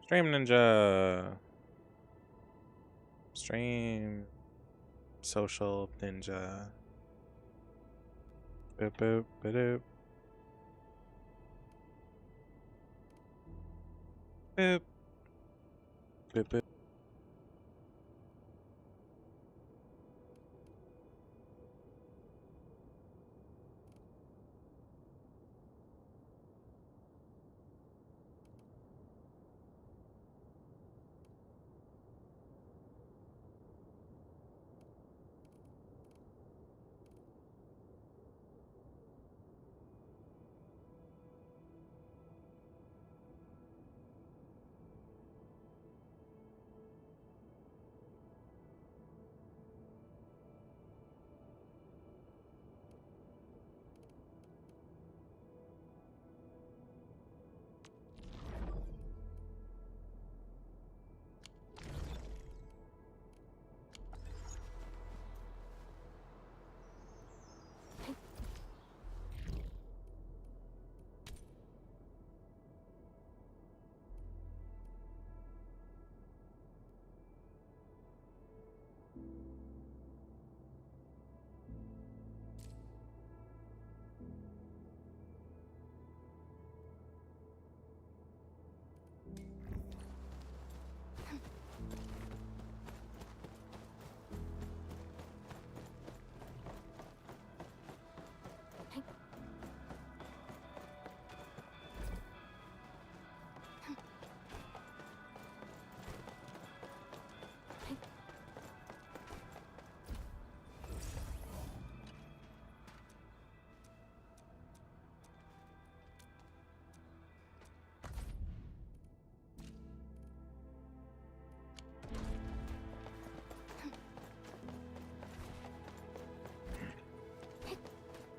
Stream Ninja. Stream. Social Ninja. Boop boop boop. Boop. Boop boop.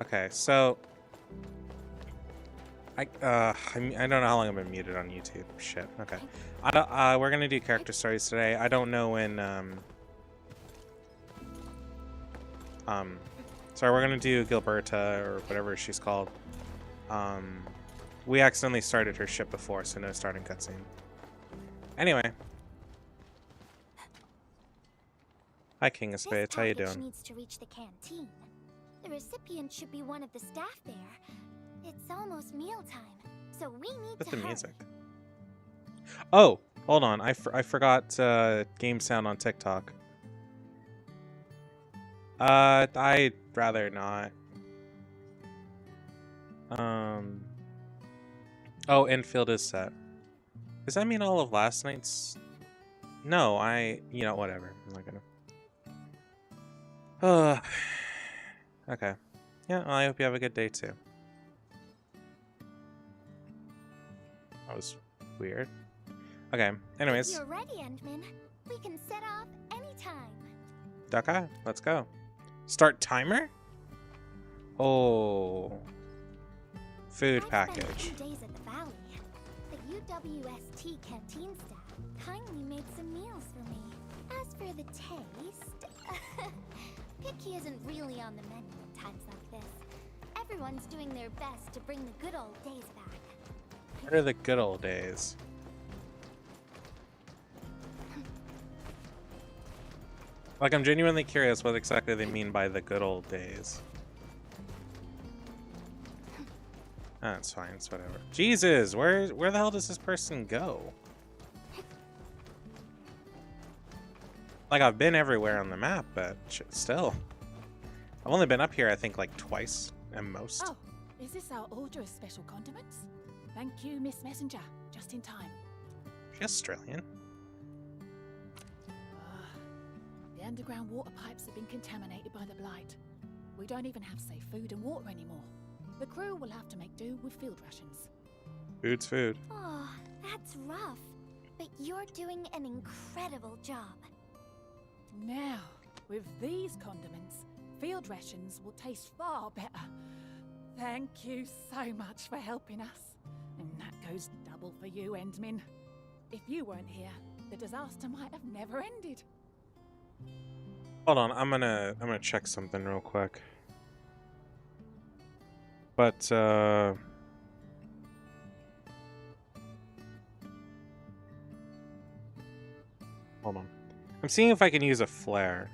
Okay, so I don't know how long I've been muted on YouTube. Shit. Okay. We're gonna do character stories today. I don't know when sorry, we're gonna do Gilberta or whatever she's called. We accidentally started her ship before, so no starting cutscene. Anyway. Hi, King of Spades. How you doing? Needs to reach the canteen. The recipient should be one of the staff there. It's almost mealtime, so we need to the hurry. Music. Oh, hold on. I forgot game sound on TikTok. I'd rather not. Oh, infield is set. Does that mean all of last night's? No, you know, whatever. I'm not gonna. Okay. Yeah, well, I hope you have a good day too. That was weird. Okay, anyways. If you're ready, Endman, we can set off anytime. Okay, let's go. Start timer? Oh. Food package. I spent 2 days at the Valley. The UWST canteen staff kindly made some meals for me. As for the taste, picky isn't really on the menu in times like this. Everyone's doing their best to bring the good old days back. What are the good old days? Like, I'm genuinely curious what exactly they mean by the good old days. That's fine, it's whatever. Jesus, where the hell does this person go? Like, I've been everywhere on the map, but still. I've only been up here, I think, like twice at most. Oh, is this our order of special condiments? Thank you, Miss Messenger. Just in time. She's Australian. The underground water pipes have been contaminated by the blight. We don't even have safe food and water anymore. The crew will have to make do with field rations. Food's food. Oh, that's rough. But you're doing an incredible job. Now, with these condiments, field rations will taste far better. Thank you so much for helping us. And that goes double for you, Endmin. If you weren't here, the disaster might have never ended. Hold on, I'm gonna check something real quick. But Hold on. I'm seeing if I can use a flare.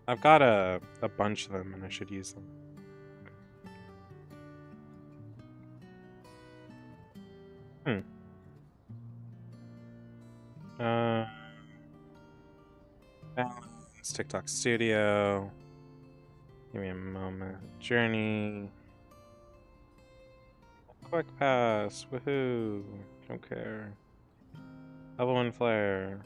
I've got a bunch of them, and I should use them. Balance, TikTok Studio. Give me a moment. Journey. Quick pass. Woohoo. Don't care. Level 1 flare.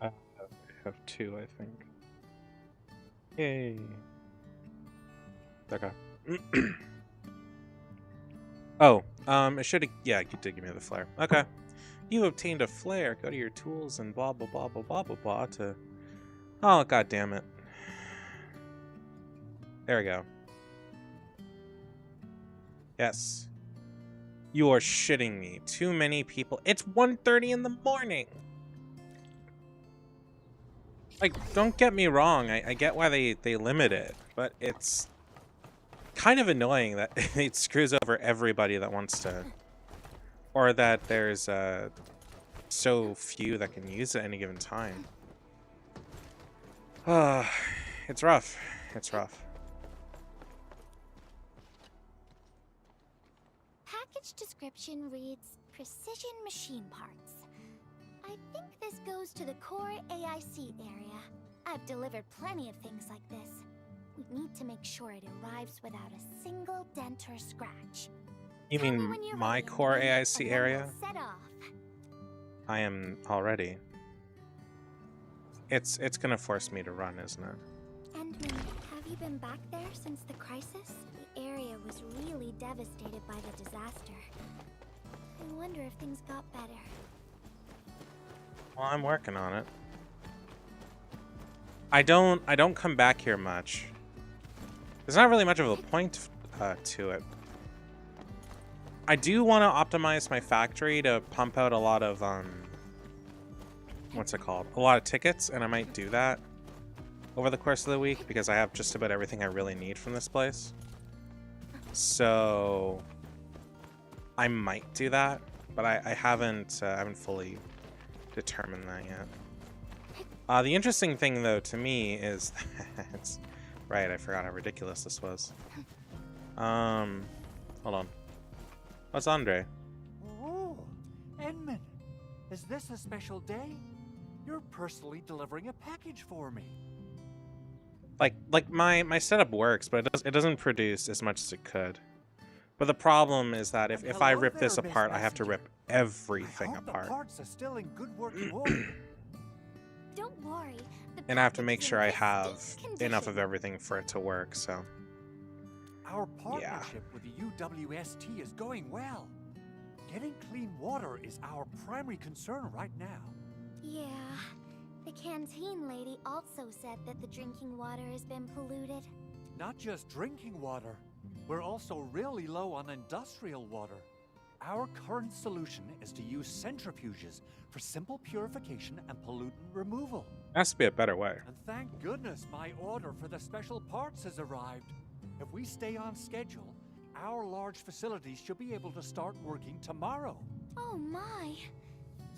I have 2, I think. Yay. Okay. Oh, it should have. Yeah, you did give me the flare. Okay. You obtained a flare. Go to your tools and blah blah blah blah blah blah blah to. Oh, god damn it. There we go. Yes. You are shitting me. Too many people. It's 1:30 in the morning. Like, don't get me wrong. I get why they limit it, but it's kind of annoying that it screws over everybody that wants to, or that there's so few that can use it at any given time. It's rough. It's rough. Package description reads precision machine parts. I think this goes to the core AIC area. I've delivered plenty of things like this. We need to make sure it arrives without a single dent or scratch. You Tell me mean when you're my ready, core Emily, AIC and then area? we'll set off. I am already. It's gonna force me to run, isn't it? Endman, have you been back there since the crisis? The area was really devastated by the disaster. I wonder if things got better. Well, I'm working on it. I don't come back here much. There's not really much of a point to it. I do want to optimize my factory to pump out a lot of what's it called? A lot of tickets, and I might do that over the course of the week because I have just about everything I really need from this place. So I might do that, but I haven't fully determined that yet. The interesting thing though to me is it's right, I forgot how ridiculous this was. Hold on. What's Andre? Oh, Edmund, is this a special day? You're personally delivering a package for me. Like my setup works, but it doesn't produce as much as it could. But the problem is that if I rip this apart, I have to rip everything I hope apart. The parts are still in good working order. Don't worry. And I have to make package is sure in I have pristine enough of condition. everything for it to work, so. Our partnership with the UWST is going well. Getting clean water is our primary concern right now. Yeah. The canteen lady also said that the drinking water has been polluted. Not just drinking water, we're also really low on industrial water. Our current solution is to use centrifuges for simple purification and pollutant removal. Has to be a better way. And thank goodness my order for the special parts has arrived. If we stay on schedule, our large facilities should be able to start working tomorrow. Oh my.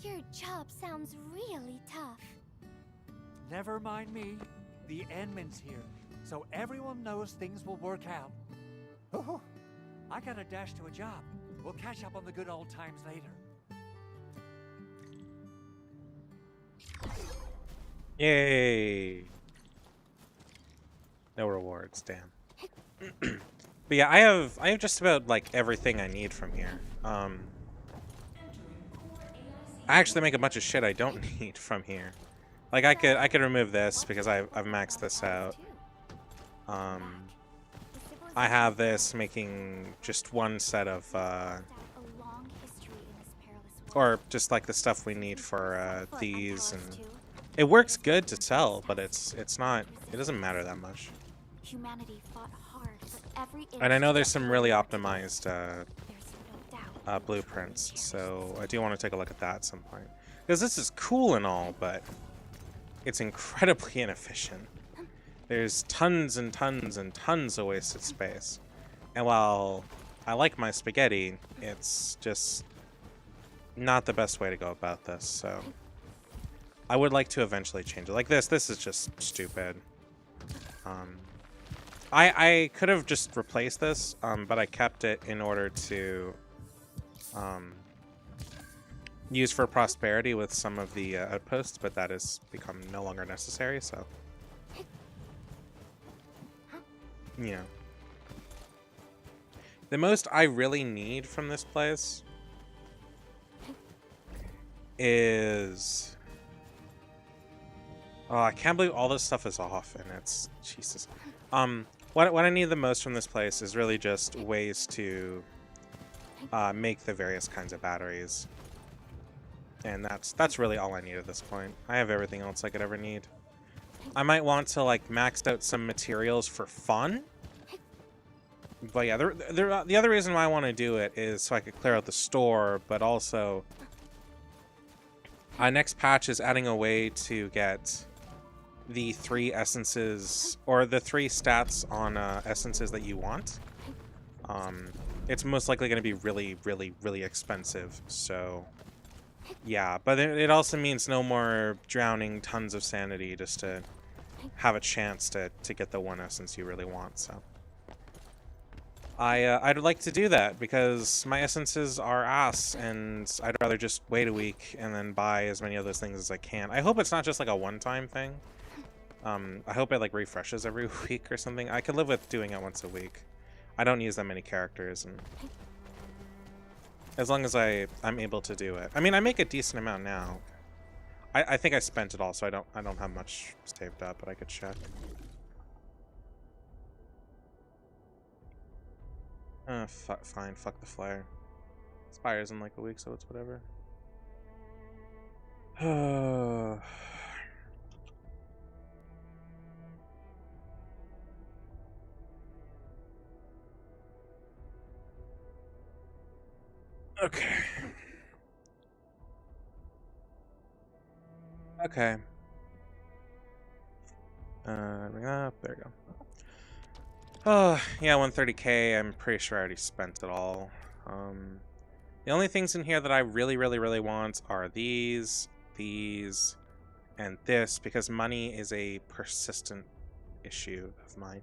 Your job sounds really tough. Never mind me. The Enman's here, so everyone knows things will work out. Oh, I gotta dash to a job. We'll catch up on the good old times later. Yay! No rewards, damn. But yeah, I have just about like everything I need from here. I actually make a bunch of shit I don't need from here. Like I could remove this because I've maxed this out. I have this making just one set of or just like the stuff we need for these, and it works good to sell, but it's not, it doesn't matter that much. Humanity fought hard for every And I know there's inch some of really there's optimized no doubt. blueprints, so I do want to take a look at that at some point. Because this is cool and all, but it's incredibly inefficient. There's tons and tons and tons of wasted space. And while I like my spaghetti, it's just not the best way to go about this, so I would like to eventually change it. Like this is just stupid. I could have just replaced this, but I kept it in order to use for prosperity with some of the outposts, but that has become no longer necessary, so yeah. The most I really need from this place is... Oh, I can't believe all this stuff is off, and it's... Jesus. What I need the most from this place is really just ways to make the various kinds of batteries. And that's really all I need at this point. I have everything else I could ever need. I might want to, like, max out some materials for fun. But yeah, the other reason why I want to do it is so I could clear out the store, but also... next patch is adding a way to get the 3 essences, or the 3 stats on essences that you want. It's most likely going to be really, really, really expensive, so... Yeah, but it also means no more drowning tons of sanity just to have a chance to get the 1 essence you really want, so... I'd like to do that because my essences are ass, and I'd rather just wait a week and then buy as many of those things as I can. I hope it's not just like a one-time thing. I hope it like refreshes every week or something. I could live with doing it once a week. I don't use that many characters, and as long as I'm able to do it. I mean, I make a decent amount now. I think I spent it all, so I don't have much saved up, but I could check. Fine, fuck the flare. Expires in like a week, so it's whatever. Okay. Okay. Bring it up. There we go. Oh, yeah, 130k. I'm pretty sure I already spent it all. The only things in here that I really, really, really want are these, and this, because money is a persistent issue of mine.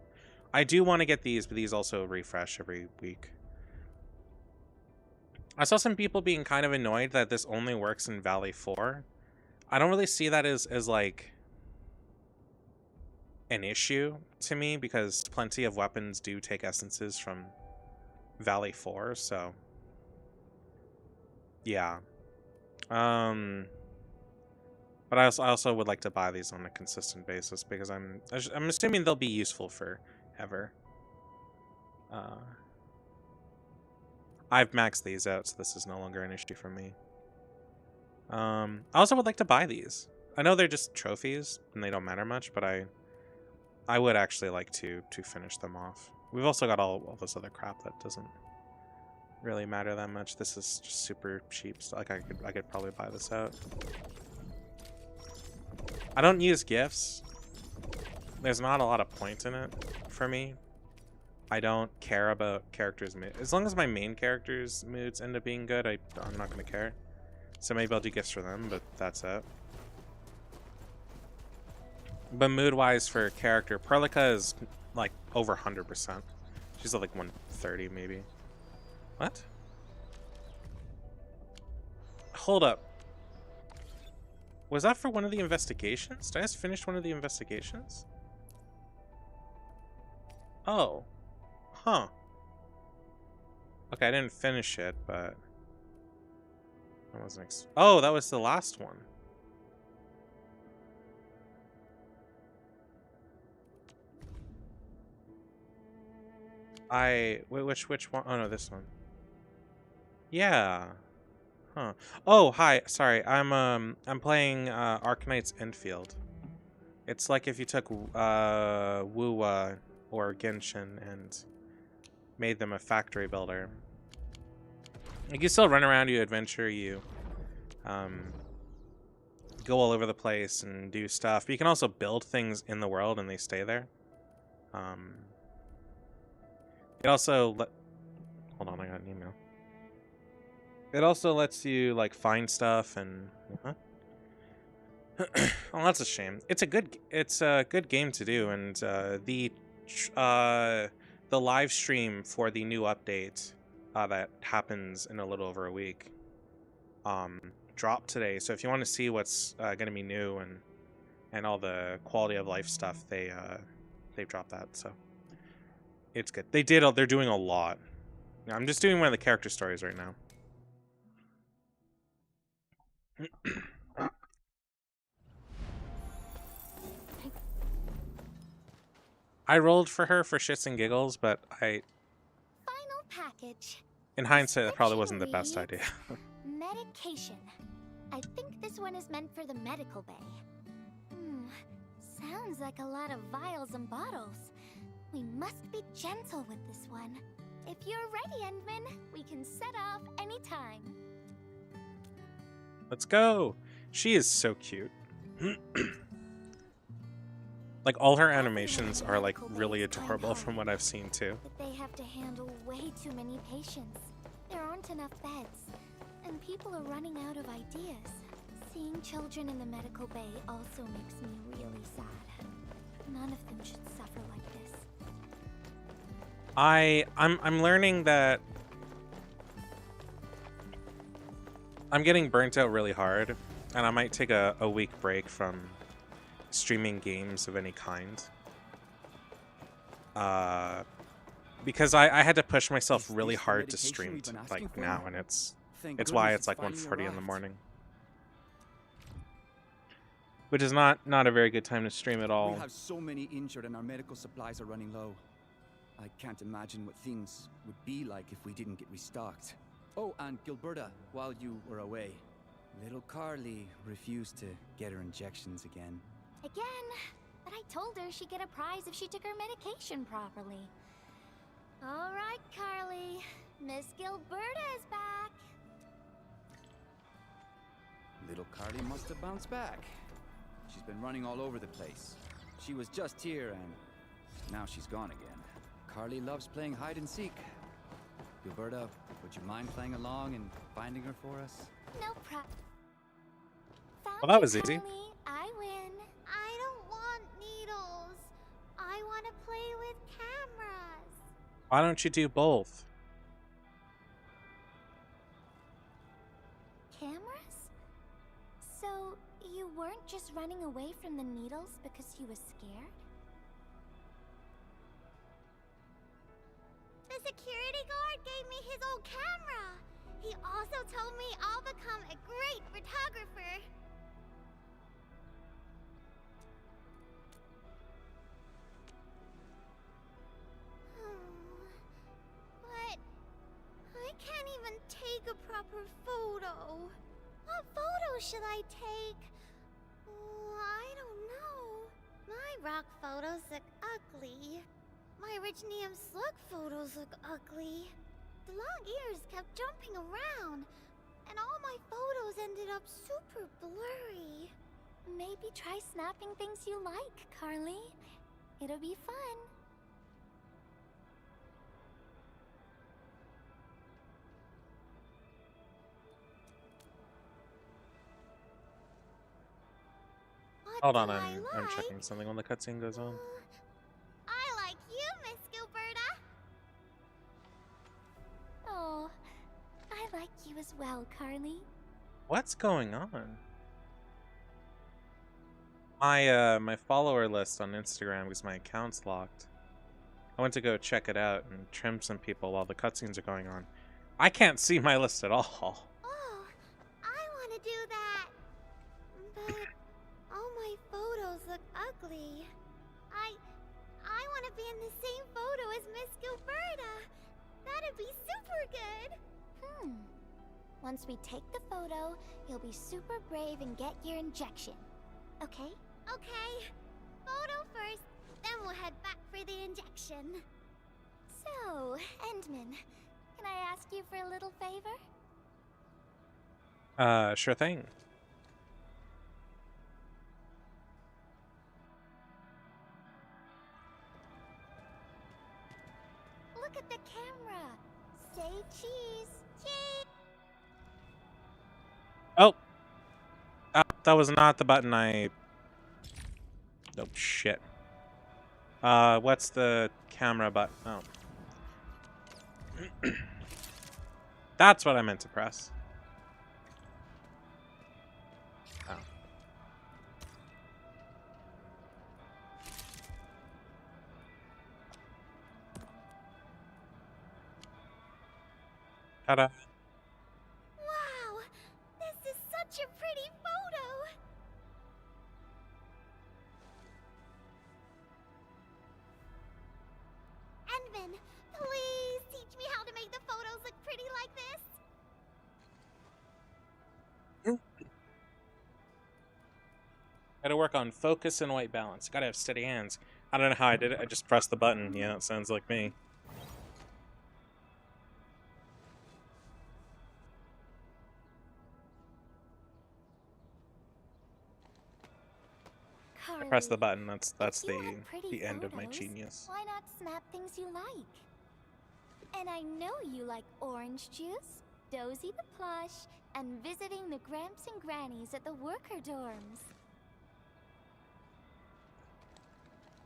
I do want to get these, but these also refresh every week. I saw some people being kind of annoyed that this only works in Valley 4. I don't really see that as like an issue to me, because plenty of weapons do take essences from Valley 4, so yeah. But I also would like to buy these on a consistent basis, because I'm assuming they'll be useful forever. I've maxed these out, so this is no longer an issue for me. I also would like to buy these. I know they're just trophies and they don't matter much, but I would actually like to finish them off. We've also got all this other crap that doesn't really matter that much. This is just super cheap. So like I could probably buy this out. I don't use gifts. There's not a lot of point in it for me. I don't care about characters' mood. As long as my main character's moods end up being good, I'm not gonna care. So maybe I'll do gifts for them, but that's it. But mood-wise for character, Perlica is like over 100%. She's at like 130 maybe. What? Hold up. Was that for one of the investigations? Did I just finish one of the investigations? Oh. Huh. Okay, I didn't finish it, but... That was next. Oh, that was the last one. Which one? Oh no, this one. Yeah. Huh. Oh, hi. Sorry. I'm playing Arknight's Enfield. It's like if you took Wuwa or Genshin and made them a factory builder. Like, you still run around, you adventure, you go all over the place and do stuff. But you can also build things in the world and they stay there. It also hold on, I got an email. It also lets you like find stuff and well, that's a shame. It's a good game to do, and the live stream for the new update that happens in a little over a week dropped today. So if you want to see what's going to be new and all the quality of life stuff, they've dropped that. So it's good. They're doing a lot. I'm just doing one of the character stories right now. I rolled for her for shits and giggles, but Final package. in hindsight, that probably wasn't the best idea. Medication. I think this one is meant for the medical bay. Sounds like a lot of vials and bottles. We must be gentle with this one. If you're ready, Endman, we can set off anytime. Let's go. She is so cute. Like, all her animations are like really adorable from what I've seen too. But they have to handle way too many patients. There aren't enough beds, and people are running out of ideas. Seeing children in the medical bay also makes me really sad. None of them should suffer like this. I'm learning that I'm getting burnt out really hard, and I might take a week break from streaming games of any kind. Because I had to push myself really hard to stream like now, and it's why it's like 1:40 in the morning. Which is not a very good time to stream at all. We have so many injured and our medical supplies are running low. I can't imagine what things would be like if we didn't get restocked. Oh, and Gilberta, while you were away, little Carly refused to get her injections again. Again? But I told her she'd get a prize if she took her medication properly. All right, Carly. Miss Gilberta is back. Little Carly must have bounced back. She's been running all over the place. She was just here and now she's gone again. Carly loves playing hide and seek. Gilberta, would you mind playing along and finding her for us? No problem. Well, that was easy. I win. I don't want needles. I want to play with cameras. Why don't you do both? Cameras? So, you weren't just running away from the needles because you were scared? The security guard gave me his old camera. He also told me I'll become a great photographer. But I can't even take a proper photo. What photo should I take? I don't know. My rock photos look ugly. My Originium slug photos look ugly. The long ears kept jumping around, and all my photos ended up super blurry. Maybe try snapping things you like, Carly. It'll be fun. Hold on, I'm checking something when the cutscene goes on. I like you, Miss Gilberta. Oh, I like you as well, Carly. What's going on? My follower list on Instagram, because my account's locked. I went to go check it out and trim some people while the cutscenes are going on. I can't see my list at all. Oh, I want to do that. But all my photos look ugly. I want to be in the same photo as Miss Gilberta. That'd be super good. Once we take the photo, you'll be super brave and get your injection. Okay? Okay. Photo first, then we'll head back for the injection. So, Endman, can I ask you for a little favor? Sure thing. look at the camera. Say cheese. Cheese. Oh! That was not the button I... Oh, shit. What's the camera button? Oh. That's what I meant to press. Oh. Ta-da. Wow, this is such a pretty photo. Edmund, please teach me how to make the photos look pretty like this. Gotta work on focus and white balance. Gotta have steady hands. I don't know how I did it. I just pressed the button. Yeah, it sounds like me. I pressed the button. That's the end of my genius. Why not snap things you like? And I know you like orange juice, Dozy the plush, and visiting the Gramps and Grannies at the worker dorms.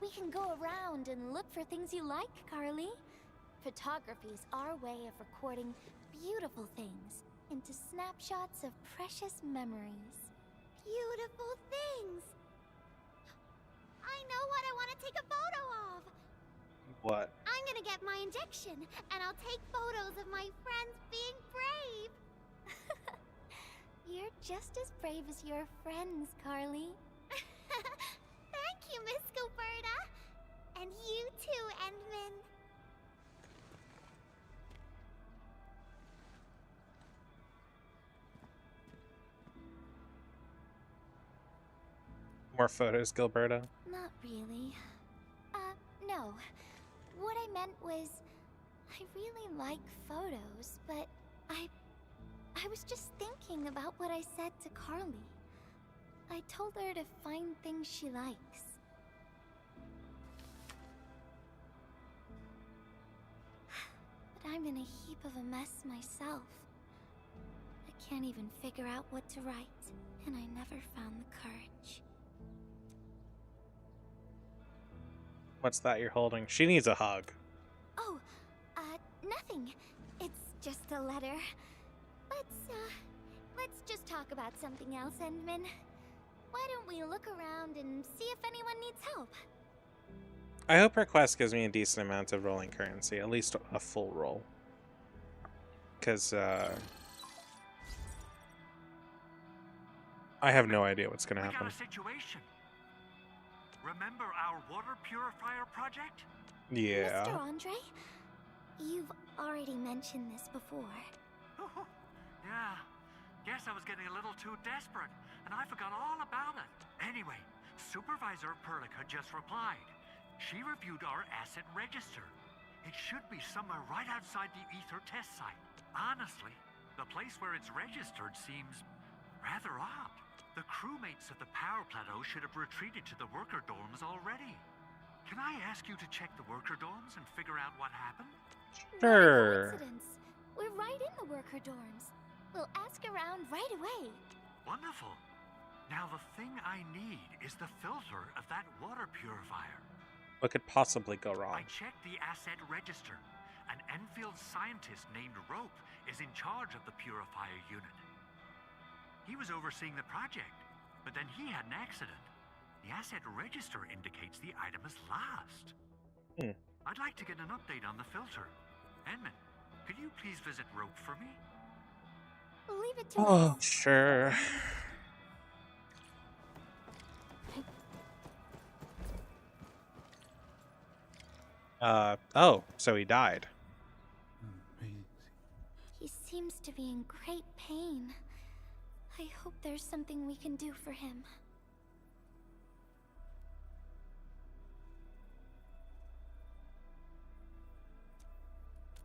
We can go around and look for things you like, Carly. Photography's our way of recording beautiful things into snapshots of precious memories. Beautiful things! I know what I want to take a photo of! What? I'm gonna get my injection, and I'll take photos of my friends being brave! You're just as brave as your friends, Carly. Thank you, Miss Gilberta! And you too, Edmund. More photos, Gilberta? Not really. No. What I meant was, I really like photos, but I was just thinking about what I said to Carly. I told her to find things she likes. But I'm in a heap of a mess myself. I can't even figure out what to write, and I never found the courage. What's that you're holding? She needs a hug. Oh, nothing. It's just a letter. Let's just talk about something else, Edmund. Why don't we look around and see if anyone needs help? I hope her quest gives me a decent amount of rolling currency, at least a full roll. Because, I have no idea what's gonna happen. We got a situation. Remember our water purifier project? Yeah. Mr. Andre, you've already mentioned this before. Yeah. Guess I was getting a little too desperate, and I forgot all about it. Anyway, Supervisor Perlica just replied. She reviewed our asset register. It should be somewhere right outside the Ether test site. Honestly, the place where it's registered seems rather odd. The crewmates of the power plateau should have retreated to the worker dorms already. Can I ask you to check the worker dorms and figure out what happened? Sure. What a coincidence. We're right in the worker dorms. We'll ask around right away. Wonderful. Now the thing I need is the filter of that water purifier. What could possibly go wrong? I checked the asset register. An Enfield scientist named Rope is in charge of the purifier unit. He was overseeing the project, but then he had an accident. The asset register indicates the item is lost. I'd like to get an update on the filter. Edmund, could you please visit Rope for me? Leave it to Oh, us. sure. Oh, so he died. He seems to be in great pain. I hope there's something we can do for him.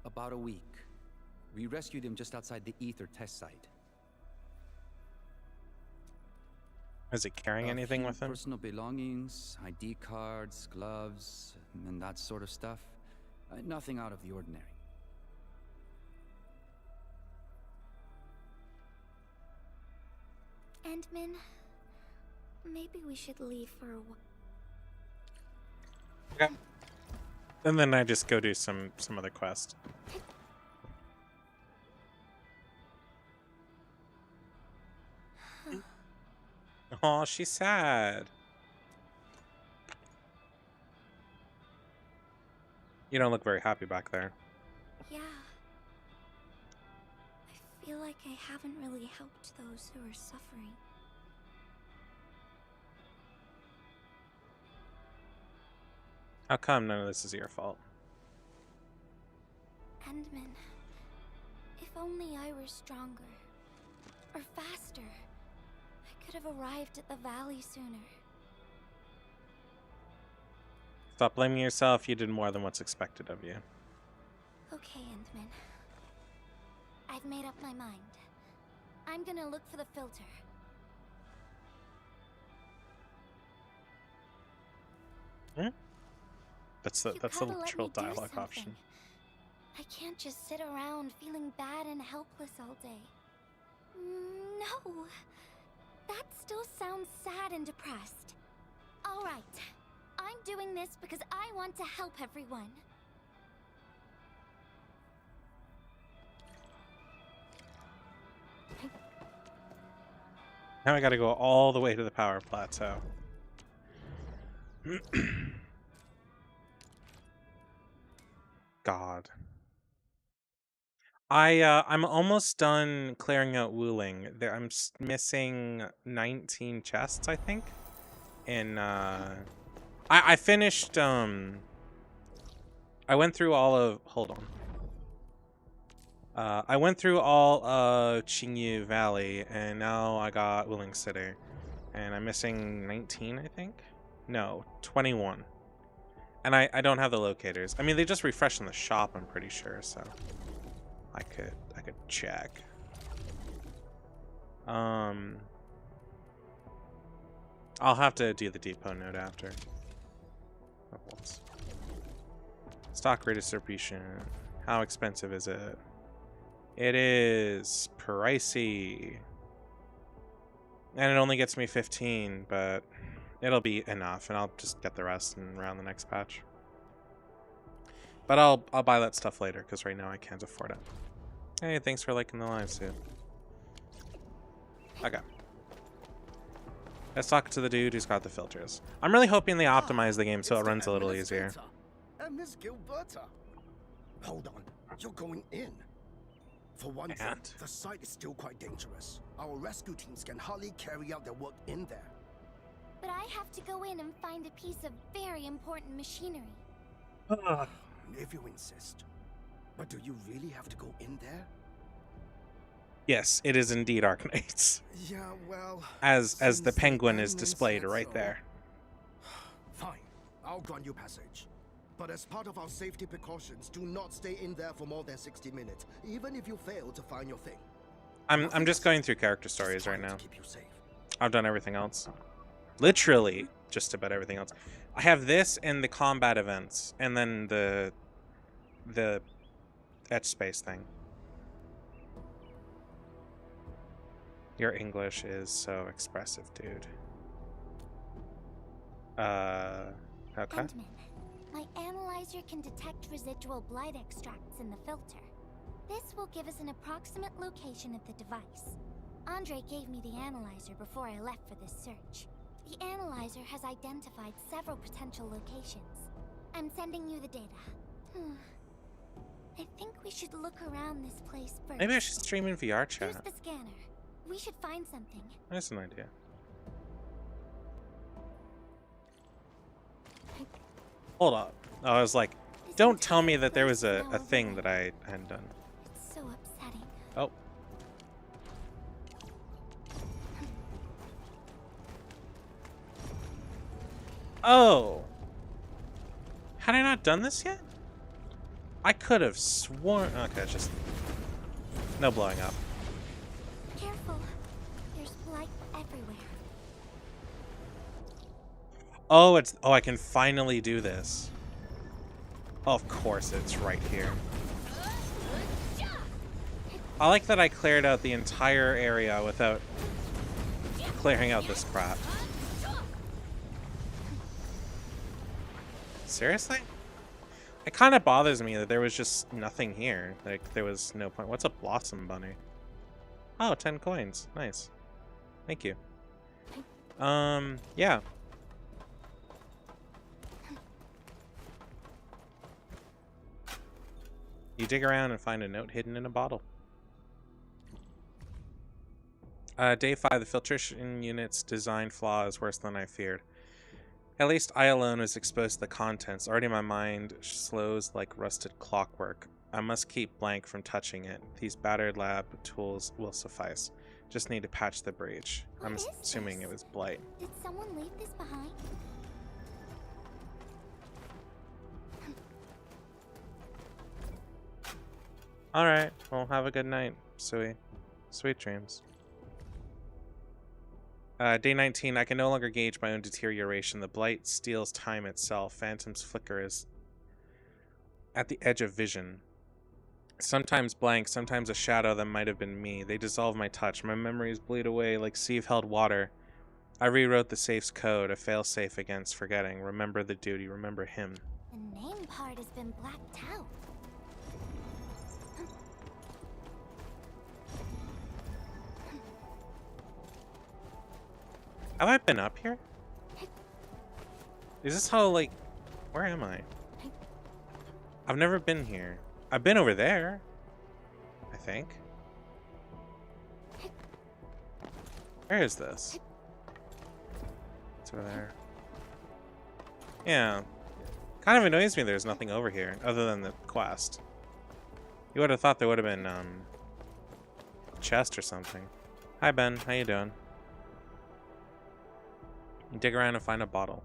About a week. We rescued him just outside the Ether test site. Is he carrying anything few with him? Personal belongings, ID cards, gloves, and that sort of stuff. Nothing out of the ordinary. Endman, maybe we should leave for a while. Okay. And then I just go do some other quest. Oh, she's sad. You don't look very happy back there. Yeah. I feel like I haven't really helped those who are suffering. How come none of this is your fault? Endman, if only I were stronger. Or faster. I could have arrived at the valley sooner. Stop blaming yourself. You did more than what's expected of you. Okay, Endman. I've made up my mind. I'm gonna look for the filter. That's the You gotta let literal me do dialogue something. option. I can't just sit around feeling bad and helpless all day. No. That still sounds sad and depressed. All right. I'm doing this because I want to help everyone. Now I gotta go all the way to the power plateau. God. I'm almost done clearing out Wuling. I'm missing 19 chests, I think. And I finished I went through all of I went through all of Qingyu Valley, and now I got Wuling City. And I'm missing 19, I think? No, 21. And I don't have the locators. I mean, they just refreshed in the shop, I'm pretty sure, so I could check. I'll have to do the depot note after. Oh, whoops. Stock redistribution. How expensive is it? It is pricey. And it only gets me 15, but it'll be enough, and I'll just get the rest around the next patch. But I'll buy that stuff later, because right now I can't afford it. Hey, thanks for liking the live, Sue. Okay. Let's talk to the dude who's got the filters. I'm really hoping they optimize the game so it runs a little easier. Miss Gilberta. Hold on, you're going in. For one thing, the site is still quite dangerous. Our rescue teams can hardly carry out their work in there. But I have to go in and find a piece of very important machinery. If you insist. But do you really have to go in there? Yes, it is indeed Arknights. Yeah, well... As the penguin is displayed right there. Fine, I'll grant you passage. But as part of our safety precautions, do not stay in there for more than 60 minutes, even if you fail to find your thing. I'm just going through character stories right now. Keep you safe. I've done everything else. Literally just about everything else. I have this and the combat events, and then the etch space thing. Your English is so expressive, dude. Okay. Endman, my analyzer can detect residual blight extracts in the filter. This will give us an approximate location of the device. Andre gave me the analyzer before I left for this search. The analyzer has identified several potential locations. I'm sending you the data. I think we should look around this place first. Maybe I should stream in VR chat. Here's the scanner. We should find something. That's an idea. Hold up. Oh, I was like, don't tell me that there was a thing that I hadn't done. It's so upsetting. Oh. Oh. Had I not done this yet? I could have sworn... Okay, it's just... No blowing up. Careful. There's blight everywhere. Oh, it's... Oh, I can finally do this. Of course it's right here. I like that I cleared out the entire area without clearing out this crap. Seriously? It kind of bothers me that there was just nothing here. Like, there was no point. What's a blossom bunny? Oh, 10 coins. Nice. Thank you. Yeah. You dig around and find a note hidden in a bottle. Day 5, the filtration unit's design flaw is worse than I feared. At least I alone was exposed to the contents. Already my mind slows like rusted clockwork. I must keep blank from touching it. These battered lab tools will suffice. Just need to patch the breach. I'm assuming it was blight. Did someone leave this behind? Alright, well, have a good night, Sui. Sweet dreams. Day 19, I can no longer gauge my own deterioration. The blight steals time itself. Phantoms flicker is at the edge of vision. Sometimes blank, sometimes a shadow that might have been me. They dissolve my touch. My memories bleed away like sieve-held water. I rewrote the safe's code, a failsafe against forgetting. Remember the duty, remember him. The name part has been blacked out. Have I been up here? Is this how, like... Where am I? I've never been here. I've been over there. I think. Where is this? It's over there. Yeah. Kind of annoys me there's nothing over here, other than the quest. You would have thought there would have been, a chest or something. Hi, Ben. How you doing? Dig around and find a bottle.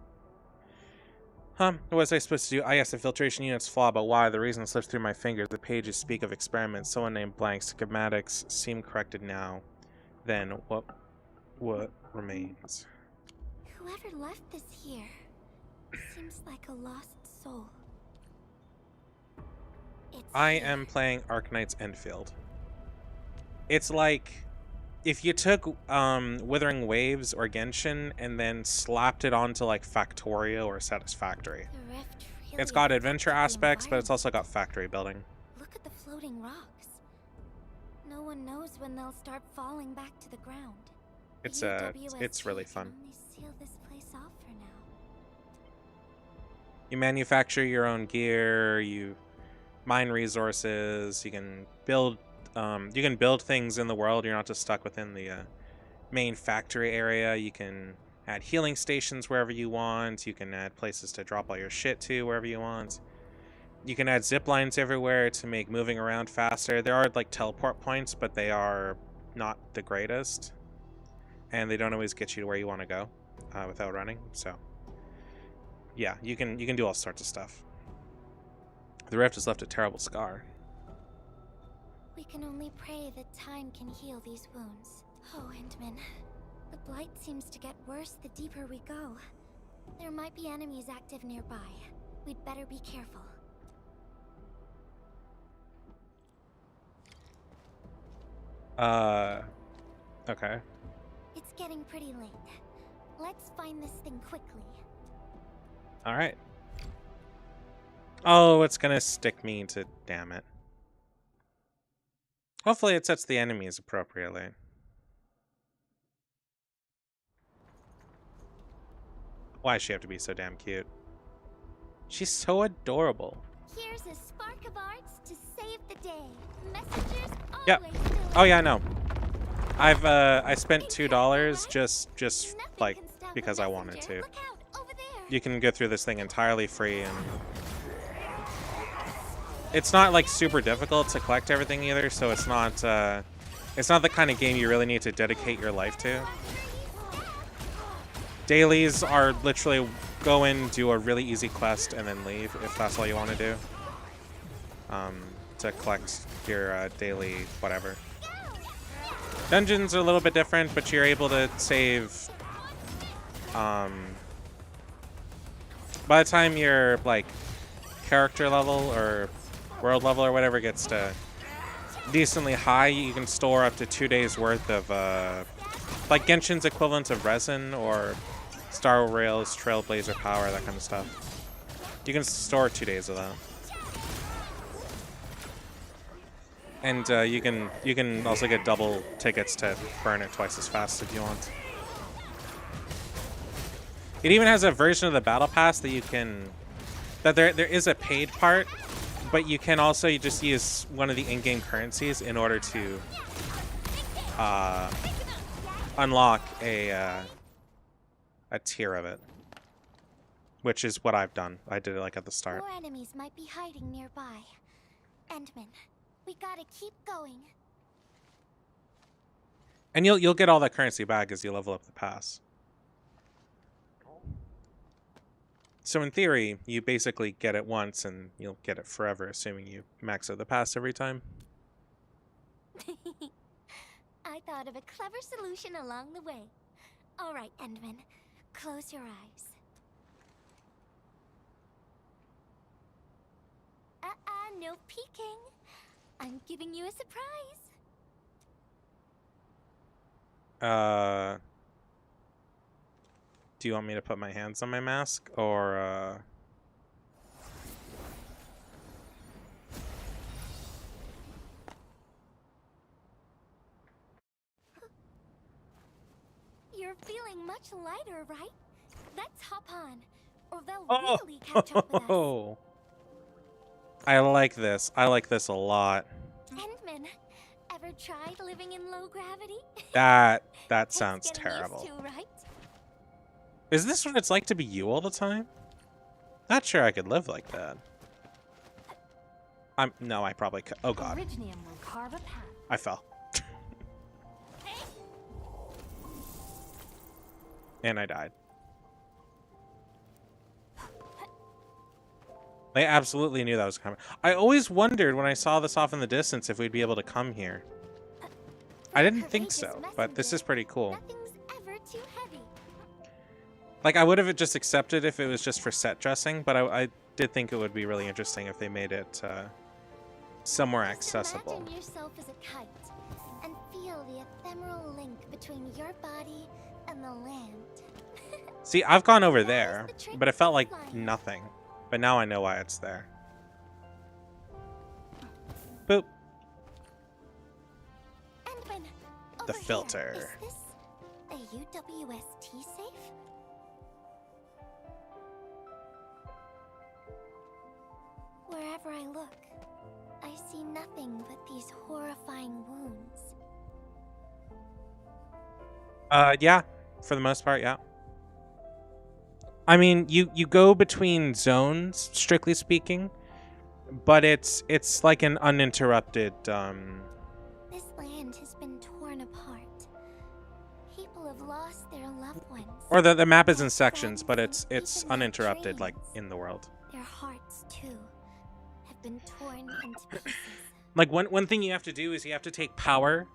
What was I supposed to do? Ah, yes, the filtration unit's flaw, but why? The reason slips through my fingers. The pages speak of experiments. Someone named blank. Schematics seem corrected now. Then, what remains? Whoever left this here seems like a lost soul. I am playing Arknight's Enfield. It's like... if you took Withering Waves or Genshin and then slapped it onto like Factorio or Satisfactory. Really it's got adventure aspects, but it's also got factory building. Look at the floating rocks. No one knows when they'll start falling back to the ground. It's really fun. Only seal this place off for now. You manufacture your own gear, you mine resources, you can build things in the world. You're not just stuck within the main factory area. You can add healing stations wherever you want. You can add places to drop all your shit to wherever you want. You can add zip lines everywhere to make moving around faster. There are like teleport points, but they are not the greatest, and they don't always get you to where you want to go without running. So yeah, you can do all sorts of stuff. The rift has left a terrible scar. We can only pray that time can heal these wounds. Oh, Entman. The blight seems to get worse the deeper we go. There might be enemies active nearby. We'd better be careful. Okay. It's getting pretty late. Let's find this thing quickly. Alright. Oh, it's gonna stick me to... damn it. Hopefully it sets the enemies appropriately. Why does she have to be so damn cute? She's so adorable. Here's a spark of arts to save the day. Messengers always Yep. Oh yeah, no. I spent $2 just like because I wanted to. Look out, over there. You can go through this thing entirely free, and it's not like super difficult to collect everything either, so it's not the kind of game you really need to dedicate your life to. Dailies are literally go in, do a really easy quest, and then leave if that's all you want to do. To collect your daily whatever. Dungeons are a little bit different, but you're able to save. By the time you're like character level or world level or whatever gets to decently high, you can store up to 2 days worth of like Genshin's equivalent of resin or Star Rail's Trailblazer power, that kind of stuff. You can store 2 days of that. And you can also get double tickets to burn it twice as fast if you want. It even has a version of the battle pass that you can, that there is a paid part, but you can also just use one of the in-game currencies in order to unlock a tier of it, which is what I've done. I did it like at the start. More enemies might be hiding nearby. Endman, we gotta keep going. And you'll get all that currency back as you level up the pass. So in theory, you basically get it once and you'll get it forever, assuming you max out the pass every time. I thought of a clever solution along the way. All right, Endman, close your eyes. No peeking. I'm giving you a surprise. Do you want me to put my hands on my mask, or You're feeling much lighter, right? Let's hop on, or they'll really catch up with us. Oh, I like this. I like this a lot. Endman, ever tried living in low gravity? That It's sounds getting used terrible. to, right? Is this what it's like to be you all the time? Not sure I could live like that. No, I probably could. Oh god. Originium will carve a path. I fell. And I died. They absolutely knew that was coming. I always wondered when I saw this off in the distance if we'd be able to come here. I didn't think so, but this is pretty cool. Nothing's ever too heavy. Like, I would have just accepted if it was just for set dressing, but I did think it would be really interesting if they made it somewhere Just accessible. imagine yourself as a kite and feel the ephemeral link between your body and the land. See, I've gone over That there, was the trick but it felt of like flying. nothing. But now I know why it's there. Boop. Endman, The over here. filter. Is this a UWST safe? Wherever I look, I see nothing but these horrifying wounds. Yeah, for the most part, yeah. I mean, you go between zones, strictly speaking, but it's like an uninterrupted. This land has been torn apart. People have lost their loved ones. Or the map is in their sections, but friends, it's and even their uninterrupted, like dreams. in the world. Their hearts, too, have been torn into pieces. Like one thing you have to do is you have to take power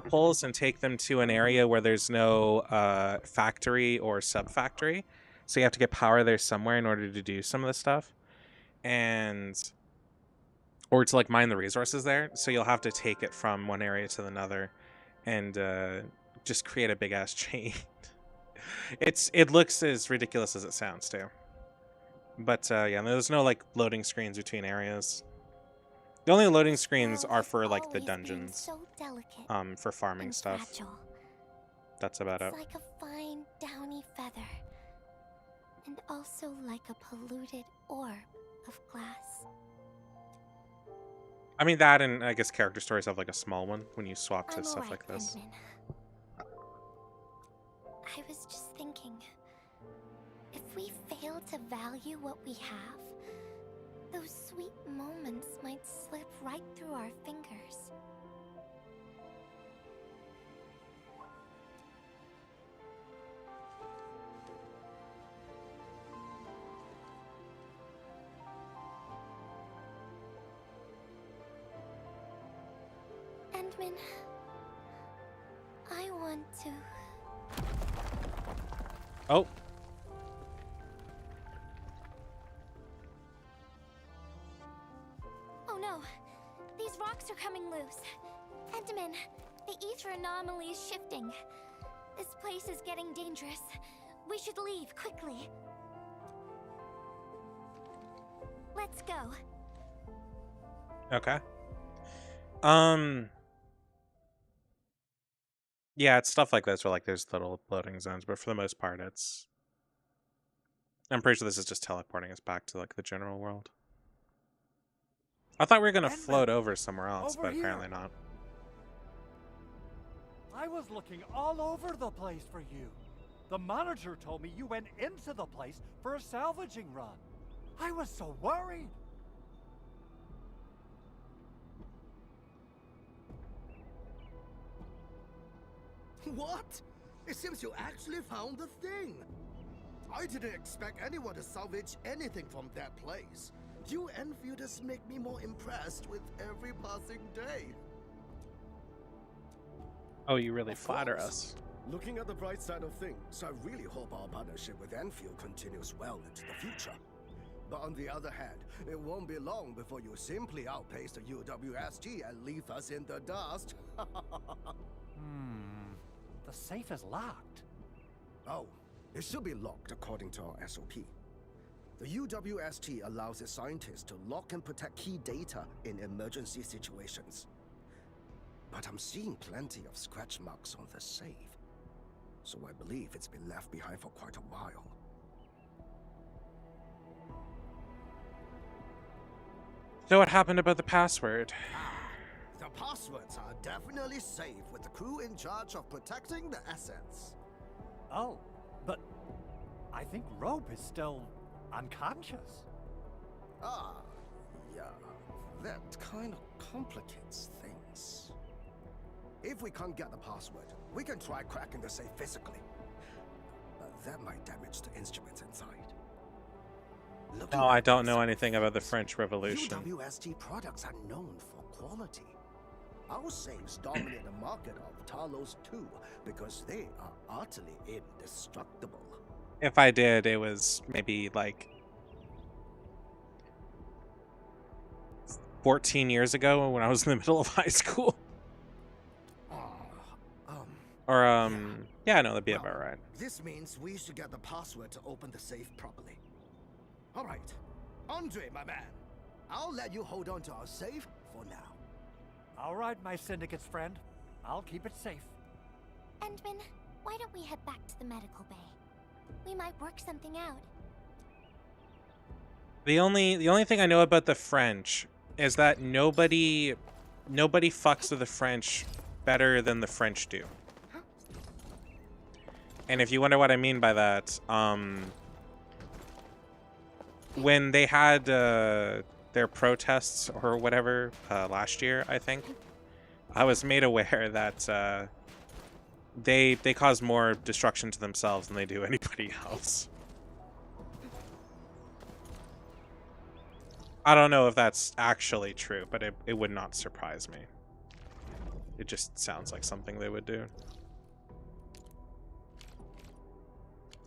poles and take them to an area where there's no factory or sub-factory. So you have to get power there somewhere in order to do some of the stuff. Or to like mine the resources there. So you'll have to take it from one area to another and just create a big ass chain. It looks as ridiculous as it sounds too. But yeah, there's no like loading screens between areas. The only loading screens World are has for like the always been dungeons, so delicate for farming and stuff. fragile. That's about it. It's like a fine, downy feather, and also like a polluted orb of glass. I mean that, and I guess character stories have like a small one when you swap to I'm stuff alright, like this. Endman. I was just thinking, if we fail to value what we have, those sweet moments might slip right through our fingers. Endman, I want to... Oh. rocks are coming loose. Enderman, the ether anomaly is shifting. This place is getting dangerous. We should leave quickly. Let's go. Okay. Yeah, it's stuff like this where like there's little floating zones, but for the most part I'm pretty sure this is just teleporting us back to like the general world. I thought we were gonna float over somewhere else, Over but here. apparently not. I was looking all over the place for you. The manager told me you went into the place for a salvaging run. I was so worried. What? It seems you actually found the thing. I didn't expect anyone to salvage anything from that place. You Enfielders make me more impressed with every passing day. Oh, you really Of flatter course. us. Looking at the bright side of things, I really hope our partnership with Enfield continues well into the future. But on the other hand, it won't be long before you simply outpace the UWST and leave us in the dust. The safe is locked. Oh, it should be locked according to our SOP. The UWST allows its scientists to lock and protect key data in emergency situations. But I'm seeing plenty of scratch marks on the safe, so I believe it's been left behind for quite a while. So what happened about the password? The passwords are definitely safe with the crew in charge of protecting the assets. Oh, but I think Rope is still unconscious. Ah, yeah, that kind of complicates things. If we can't get the password, we can try cracking the safe physically. But that might damage the instruments inside. Looking No, I at don't these know anything about the French Revolution. UWST products are known for quality. Our safes dominate the market of Talos too, because they are utterly indestructible. If I did, it was maybe like 14 years ago when I was in the middle of high school. Or, yeah, no, that'd be about right. This means we should get the password to open the safe properly. All right, Andre, my man, I'll let you hold on to our safe for now. All right, my syndicate's friend. I'll keep it safe. Endman, why don't we head back to the medical bay? We might work something out. The only thing I know about the French is that nobody fucks with the French better than the French do. And if you wonder what I mean by that, when they had their protests or whatever last year, I think, I was made aware that they cause more destruction to themselves than they do anybody else. I don't know if that's actually true, but it would not surprise me. It just sounds like something they would do.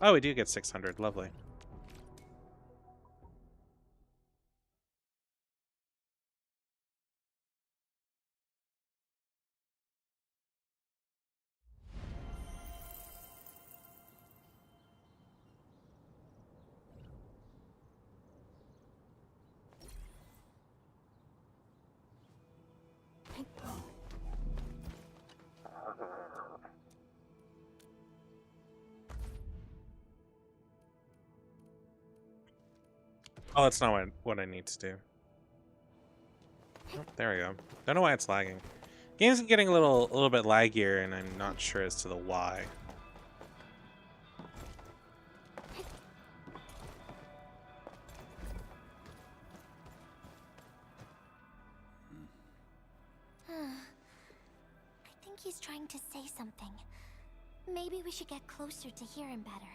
Oh, we do get 600. Lovely. Oh, that's not what I need to do. Oh, there we go. Don't know why it's lagging. Game's getting a little bit laggier, and I'm not sure as to the why. I think he's trying to say something. Maybe we should get closer to hear him better.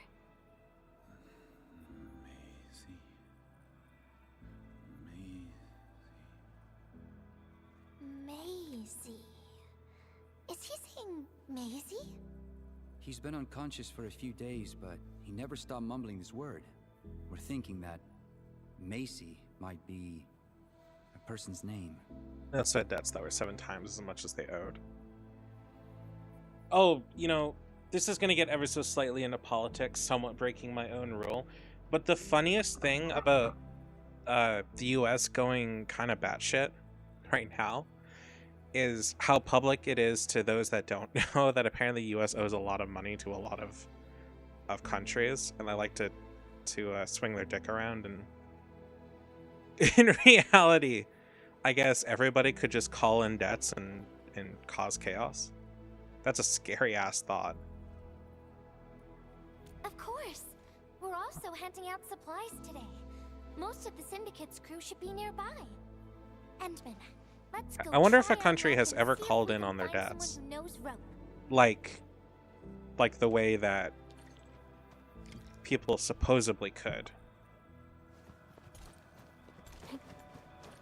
Maisie. Is he saying Maisie? He's been unconscious for a few days, but he never stopped mumbling this word. We're thinking that Macy might be a person's name. They also had debts that were 7 times as much as they owed. Oh, you know, this is going to get ever so slightly into politics, somewhat breaking my own rule. But the funniest thing about the US going kind of batshit right now is how public it is to those that don't know that apparently the US owes a lot of money to a lot of countries, and they like to swing their dick around. And in reality, I guess everybody could just call in debts and cause chaos. That's a scary ass thought. Of course. We're also handing out supplies today. Most of the Syndicate's crew should be nearby. Endman, let's go. I wonder if try a our country luck has and ever see if called we in can on their find debts. someone who knows rope. Like the way that people supposedly could.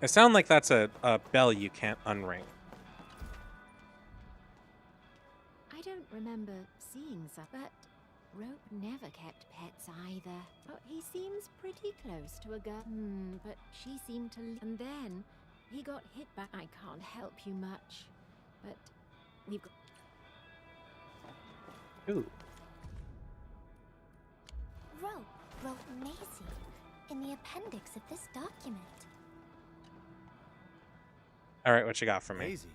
It sounds like that's a bell you can't unring. I don't remember seeing some, but Rope never kept pets either. Oh, he seems pretty close to a girl. But she seemed to and then he got hit by. I can't help you much, but we've got. Ooh. Rope wrote Maisie in the appendix of this document. All right, what you got for me? Maisie.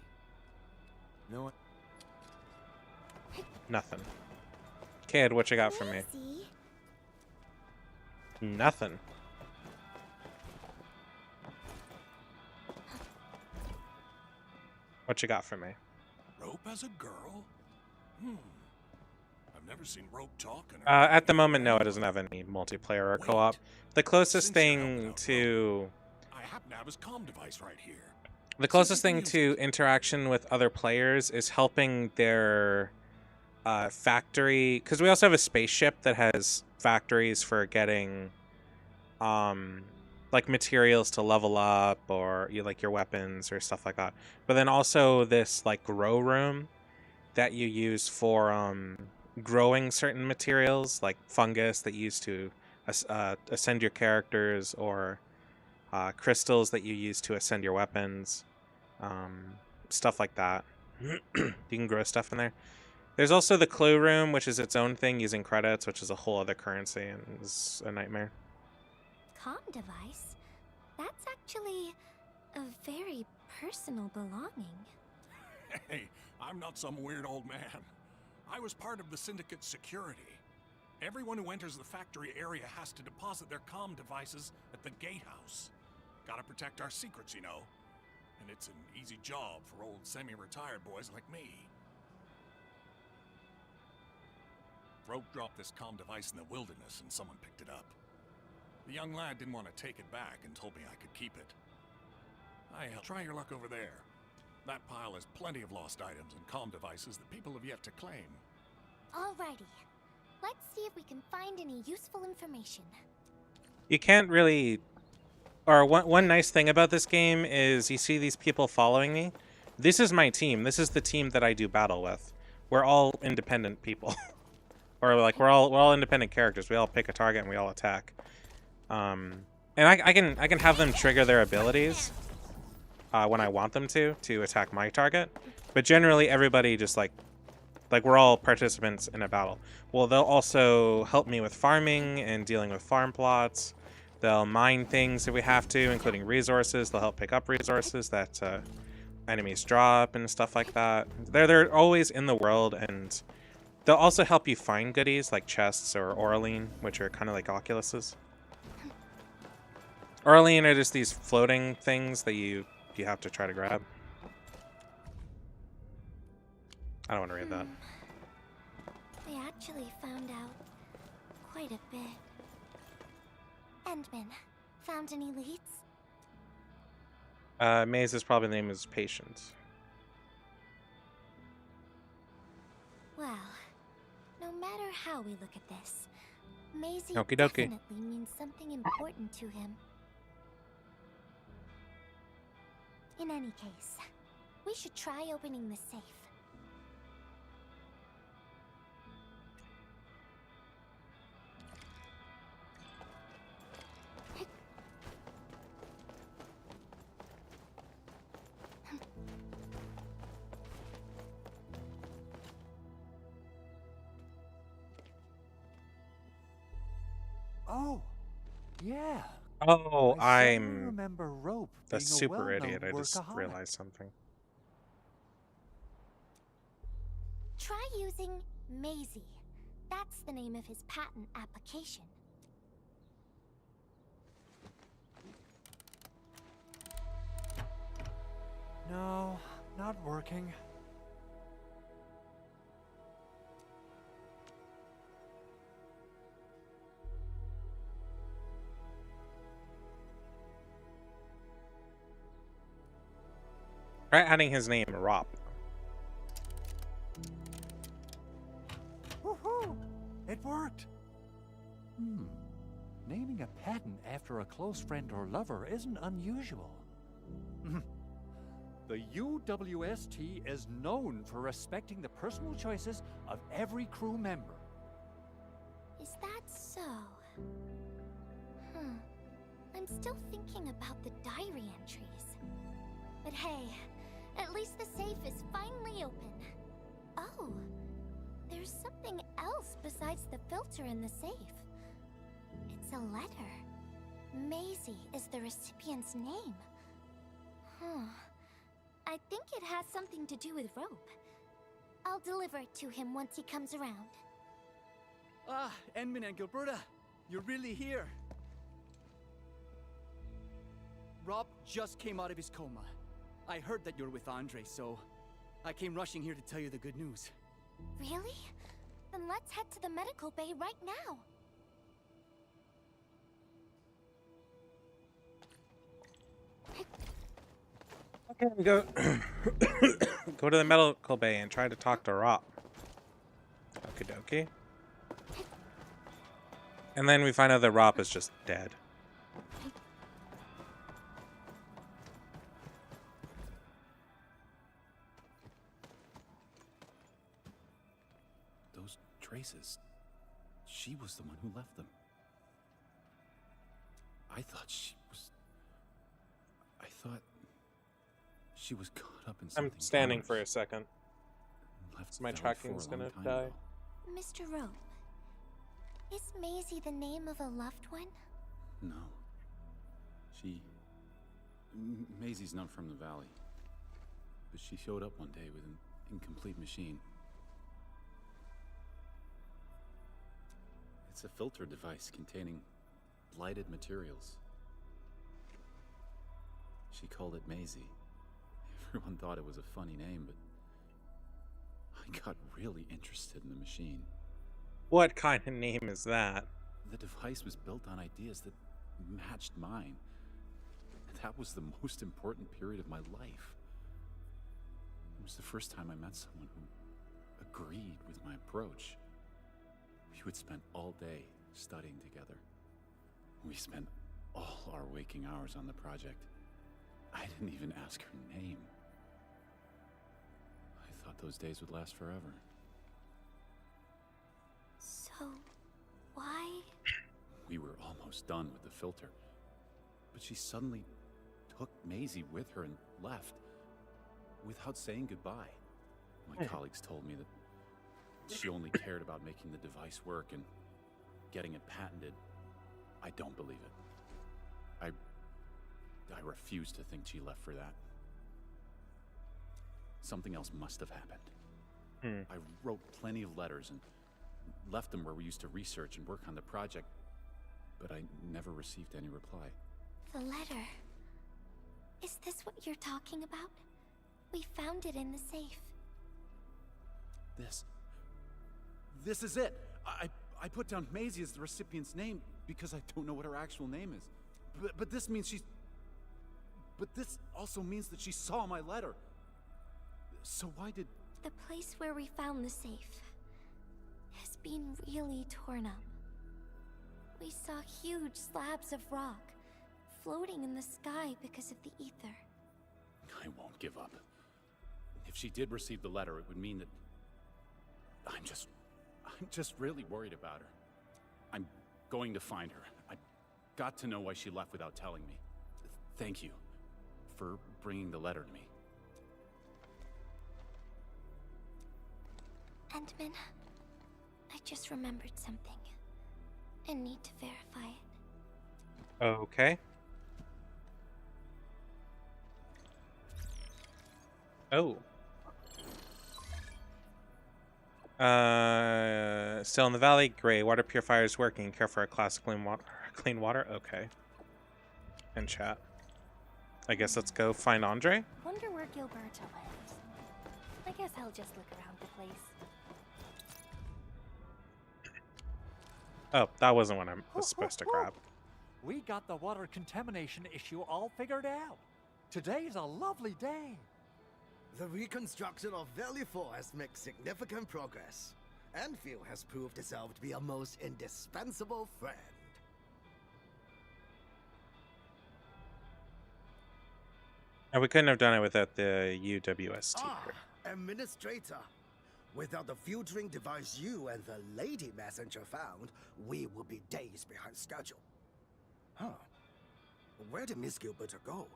No one. Nothing. Kid, what you got for me? Maisie? Nothing. What you got for me? Rope as a girl? I've never seen Rope talk in her At the moment, no, it doesn't have any multiplayer or co-op. The closest Since you're helping thing out to I happen to have his comm device right here. the closest thing to interaction with other players is helping their factory, because we also have a spaceship that has factories for getting like materials to level up, or like your weapons or stuff like that. But then also this like grow room that you use for growing certain materials like fungus that you use to ascend your characters, or crystals that you use to ascend your weapons, stuff like that. You can grow stuff in there. There's also the clue room, which is its own thing using credits, which is a whole other currency and is a nightmare. Comm device? That's actually a very personal belonging. Hey, I'm not some weird old man. I was part of the Syndicate's security. Everyone who enters the factory area has to deposit their comm devices at the gatehouse. Gotta protect our secrets, you know. And it's an easy job for old semi-retired boys like me. Rope dropped this comm device in the wilderness and someone picked it up. The young lad didn't want to take it back and told me I could keep it. Try your luck over there. That pile has plenty of lost items and comm devices that people have yet to claim. Alrighty. Let's see if we can find any useful information. You can't really, or one nice thing about this game is you see these people following me. This is my team. This is the team that I do battle with. We're all independent people. Or like we're all independent characters. We all pick a target and we all attack. And I can have them trigger their abilities when I want them to attack my target. But generally everybody just like we're all participants in a battle. Well, they'll also help me with farming and dealing with farm plots. They'll mine things if we have to, including resources. They'll help pick up resources that enemies drop and stuff like that. They're always in the world, and they'll also help you find goodies like chests or Oraline, which are kind of like Oculuses. Oraline are just these floating things that you have to try to grab. I don't want to read that. They actually found out quite a bit. Endman, found any leads? Maze's probably name is Patience. Well, no matter how we look at this, Maisie Okie dokie. definitely means something important to him. In any case, we should try opening the safe. Oh, yeah. Oh, I certainly I'm remember Rope the being a super well-known idiot. I just workaholic. realized something. Try using Maisie. That's the name of his patent application. No, not working. Try adding his name, Rop. Woohoo! It worked! Naming a patent after a close friend or lover isn't unusual. The UWST is known for respecting the personal choices of every crew member. Is that so? I'm still thinking about the diary entries. But hey, at least the safe is finally open. Oh, there's something else besides the filter in the safe. It's a letter. Maisie is the recipient's name. I think it has something to do with Rope. I'll deliver it to him once he comes around. Ah, Enman and Gilberta, you're really here. Rob just came out of his coma. I heard that you're with Andre, so I came rushing here to tell you the good news. Really? Then let's head to the medical bay right now. Okay, go go to the medical bay and try to talk to Rop. Okie dokie. And then we find out that Rop is just dead. Those traces. She was the one who left them. I thought she was caught up in something. I'm standing else. for a second. Left So my the valley tracking's for a long gonna time die. ago. Mr. Rope, is Maisie the name of a loved one? No. Maisie's not from the valley. But she showed up one day with an incomplete machine. It's a filter device containing blighted materials. She called it Maisie. Everyone thought it was a funny name, but I got really interested in the machine. What kind of name is that? The device was built on ideas that matched mine. That was the most important period of my life. It was the first time I met someone who agreed with my approach. We would spend all day studying together. We spent all our waking hours on the project. I didn't even ask her name. I thought those days would last forever. So, why? We were almost done with the filter, but she suddenly took Maisie with her and left without saying goodbye. My colleagues told me that she only cared about making the device work and getting it patented. I don't believe it. I refuse to think she left for that. Something else must have happened. I wrote plenty of letters and left them where we used to research and work on the project, but I never received any reply. The letter. Is this what you're talking about? We found it in the safe. This is it. I put down Maisie as the recipient's name because I don't know what her actual name is. But this means But this also means that she saw my letter. So why did... The place where we found the safe has been really torn up. We saw huge slabs of rock floating in the sky because of the ether. I won't give up. If she did receive the letter, it would mean that... I'm just really worried about her. I'm going to find her. I've got to know why she left without telling me. Thank you for bringing the letter to me. Entman, I just remembered something. and need to verify it. Okay. Oh. Still in the valley. Great. Water purifier is working. Care for a class of clean water. Okay. And chat. I guess let's go find Andre. Wonder where Gilberto went. I guess I'll just look around the place. Oh, that wasn't what I was supposed to grab. We got the water contamination issue all figured out. Today's a lovely day. The reconstruction of Valley 4 has made significant progress. Enfield has proved itself to be a most indispensable friend. And we couldn't have done it without the UWST. Administrator. Without the filtering device you and the lady messenger found, we would be days behind schedule. Huh. Where did Miss Gilberta go?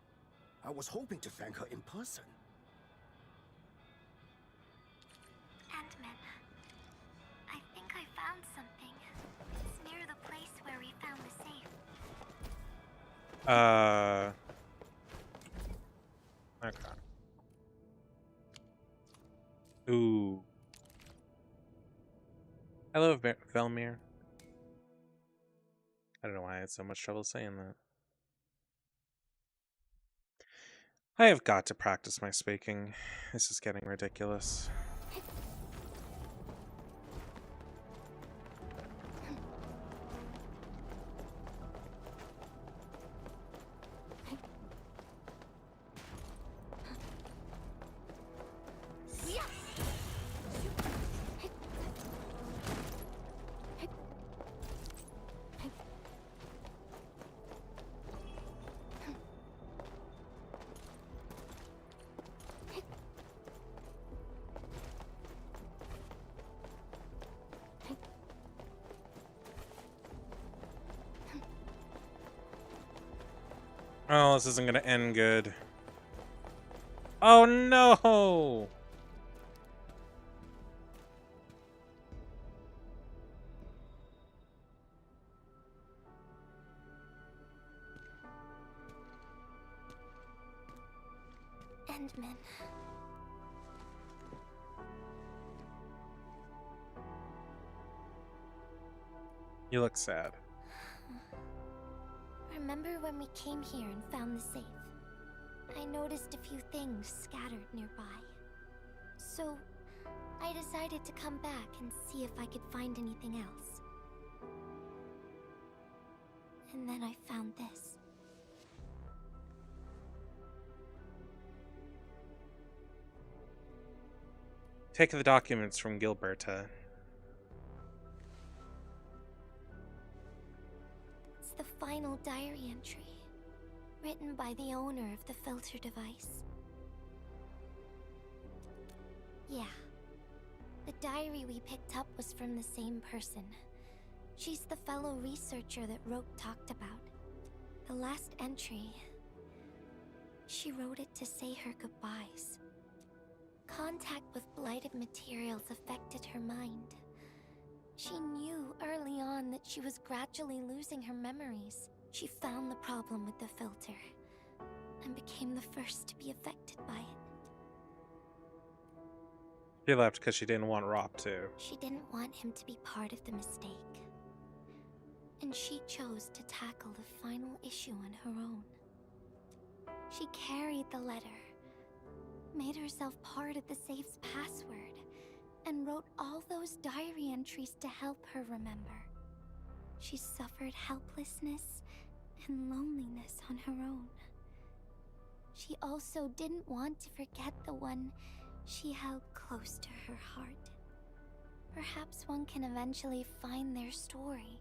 I was hoping to thank her in person. Ant-Man, I think I found something. It's near the place where we found the safe. Okay. Ooh. Hello, Velmir. I don't know why I had so much trouble saying that. I have got to practice my speaking. This is getting ridiculous. Oh, this isn't gonna end good. Oh no! Endman. You look sad. Remember when we came here and found the safe? I noticed a few things scattered nearby. So, I decided to come back and see if I could find anything else. And then I found this. Take the documents from Gilberta. It's the final diary entry, written by the owner of the filter device. Yeah. The diary we picked up was from the same person. She's the fellow researcher that Roke talked about. The last entry, she wrote it to say her goodbyes. Contact with blighted materials affected her mind. She knew early on that she was gradually losing her memories. She found the problem with the filter and became the first to be affected by it. She left because she didn't want Rob to. She didn't want him to be part of the mistake. And she chose to tackle the final issue on her own. She carried the letter, made herself part of the safe's password, and wrote all those diary entries to help her remember. She suffered helplessness and loneliness on her own. She also didn't want to forget the one she held close to her heart. Perhaps one can eventually find their story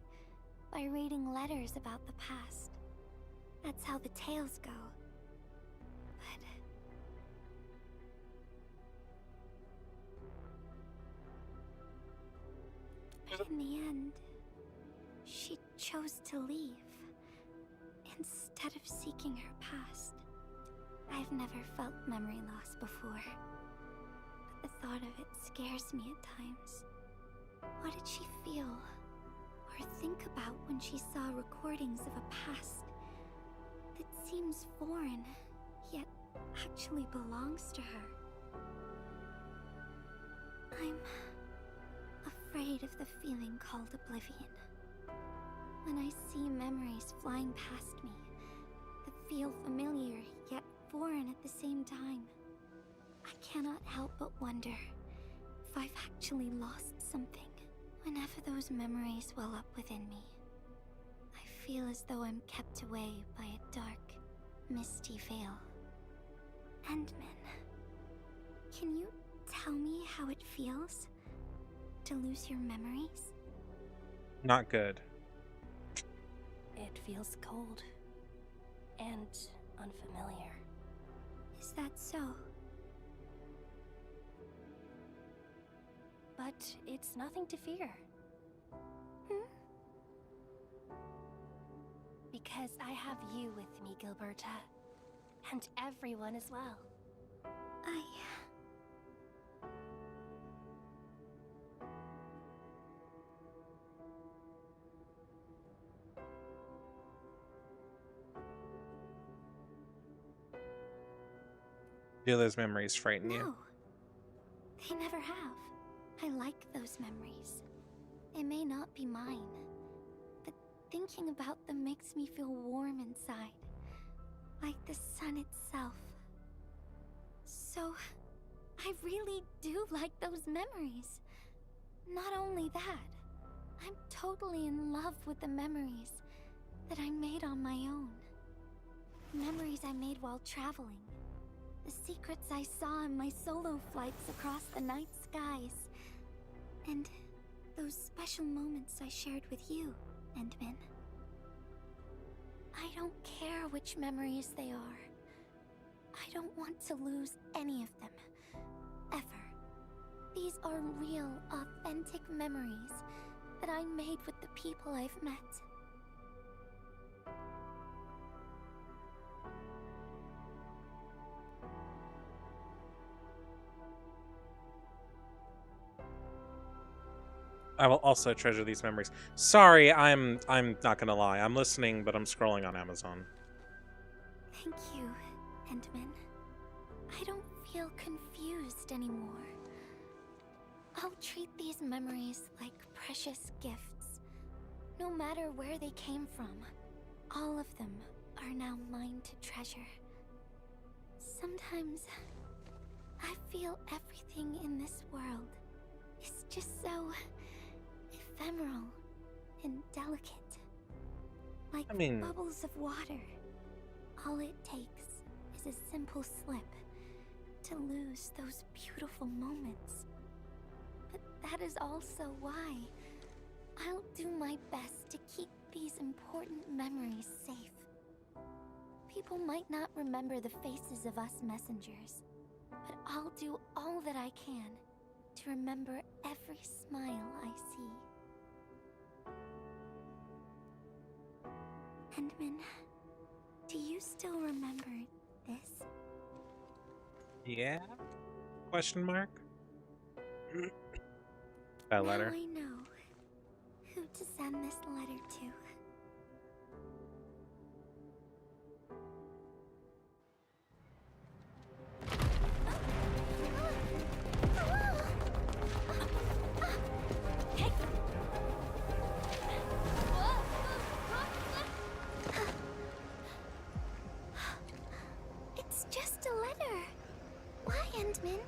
by reading letters about the past. That's how the tales go. But in the end, she chose to leave instead of seeking her past. I've never felt memory loss before, but the thought of it scares me at times. What did she feel Or think about when she saw recordings of a past that seems foreign, yet actually belongs to her. I'm afraid of the feeling called oblivion. When I see memories flying past me that feel familiar yet foreign at the same time, I cannot help but wonder if I've actually lost something. Whenever those memories well up within me, I feel as though I'm kept away by a dark, misty veil. Endman, can you tell me how it feels to lose your memories? Not good. It feels cold and unfamiliar. Is that so? But it's nothing to fear. Because I have you with me, Gilberta. And everyone as well. Do those memories frighten you? No. They never have. I like those memories. They may not be mine, but thinking about them makes me feel warm inside, like the sun itself. So, I really do like those memories. Not only that, I'm totally in love with the memories that I made on my own. Memories I made while traveling. The secrets I saw in my solo flights across the night skies. And those special moments I shared with you, Endman. I don't care which memories they are. I don't want to lose any of them. Ever. These are real, authentic memories that I made with the people I've met. I will also treasure these memories. Sorry, I'm not gonna lie. I'm listening, but I'm scrolling on Amazon. Thank you, Endman. I don't feel confused anymore. I'll treat these memories like precious gifts. No matter where they came from, all of them are now mine to treasure. Sometimes I feel everything in this world is just so ephemeral and delicate. Like bubbles of water. All it takes is a simple slip to lose those beautiful moments. But that is also why I'll do my best to keep these important memories safe. People might not remember the faces of us messengers, but I'll do all that I can to remember every smile I see. Endman, do you still remember this? Yeah? Question mark? That letter. Now I know who to send this letter to. It's just a letter. Why, Endman?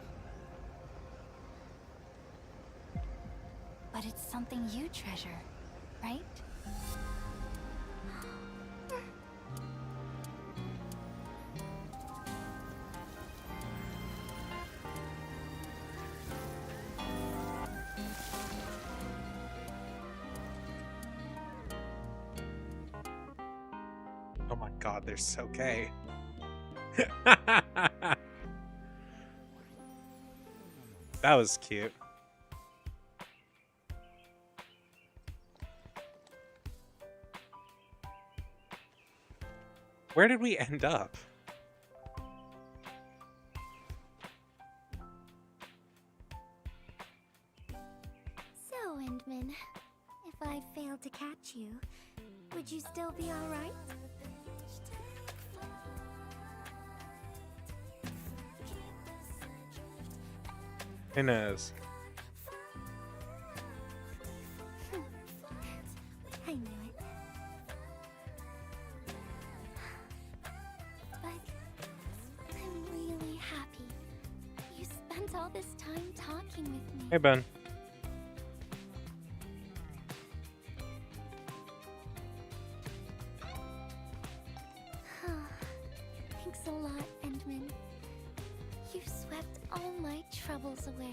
But it's something you treasure, right? Oh my god, they're so gay. That was cute. Where did we end up? So, Endman, if I failed to catch you, would you still be alright? Who knows? I knew it. But I'm really happy. You spent all this time talking with me. Hey, Ben. Thanks a lot, Endman. You swept all my troubles away.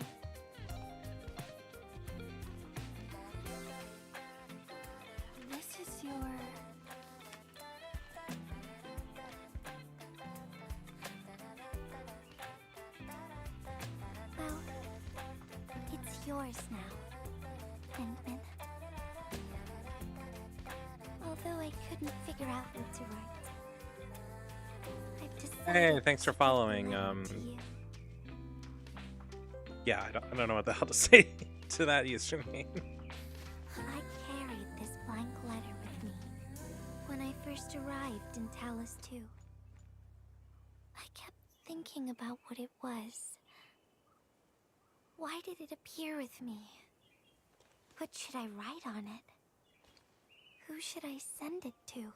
This is your... Well, it's yours now, Endman. Although I couldn't figure out what to write. I've decided Hey, thanks for to following. belong to you. Yeah, I don't know what the hell to say to that username. I carried this blank letter with me when I first arrived in Talos 2. I kept thinking about what it was. Why did it appear with me? What should I write on it? Who should I send it to?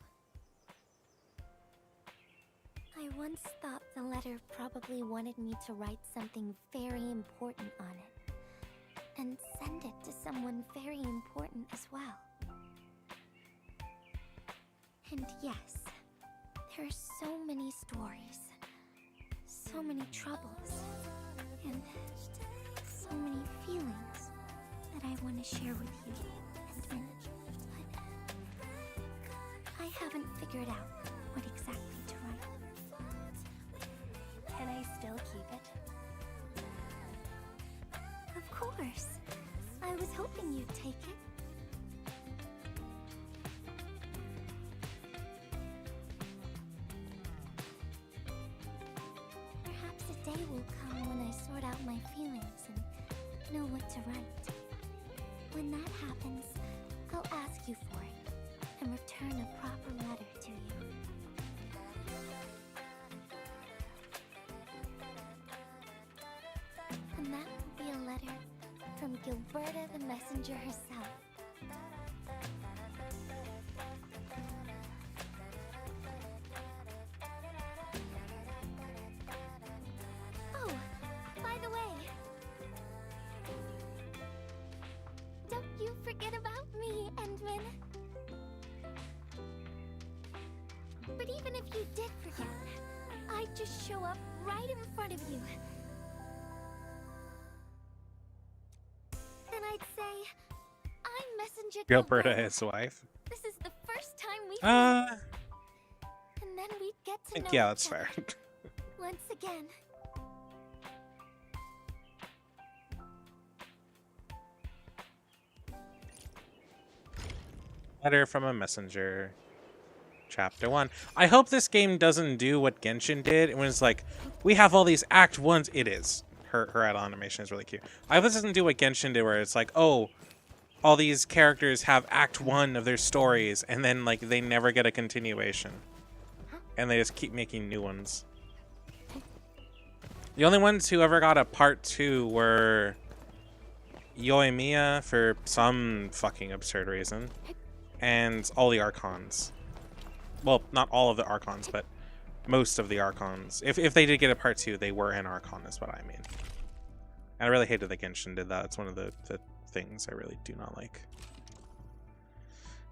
I once thought the letter probably wanted me to write something very important on it, and send it to someone very important as well. And yes, there are so many stories, so many troubles, and so many feelings that I want to share with you, Edmund. But I haven't figured out what exactly to write. Can I still keep it? Of course. I was hoping you'd take it. Perhaps a day will come when I sort out my feelings and know what to write. When that happens, I'll ask you for it and return a proper letter to you. And that will be a letter from Gilberta the Messenger herself. Oh, by the way, don't you forget about me, Endman. But even if you did forget, I'd just show up right in front of you. Then I'd say, I'm Messenger Gilberta, his wife. This is the first time we've Uh, met. And then we'd get to know yeah, that's each fair. other once again. Letter from a messenger. Chapter 1. I hope this game doesn't do what Genshin did. When it's like, we have all these Act 1s. It is. Her idle animation is really cute. I hope this doesn't do what Genshin did, where it's like, oh, all these characters have Act 1 of their stories, and then, like, they never get a continuation. And they just keep making new ones. The only ones who ever got a Part 2 were Yoimiya, for some fucking absurd reason, and all the Archons. Well, not all of the Archons, but most of the Archons. If they did get a Part 2, they were an Archon, is what I mean. And I really hated that Genshin did that. It's one of the things I really do not like.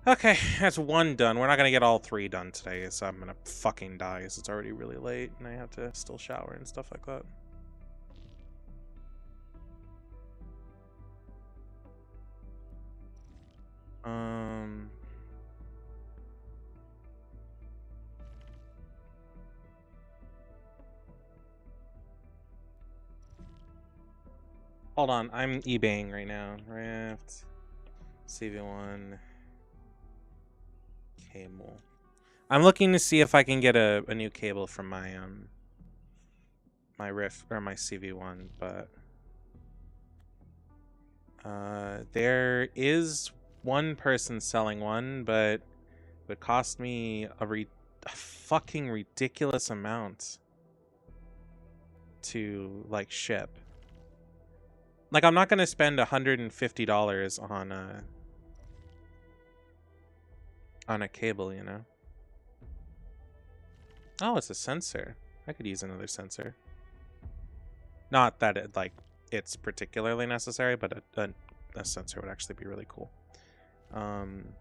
Okay, that's 1 done. We're not going to get all 3 done today, so I'm going to fucking die, because it's already really late, and I have to still shower and stuff like that. Hold on, I'm eBaying right now. Raft, CV1, cable. I'm looking to see if I can get a new cable from my my Rift or my CV1, but there is one person selling one, but it would cost me a fucking ridiculous amount to like ship. Like, I'm not gonna spend $150 on a cable, you know? Oh, it's a sensor. I could use another sensor. Not that it like it's particularly necessary, but a sensor would actually be really cool. And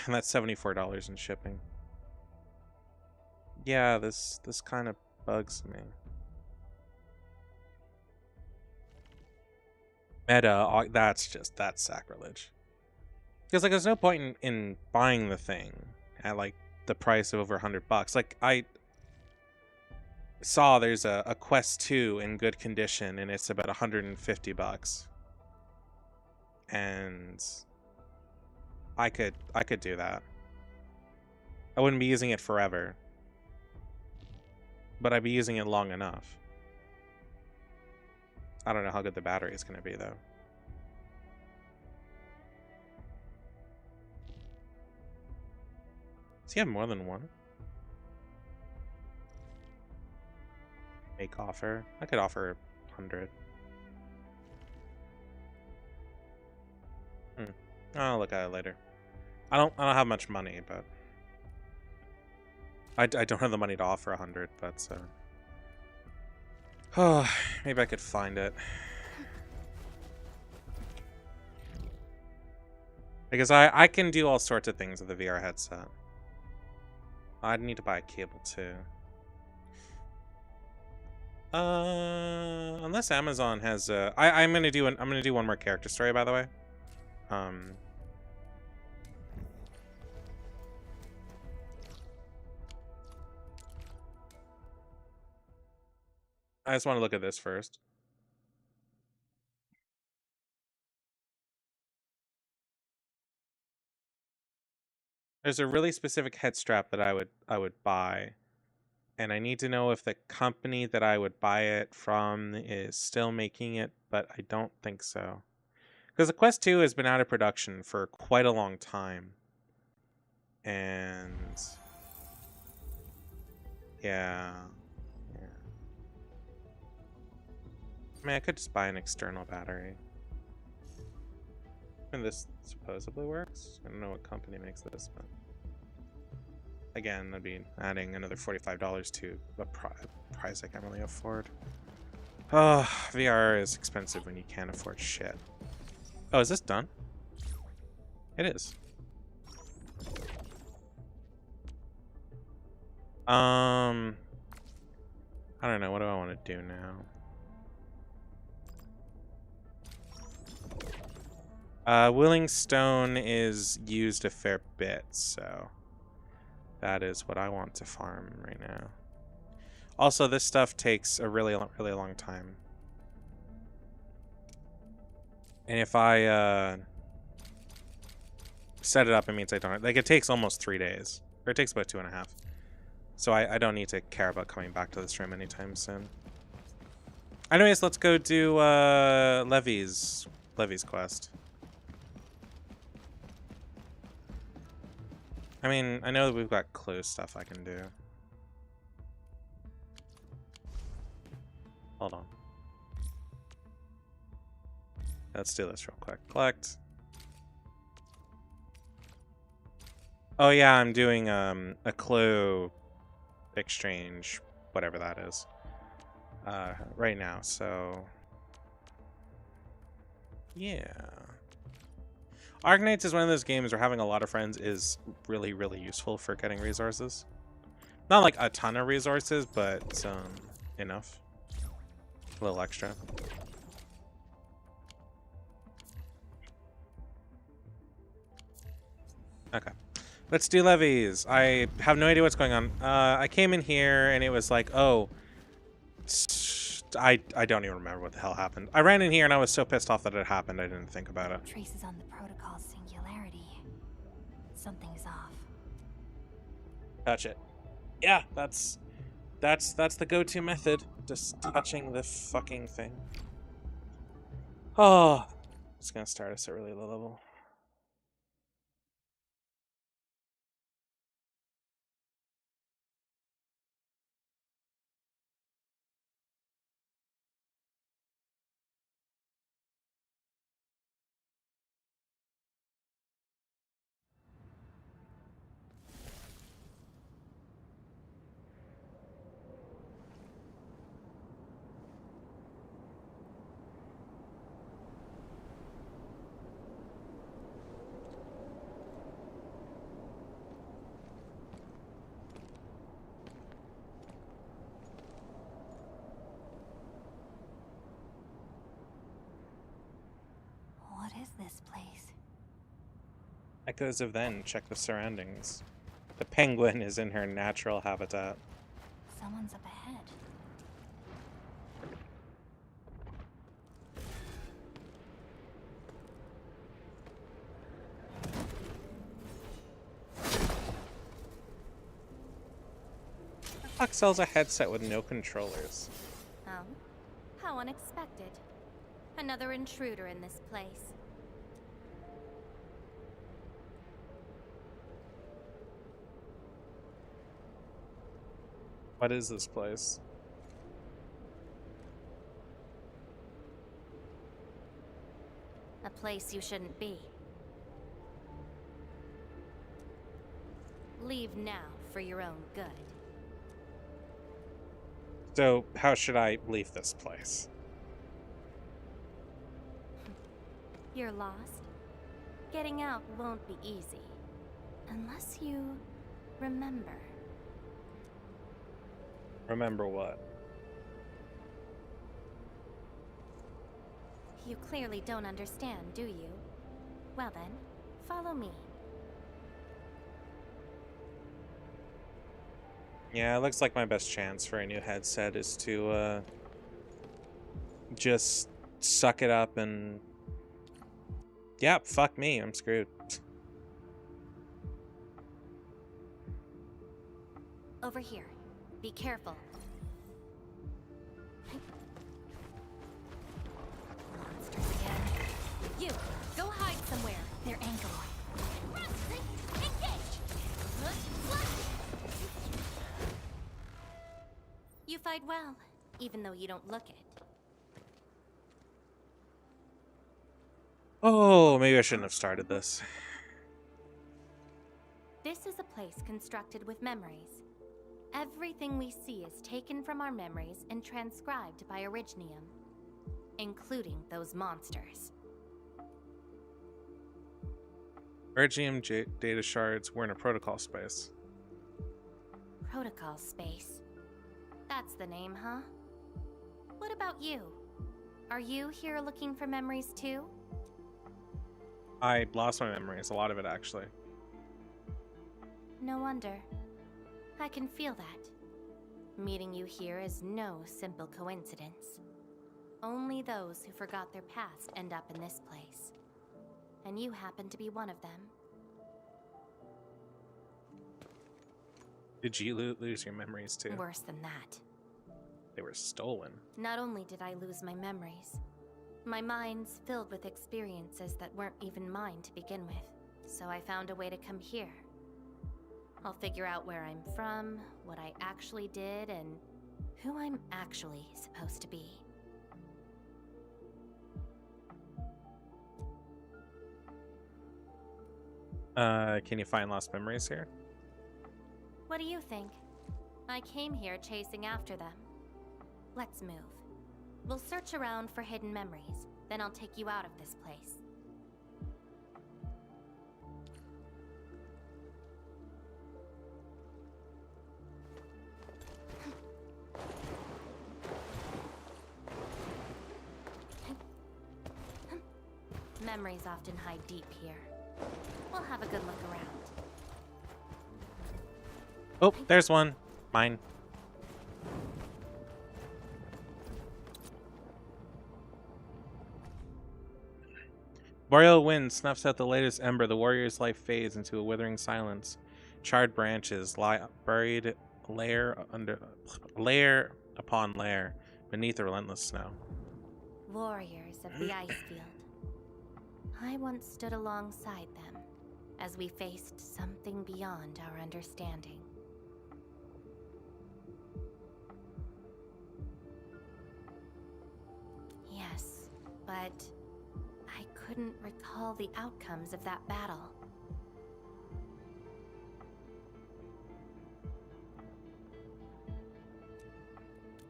that's $74 in shipping. Yeah, this kind of bugs me. Meta, that's sacrilege. Because like, there's no point in buying the thing at like the price of over $100. Like, I saw there's a Quest 2 in good condition, and it's about $150. And I could do that. I wouldn't be using it forever, but I'd be using it long enough. I don't know how good the battery is going to be, though. Does he have more than one? Make offer. I could offer 100. I'll look at it later. I don't have much money, but I don't have the money to offer 100. But oh, maybe I could find it. Because I can do all sorts of things with the VR headset. I'd need to buy a cable too. Unless Amazon has I'm gonna do one more character story, by the way. I just want to look at this first. There's a really specific head strap that I would buy, and I need to know if the company that I would buy it from is still making it, but I don't think so. Because the Quest 2 has been out of production for quite a long time. And yeah. I mean, I could just buy an external battery. And this supposedly works. I don't know what company makes this, but again, that'd be adding another $45 to a price I can't really afford. Oh, VR is expensive when you can't afford shit. Oh, is this done? It is. I don't know. What do I want to do now? Willing stone is used a fair bit, so that is what I want to farm right now. Also, this stuff takes a really long time. And if I set it up, it means I don't... Like, it takes almost 3 days. Or it takes about 2.5. So I don't need to care about coming back to this room anytime soon. Anyways, let's go do Levy's quest. I mean, I know that we've got clue stuff I can do. Hold on. Let's do this real quick. Collect. Oh yeah, I'm doing a clue exchange, whatever that is, right now, so yeah. Arknights is one of those games where having a lot of friends is really useful for getting resources. Not like a ton of resources, but enough. A little extra. Okay. Let's do levies. I have no idea what's going on. I came in here and it was like, oh, I don't even remember what the hell happened. I ran in here and I was so pissed off that it happened I didn't think about it. Traces on the protocol's singularity. Something's off. Touch it. Yeah, that's the go-to method. Just touching the fucking thing. Oh, it's gonna start us at really low level. Echoes of then. Check the surroundings. The penguin is in her natural habitat. Someone's up ahead. Fuck sells a headset with no controllers. Oh, how unexpected. Another intruder in this place. What is this place? A place you shouldn't be. Leave now for your own good. So, how should I leave this place? You're lost. Getting out won't be easy. Unless you remember. Remember what? You clearly don't understand, do you? Well then, follow me. Yeah, it looks like my best chance for a new headset is to, just suck it up and... Yeah, fuck me, I'm screwed. Over here. Be careful. Monsters again. You, go hide somewhere. They're angling. Engage! You fight well, even though you don't look it. Oh, maybe I shouldn't have started this. This is a place constructed with memories. Everything we see is taken from our memories and transcribed by Originium, including those monsters. Originium data shards were in a protocol space. Protocol space. That's the name, huh? What about you? Are you here looking for memories too? I lost my memories, a lot of it actually. No wonder. I can feel that. Meeting you here is no simple coincidence. Only those who forgot their past end up in this place. And you happen to be one of them. Did you lose your memories too? Worse than that. They were stolen. Not only did I lose my memories, my mind's filled with experiences that weren't even mine to begin with. So I found a way to come here. I'll figure out where I'm from, what I actually did, and who I'm actually supposed to be. Can you find lost memories here? What do you think? I came here chasing after them. Let's move. We'll search around for hidden memories, then I'll take you out of this place. Memories often hide deep here. We'll have a good look around. Oh, there's one. Mine. Boreal wind snuffs out the latest ember. The warrior's life fades into a withering silence. Charred branches lie buried layer upon layer beneath the relentless snow. Warriors of the ice field. I once stood alongside them as we faced something beyond our understanding. Yes, but I couldn't recall the outcomes of that battle.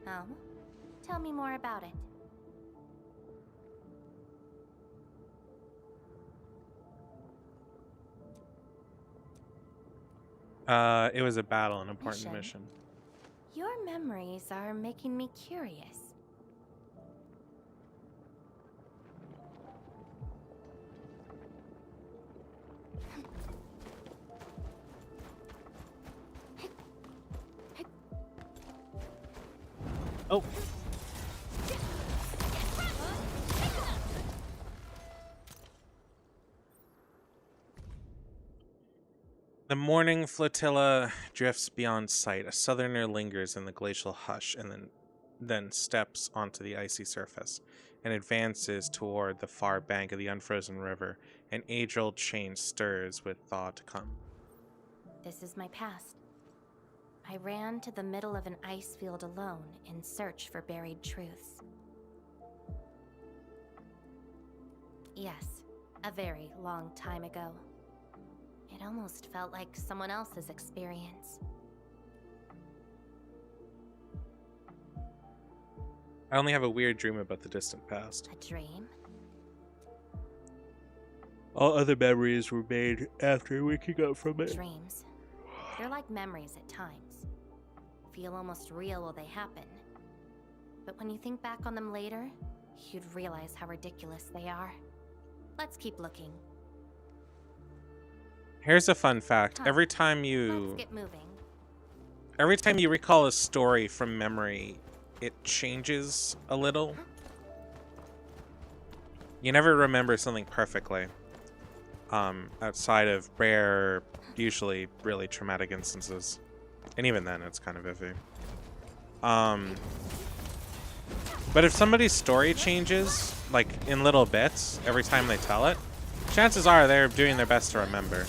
Oh? Tell me more about it. It was a battle, an important mission. Your memories are making me curious. Oh. The morning flotilla drifts beyond sight. A southerner lingers in the glacial hush and then steps onto the icy surface and advances toward the far bank of the unfrozen river. An age-old chain stirs with thaw to come. This is my past. I ran to the middle of an ice field alone in search for buried truths. Yes, a very long time ago. It almost felt like someone else's experience. I only have a weird dream about the distant past. A dream? All other memories were made after waking up from it. Dreams. They're like memories at times. Feel almost real while they happen. But when you think back on them later, you'd realize how ridiculous they are. Let's keep looking. Here's a fun fact. Huh. Every time Let's you get moving. recall a story from memory, it changes a little. You never remember something perfectly. Outside of rare, usually really traumatic instances. And even then, it's kind of iffy. But if somebody's story changes, like in little bits, every time they tell it, chances are they're doing their best to remember.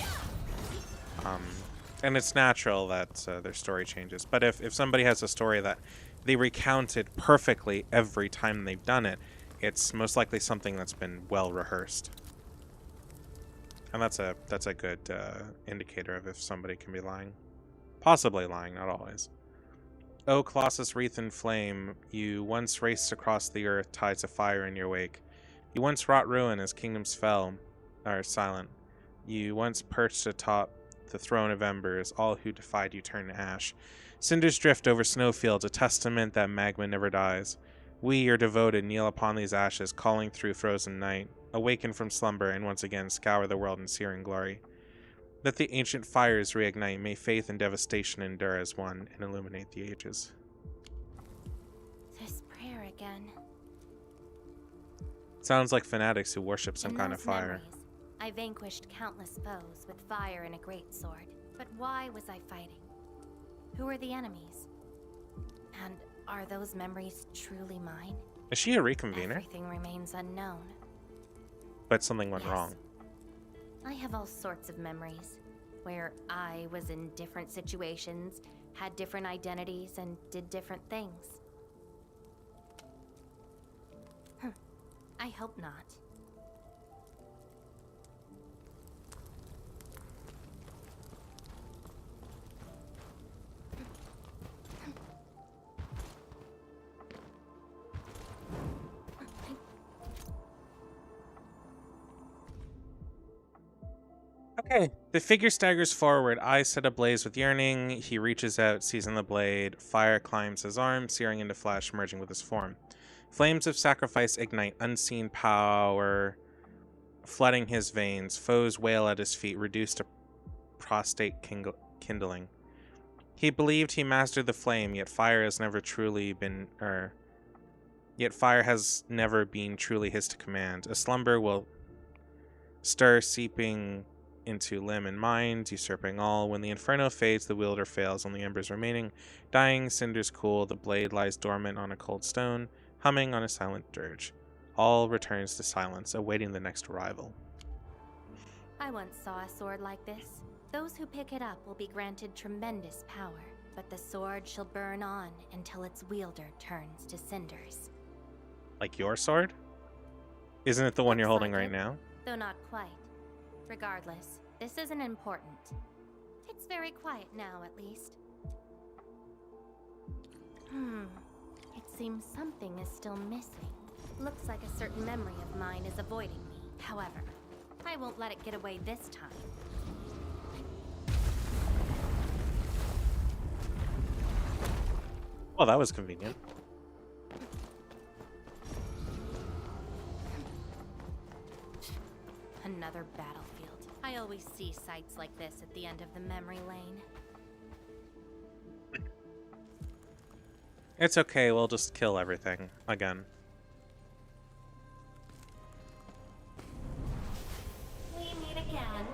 And it's natural that their story changes. But if somebody has a story that they recounted perfectly every time they've done it, it's most likely something that's been well rehearsed. And that's a good indicator of if somebody can be lying. Possibly lying, not always. O Colossus wreathed in flame, you once raced across the earth, tides of fire in your wake. You once wrought ruin as kingdoms fell, are silent. You once perched atop the throne of embers, all who defied you turn to ash. Cinders drift over snowfields, a testament that magma never dies. We, your devoted, kneel upon these ashes, calling through frozen night. Awaken from slumber and once again scour the world in searing glory. Let the ancient fires reignite, may faith and devastation endure as one and illuminate the ages. This prayer again. Sounds like fanatics who worship some In kind of those fire. memories, I vanquished countless foes with fire and a great sword. But why was I fighting? Who are the enemies? And are those memories truly mine? Is she a reconvener? Everything remains unknown. But something went Yes. wrong. I have all sorts of memories where I was in different situations, had different identities, and did different things. I hope not. Okay. The figure staggers forward, eyes set ablaze with yearning. He reaches out, seizing the blade. Fire climbs his arm, searing into flesh, merging with his form. Flames of sacrifice ignite, unseen power flooding his veins. Foes wail at his feet, reduced to prostate kindling. He believed he mastered the flame, yet fire has never been truly his to command. A slumber will stir, seeping into limb and mind, usurping all. When the inferno fades, the wielder fails, only embers remaining. Dying, cinders cool, the blade lies dormant on a cold stone, humming on a silent dirge. All returns to silence, awaiting the next arrival. I once saw a sword like this. Those who pick it up will be granted tremendous power, but the sword shall burn on until its wielder turns to cinders. Like your sword? Isn't it the one you're Looks holding like right it, now? Though not quite. Regardless, this isn't important. It's very quiet now, at least. It seems something is still missing. Looks like a certain memory of mine is avoiding me. However, I won't let it get away this time. Well, that was convenient. Another battlefield. I always see sights like this at the end of the memory lane. It's okay, we'll just kill everything again. We meet again.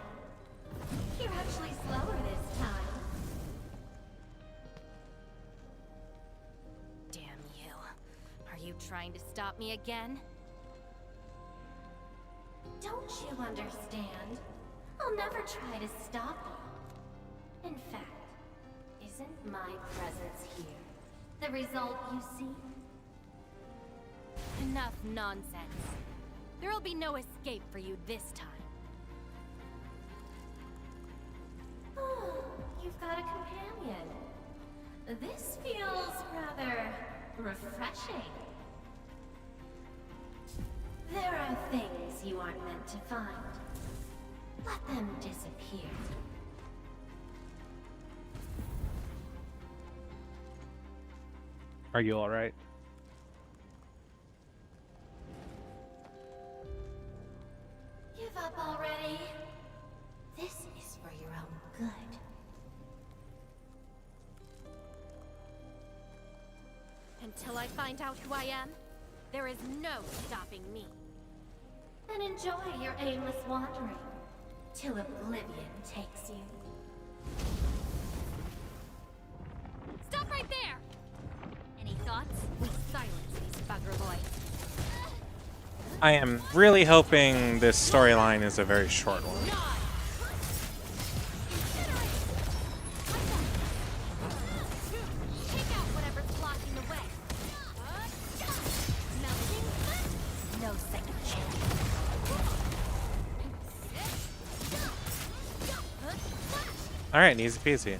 You're actually slower this time. Damn you. Are you trying to stop me again? Don't you understand? I'll never try to stop you. In fact, isn't my presence here the result you seek? Enough nonsense. There'll be no escape for you this time. Oh, you've got a companion. This feels rather refreshing. There are things you aren't meant to find. Let them disappear. Are you alright? Give up already. This is for your own good. Until I find out who I am, there is no stopping me. Then enjoy your aimless wandering, till oblivion takes you. Stop right there! Any thoughts? We silence these buggerloids. I am really hoping this storyline is a very short one. Take out whatever's blocking the way. Melting? No second chance. Alright, easy peasy.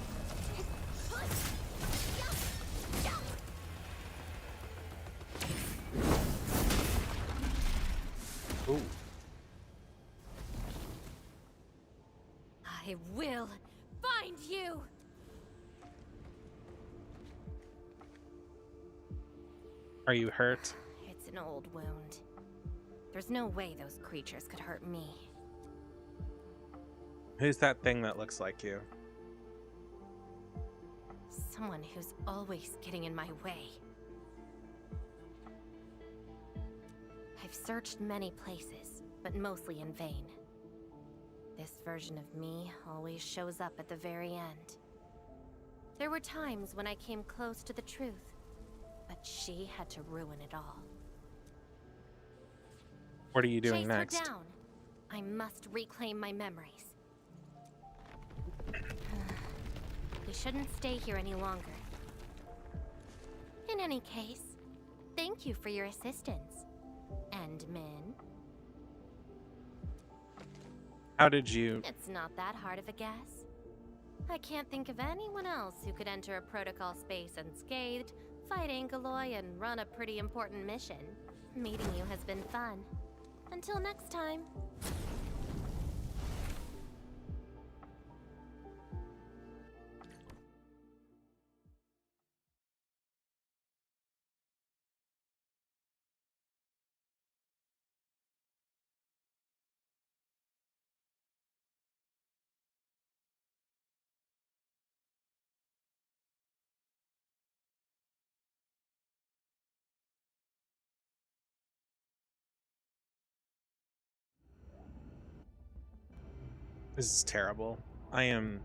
Ooh. I will find you! Are you hurt? It's an old wound. There's no way those creatures could hurt me. Who's that thing that looks like you? Someone who's always getting in my way. I've searched many places, but mostly in vain. This version of me always shows up at the very end. There were times when I came close to the truth, but she had to ruin it all. What are you doing Chase next? her down. I must reclaim my memories. We shouldn't stay here any longer. In any case, thank you for your assistance. And Min? How did you... It's not that hard of a guess. I can't think of anyone else who could enter a protocol space unscathed, fight Angeloy, and run a pretty important mission. Meeting you has been fun. Until next time. This is terrible. I am...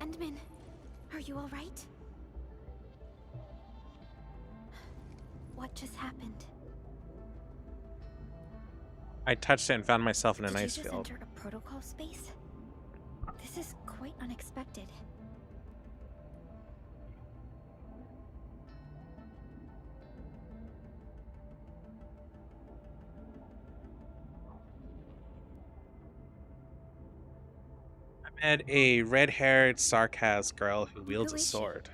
Endman, are you all right? What just happened? I touched it and found myself in an Did ice you just field. enter a protocol space? This is quite unexpected. I met a red-haired sarcasm girl who wields Who a is she? sword.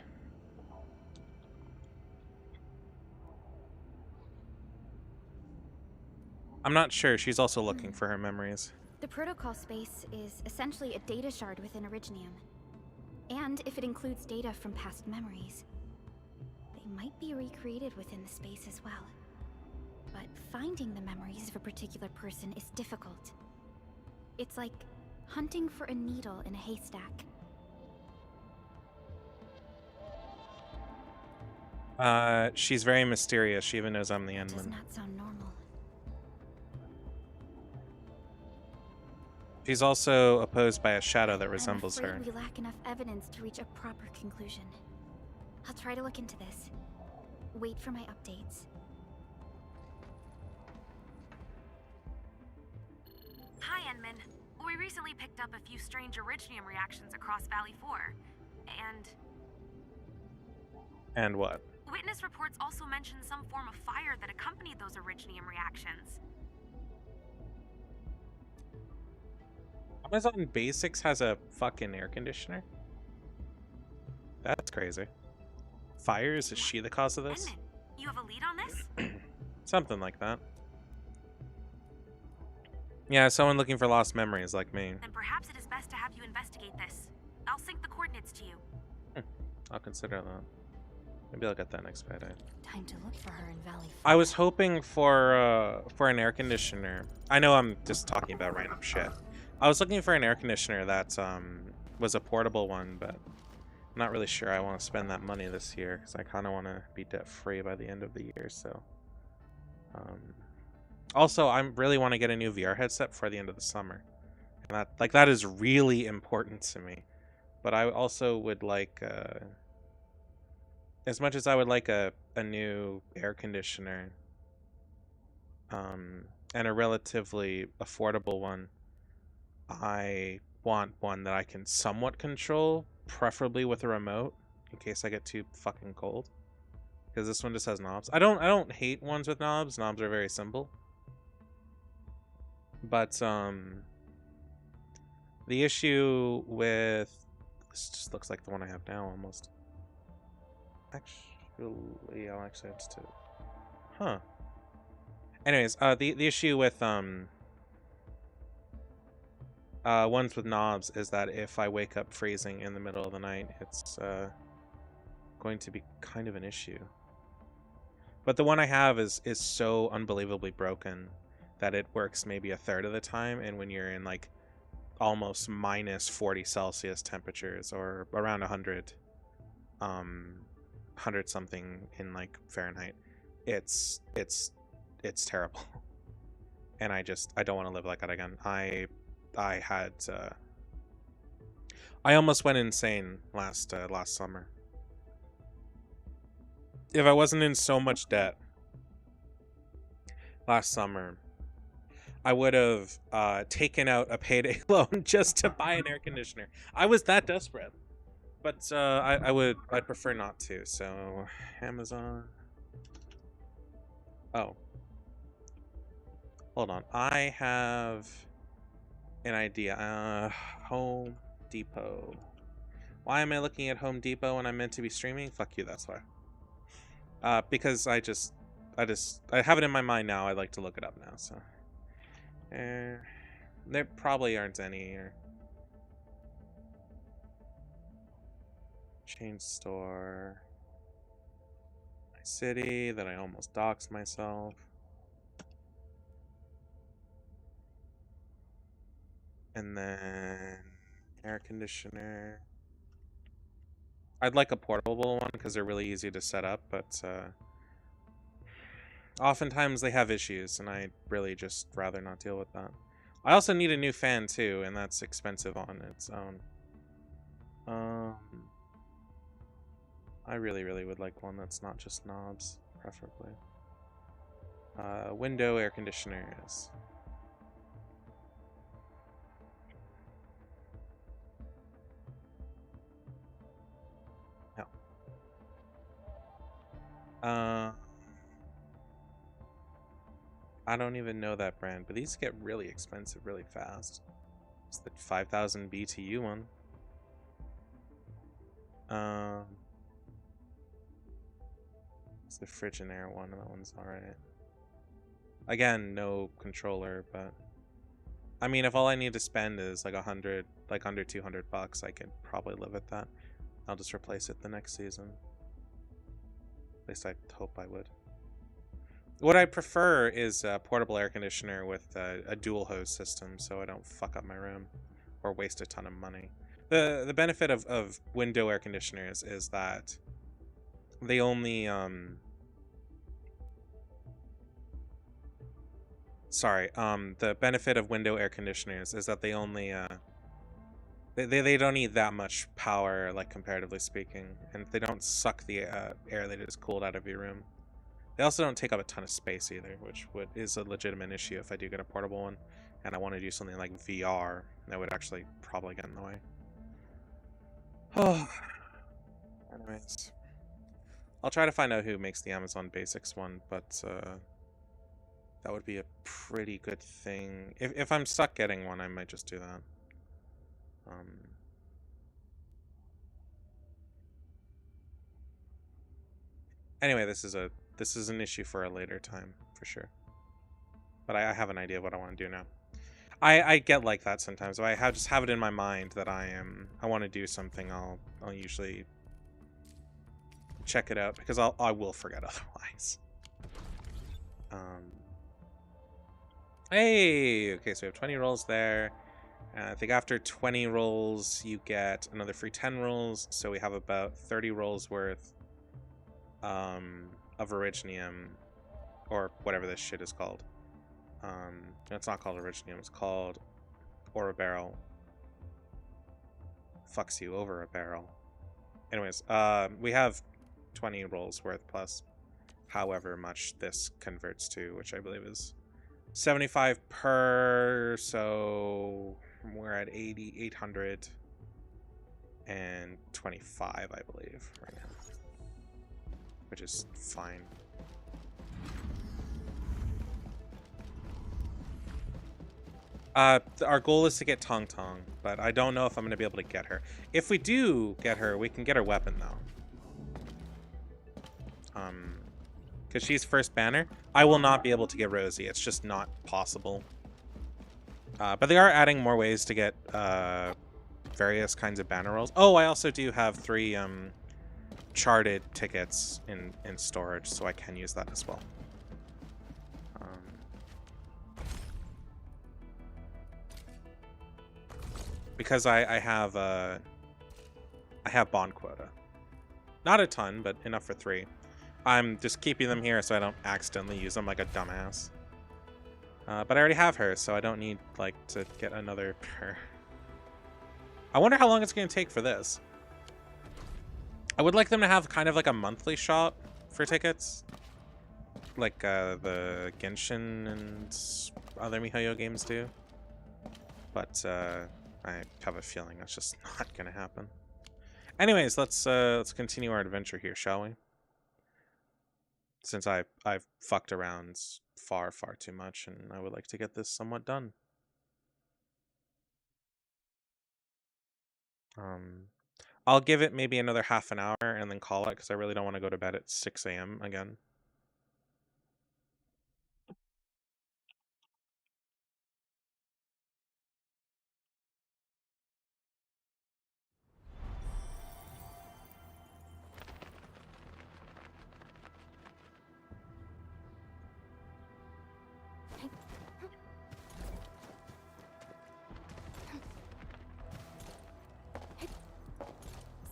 I'm not sure. She's also looking for her memories. The protocol space is essentially a data shard within Originium. And if it includes data from past memories, they might be recreated within the space as well. But finding the memories of a particular person is difficult. It's like hunting for a needle in a haystack. She's very mysterious. She even knows I'm the Does Endman. not sound normal. She's also opposed by a shadow that resembles I'm her. afraid we lack enough evidence to reach a proper conclusion. I'll try to look into this. Wait for my updates. Hi, Enman. We recently picked up a few strange originium reactions across Valley 4. And what? Witness reports also mention some form of fire that accompanied those originium reactions. Amazon Basics has a fucking air conditioner? That's crazy. Fires? Is she the cause of this? Enman, you have a lead on this? Something like that. Yeah, someone looking for lost memories like me. Then perhaps it is best to have you investigate this. I'll sync the coordinates to you. I'll consider that. Maybe I'll get that next payday. Time to look for her in Valley 4. I was hoping for an air conditioner. I know I'm just talking about random shit. I was looking for an air conditioner that was a portable one, but I'm not really sure I want to spend that money this year because I kind of want to be debt free by the end of the year. So, also I really want to get a new VR headset before the end of the summer, and that is really important to me. But I also would like, as much as I would like a new air conditioner, and a relatively affordable one, I want one that I can somewhat control, preferably with a remote, in case I get too fucking cold. Because this one just has knobs. I don't hate ones with knobs. Knobs are very simple. But the issue with this just looks like the one I have now almost. Actually, I'll actually have to. Huh. Anyways, the issue with ones with knobs is that if I wake up freezing in the middle of the night, it's going to be kind of an issue. But the one I have is so unbelievably broken that it works maybe a third of the time, and when you're in like almost minus 40 Celsius temperatures or around 100 something in like Fahrenheit, it's terrible. And I don't want to live like that again. I almost went insane last summer. If I wasn't in so much debt last summer, I would have taken out a payday loan just to buy an air conditioner. I was that desperate. But I'd prefer not to. So Amazon. Oh. Hold on. I have an idea. Home Depot. Why am I looking at Home Depot when I'm meant to be streaming? Fuck you, that's why. Because I have it in my mind now. I'd like to look it up now, so. There probably aren't any here. Chain store. My city that I almost doxed myself. And then air conditioner. I'd like a portable one because they're really easy to set up, but oftentimes they have issues, and I'd really just rather not deal with that. I also need a new fan too, and that's expensive on its own. I really would like one that's not just knobs, preferably. Window air conditioners. No. I don't even know that brand, but these get really expensive really fast. It's the 5000 BTU one. It's the Frigidaire one, and that one's alright. Again, no controller, but I mean, if all I need to spend is like $100, like under $200, I could probably live at that. I'll just replace it the next season. At least I hope I would. What I prefer is a portable air conditioner with a dual hose system, so I don't fuck up my room or waste a ton of money. The benefit of window air conditioners is that they only sorry, the benefit of window air conditioners is that they only they don't need that much power, like comparatively speaking, and they don't suck the air that is cooled out of your room. They also don't take up a ton of space either, which is a legitimate issue if I do get a portable one and I want to do something like VR. That would actually probably get in the way. Oh, anyways, I'll try to find out who makes the Amazon Basics one, but that would be a pretty good thing. If I'm stuck getting one, I might just do that. Anyway, this is an issue for a later time for sure. But I have an idea of what I want to do now. I get like that sometimes. If I just have it in my mind that I want to do something, I'll usually check it out because I will forget otherwise. Hey, okay, so we have 20 rolls there. I think after 20 rolls, you get another free 10 rolls. So we have about 30 rolls worth of Originium, or whatever this shit is called. It's not called Originium, it's called Ore Barrel. Fucks you over a barrel. Anyways, we have 20 rolls worth plus however much this converts to, which I believe is 75 per, so we're at 825, I believe, right now, which is fine. Our goal is to get Tong Tong, but I don't know if I'm going to be able to get her. If we do get her, we can get her weapon, though. Because she's first banner. I will not be able to get Rosie. It's just not possible. But they are adding more ways to get various kinds of banner rolls. Oh, I also do have 3 charted tickets in storage, so I can use that as well. Because I have bond quota. Not a ton, but enough for 3. I'm just keeping them here so I don't accidentally use them like a dumbass. But I already have her, so I don't need like to get another her. I wonder how long it's going to take for this. I would like them to have kind of like a monthly shop for tickets, like the Genshin and other MiHoYo games do. But I have a feeling that's just not going to happen. Anyways, let's continue our adventure here, shall we? Since I've fucked around far too much, and I would like to get this somewhat done. I'll give it maybe another half an hour and then call it, because I really don't want to go to bed at 6 a.m. again.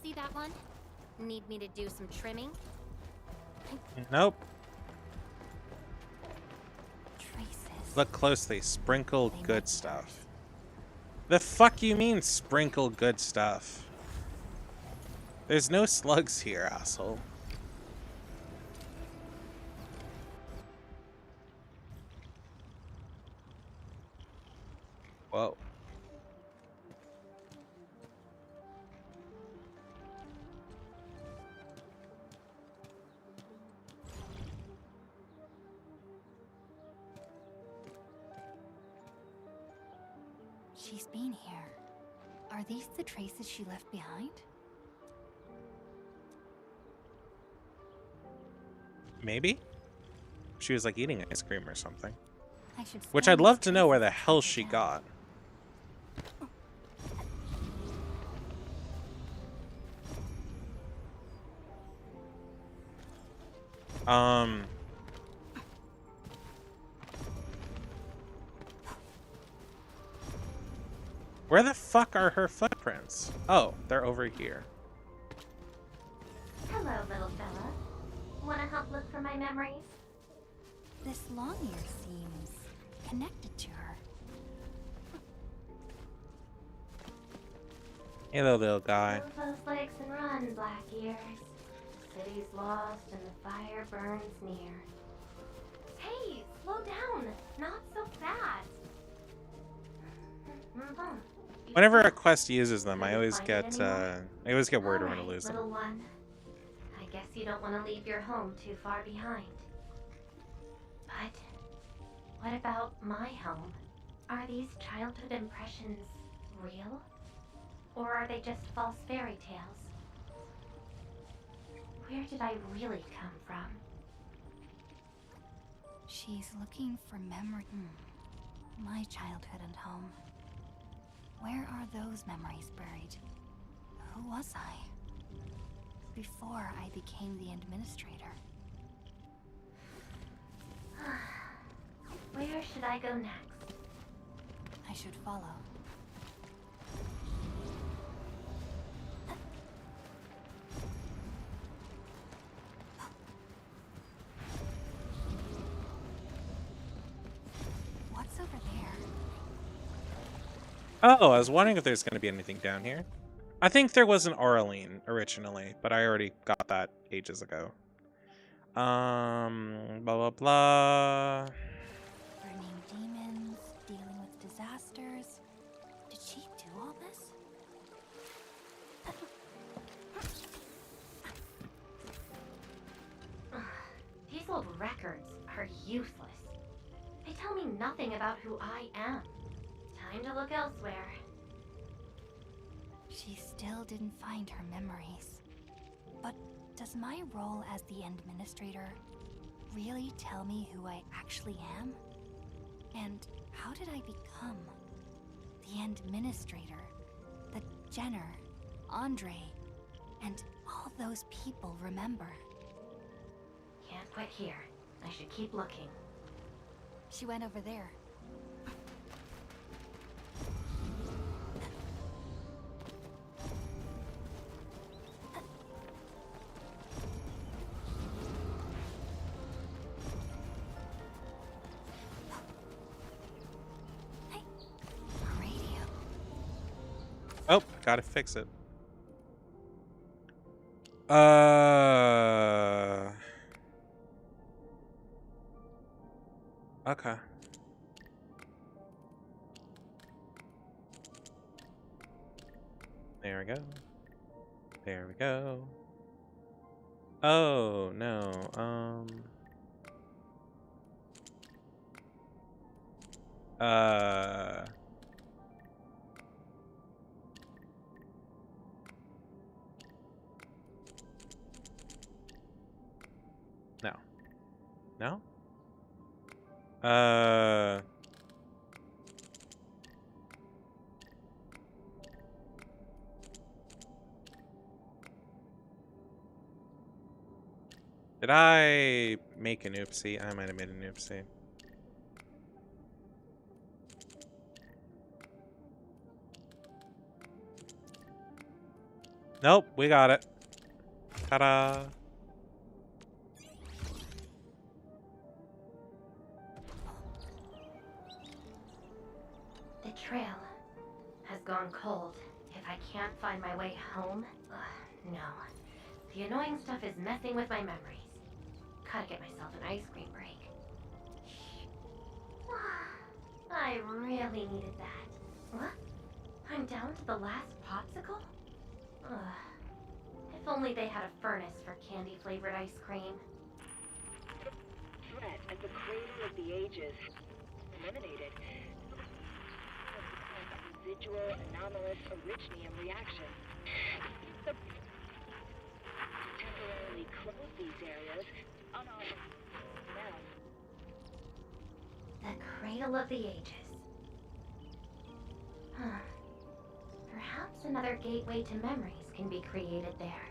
See that one? Need me to do some trimming? Nope. Traces. Look closely. Sprinkle good stuff. The fuck you mean sprinkle good stuff? There's no slugs here, asshole. Whoa. She's been here. Are these the traces she left behind? Maybe? She was like eating ice cream or something. Which scan I'd love these to know where the traces hell further she down. got. Where the fuck are her footprints? Oh, they're over here. Hello, little fella. not look for my memories? This long ear seems connected to her. Hello, little guy. Move those legs and run, Black Ears. The city's lost and the fire burns near. Hey, slow down! Not so fast! Whenever a quest uses them, I always get worried I'm gonna Alright, lose them. little one. I guess you don't want to leave your home too far behind. But what about my home? Are these childhood impressions real? Or are they just false fairy tales? Where did I really come from? She's looking for memory. My childhood and home. Where are those memories buried? Who was I? Before I became the administrator. Where should I go next? I should follow. What's over there? Oh, I was wondering if there's gonna be anything down here. I think there was an Aureline originally, but I already got that ages ago. Blah blah blah. Burning demons, dealing with disasters. Did she do all this? These old records are useless. They tell me nothing about who I am. Time to look elsewhere. She still didn't find her memories. But does my role as the administrator really tell me who I actually am? And how did I become the administrator that Jenner, Andre, and all those people remember? Can't quit here. I should keep looking. She went over there. Oh, gotta fix it. Okay. There we go. There we go. Oh, no. No. No? Did I make an oopsie? I might have made an oopsie. Nope, we got it. Ta-da! The trail has gone cold. If I can't find my way home, no. The annoying stuff is messing with my memories. Gotta get myself an ice cream break. I really needed that. What? I'm down to the last popsicle? If only they had a furnace for candy-flavored ice cream. Threat at the cradle of the ages. Eliminated. Residual anomalous originium reaction. Temporarily close these areas on our The cradle of the ages. Perhaps another gateway to memories can be created there.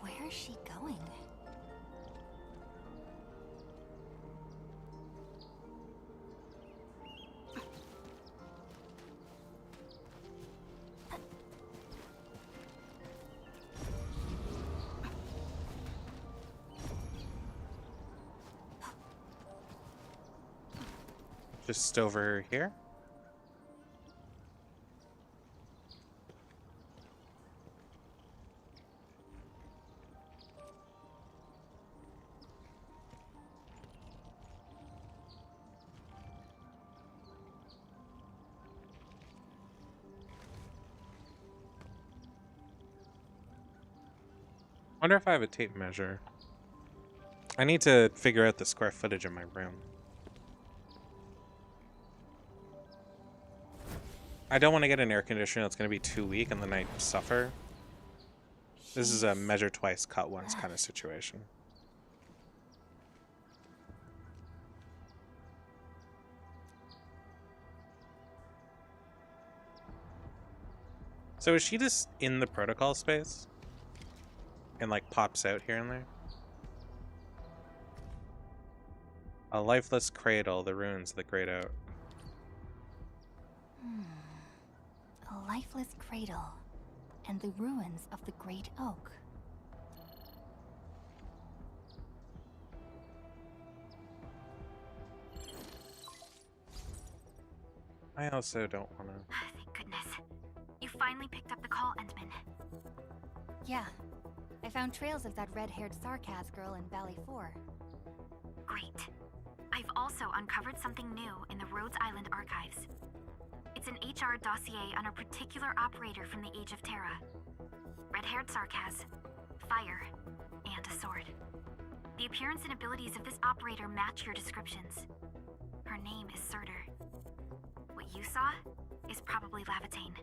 Where is she going? Just over here. Wonder if I have a tape measure. I need to figure out the square footage of my room. I don't want to get an air conditioner that's going to be too weak and then I suffer. This is a measure twice, cut once kind of situation. So is she just in the protocol space? And like pops out here and there? A lifeless cradle, the ruins of the great oak. A lifeless cradle and the ruins of the great oak. I also don't want to... Thank goodness. You finally picked up the call, Endman. Yeah. I found trails of that red-haired Sarkaz girl in Valley 4. Great. I've also uncovered something new in the Rhodes Island archives. It's an HR dossier on a particular operator from the Age of Terra. Red-haired Sarkaz, fire, and a sword. The appearance and abilities of this operator match your descriptions. Her name is Surtur. What you saw is probably Lavatane,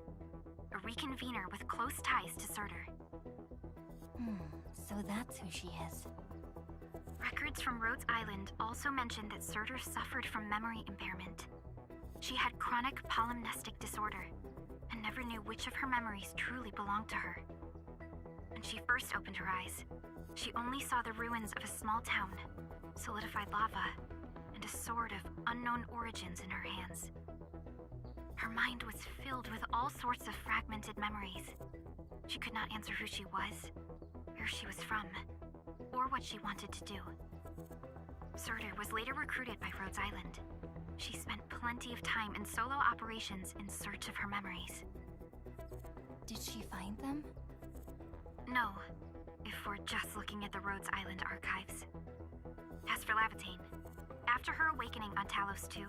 a reconvener with close ties to Surtur. So that's who she is. Records from Rhodes Island also mention that Surtur suffered from memory impairment. She had chronic polymnestic disorder and never knew which of her memories truly belonged to her. When she first opened her eyes, she only saw the ruins of a small town, solidified lava, and a sword of unknown origins in her hands. Her mind was filled with all sorts of fragmented memories. She could not answer who she was, where she was from, or what she wanted to do. Surtur was later recruited by Rhodes Island. She spent plenty of time in solo operations in search of her memories. Did she find them? No, if we're just looking at the Rhodes Island archives. As for Lavatane, after her awakening on Talos 2,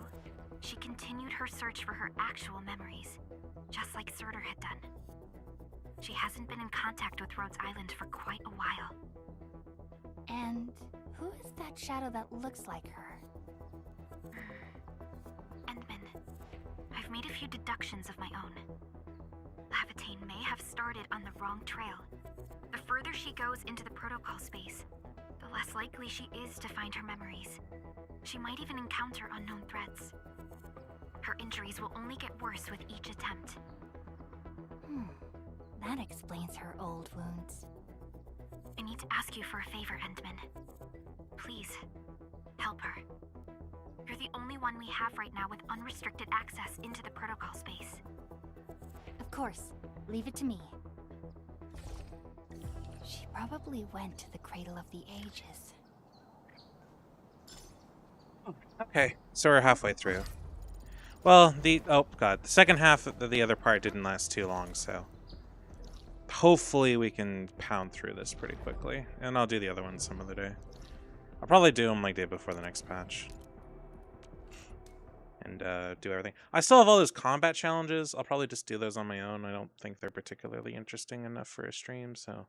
she continued her search for her actual memories, just like Surtur had done. She hasn't been in contact with Rhodes Island for quite a while. And who is that shadow that looks like her? Endman, I've made a few deductions of my own. Lavatane may have started on the wrong trail. The further she goes into the protocol space, the less likely she is to find her memories. She might even encounter unknown threats. Her injuries will only get worse with each attempt. That explains her old wounds. I need to ask you for a favor, Endman. Please, help her. You're the only one we have right now with unrestricted access into the protocol space. Of course. Leave it to me. She probably went to the Cradle of the Ages. Okay, so we're halfway through. Well, oh god, the second half of the other part didn't last too long, so hopefully we can pound through this pretty quickly, and I'll do the other one some other day. I'll probably do them like day before the next patch, and do everything. I still have all those combat challenges. I'll probably just do those on my own. I don't think they're particularly interesting enough for a stream, so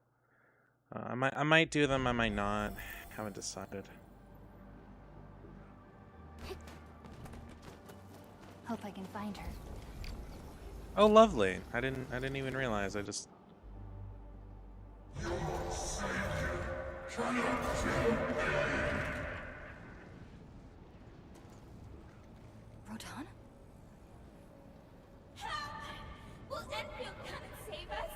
I might do them. I might not. Haven't decided. Hope I can find her. Oh, lovely. I didn't even realize. I just... Rodan? Will Enfield come and save us?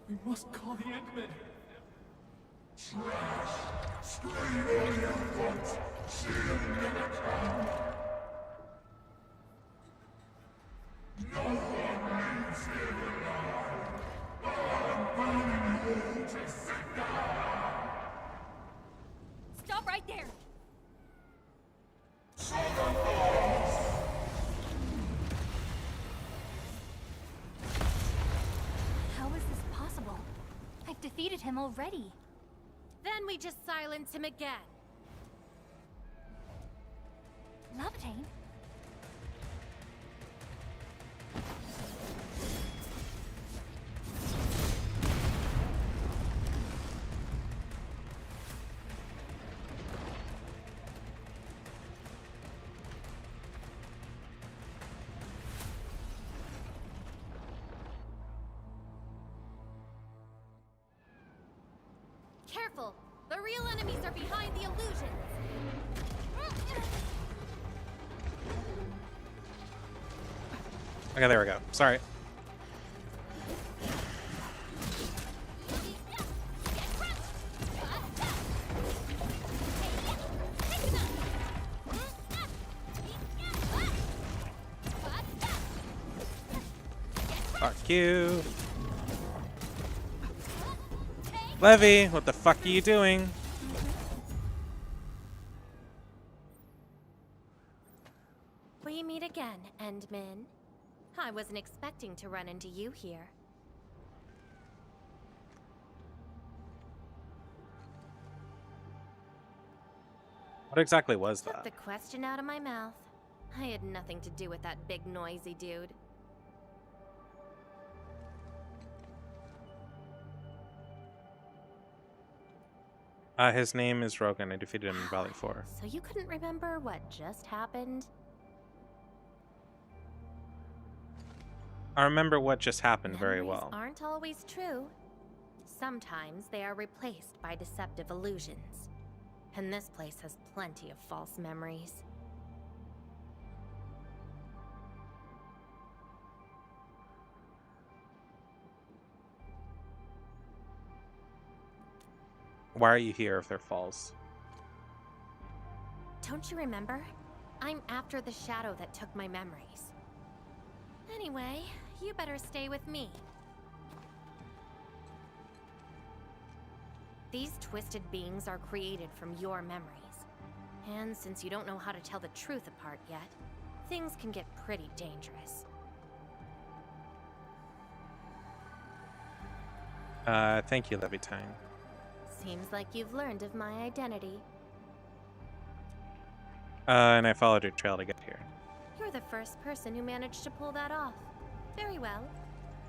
We must call the Eggman. Stop right there! defeated him already. Then we just silence him again. Levitating? Careful! The real enemies are behind the illusions! Okay, there we go. Sorry. Fuck you. Levy, what the fuck are you doing? We meet again, Endmin. I wasn't expecting to run into you here. What exactly was Took that? the question out of my mouth. I had nothing to do with that big noisy dude. His name is Rogan. I defeated him in Valley 4. So you couldn't remember what just happened? I remember what just happened very Memories well. aren't always true. Sometimes they are replaced by deceptive illusions. And this place has plenty of false memories. Why are you here if they're false? Don't you remember? I'm after the shadow that took my memories. Anyway, you better stay with me. These twisted beings are created from your memories. And since you don't know how to tell the truth apart yet, things can get pretty dangerous. Thank you, Levitine. Seems like you've learned of my identity. And I followed your trail to get here. You're the first person who managed to pull that off. Very well.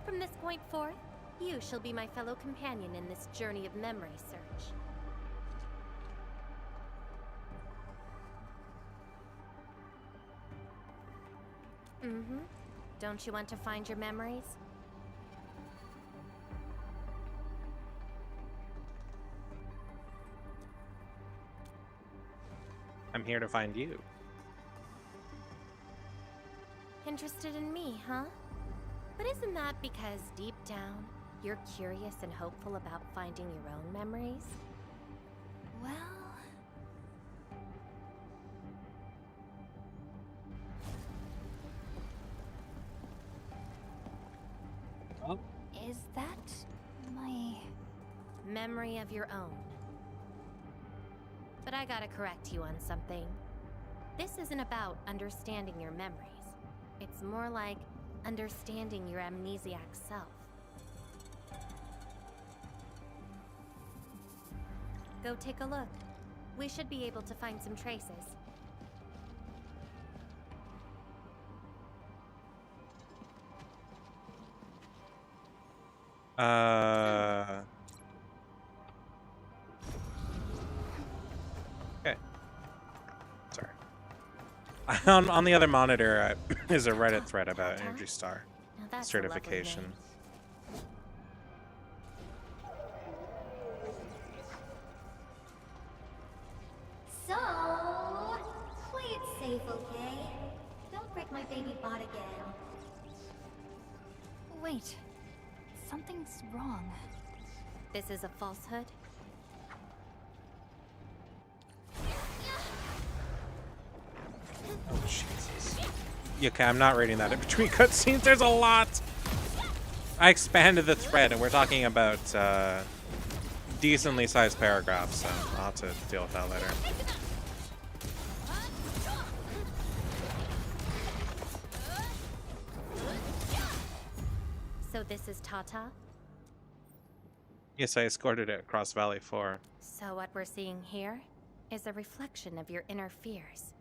From this point forth, you shall be my fellow companion in this journey of memory search. Mm-hmm. Don't you want to find your memories? I'm here to find you. Interested in me, huh? But isn't that because deep down, you're curious and hopeful about finding your own memories? Well... Oh. Is that my... memory of your own? But I gotta correct you on something. This isn't about understanding your memories. It's more like understanding your amnesiac self. Go take a look. We should be able to find some traces. Okay. Sorry. On the other monitor is a Reddit thread about Energy Star Now that's a lovely certification. name. So... play it safe, okay? Don't break my baby bot again. Wait. Something's wrong. This is a falsehood? Oh, Jesus. Yeah, okay, I'm not reading that in between cutscenes. There's a lot! I expanded the thread, and we're talking about decently sized paragraphs, so I'll have to deal with that later. So this is Tata? Yes, I escorted it across Valley 4. So what we're seeing here is a reflection of your inner fears.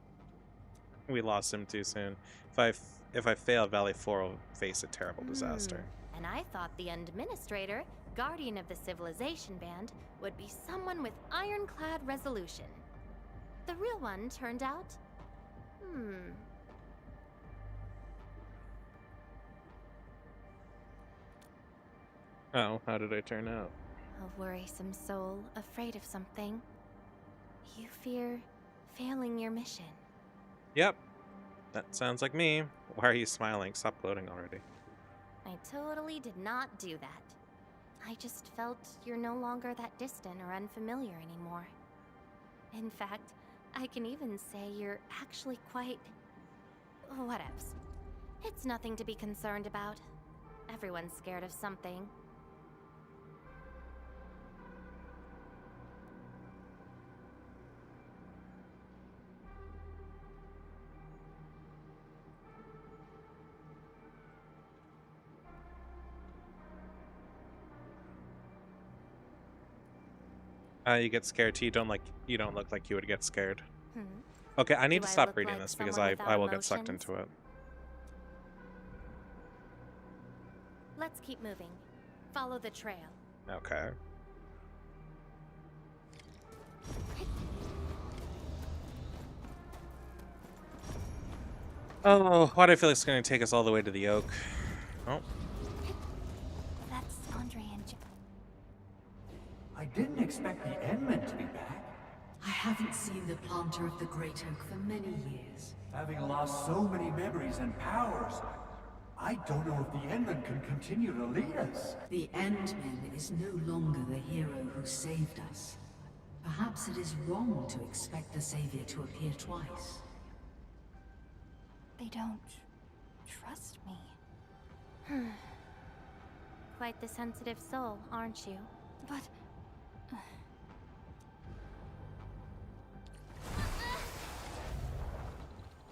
We lost him too soon. If I fail, Valley 4 will face a terrible disaster. And I thought the administrator, guardian of the civilization band, would be someone with ironclad resolution. The real one turned out... Oh, how did I turn out? A worrisome soul, afraid of something. You fear failing your mission. Yep. That sounds like me. Why are you smiling? Stop gloating already. I totally did not do that. I just felt you're no longer that distant or unfamiliar anymore. In fact, I can even say you're actually quite... whatevs. It's nothing to be concerned about. Everyone's scared of something. You get scared too. You don't look like you would get scared. Okay, I need to stop reading this because I will get sucked into it. Let's keep moving. Follow the trail. Okay. Oh, why do I feel like it's going to take us all the way to the oak? Oh. That's Andre and I didn't expect the Endmen to be back. I haven't seen the planter of the Great Oak for many years. Having lost so many memories and powers, I don't know if the Endmen can continue to lead us. The Endman is no longer the hero who saved us. Perhaps it is wrong to expect the Savior to appear twice. They don't trust me. Quite the sensitive soul, aren't you? But...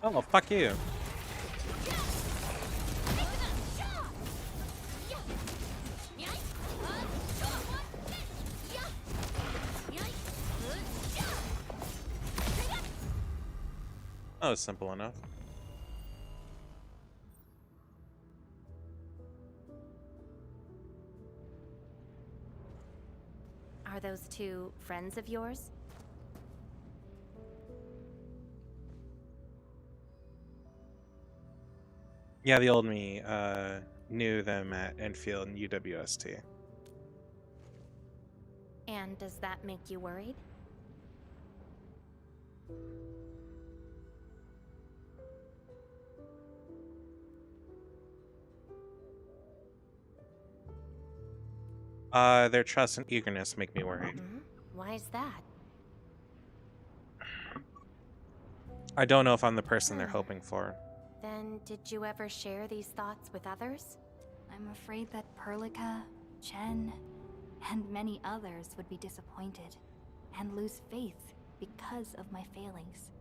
Oh, fuck you. That was simple enough. Are those two friends of yours? Yeah, the old me knew them at Enfield and UWST. And does that make you worried? Their trust and eagerness make me worried. Why is that? I don't know if I'm the person they're hoping for. Then, did you ever share these thoughts with others? I'm afraid that Perlica, Chen, and many others would be disappointed and lose faith because of my failings.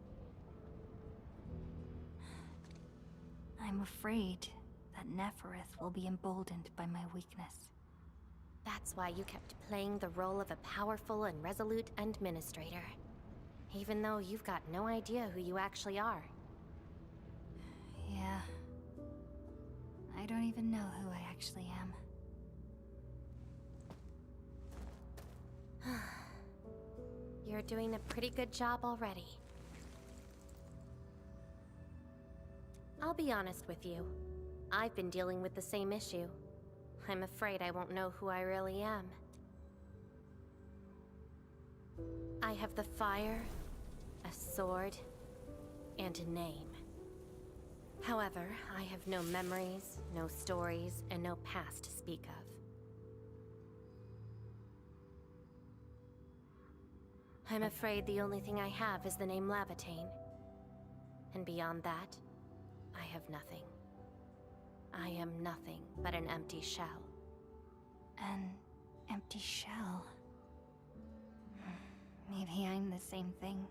I'm afraid that Nefereth will be emboldened by my weakness. That's why you kept playing the role of a powerful and resolute administrator. Even though you've got no idea who you actually are. Yeah. I don't even know who I actually am. You're doing a pretty good job already. I'll be honest with you. I've been dealing with the same issue. I'm afraid I won't know who I really am. I have the fire, a sword, and a name. However, I have no memories, no stories, and no past to speak of. I'm afraid the only thing I have is the name Lavatane. And beyond that, I have nothing. I am nothing but an empty shell. An empty shell? Maybe I'm the same thing.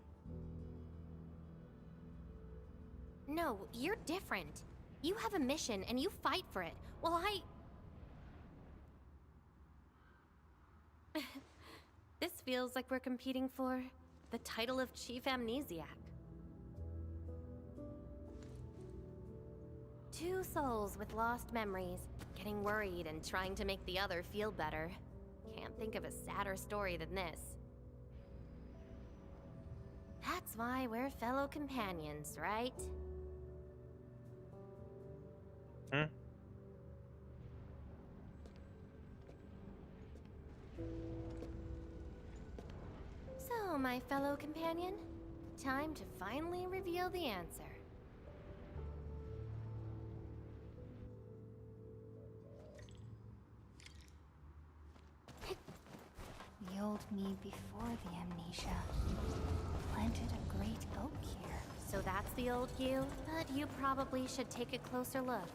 No, you're different. You have a mission and you fight for it, while feels like we're competing for? The title of Chief Amnesiac. Two souls with lost memories, getting worried and trying to make the other feel better. Can't think of a sadder story than this. That's why we're fellow companions, right? Hmm? So, my fellow companion, time to finally reveal the answer. The old me before the amnesia planted a great oak here. So that's the old you, but you probably should take a closer look.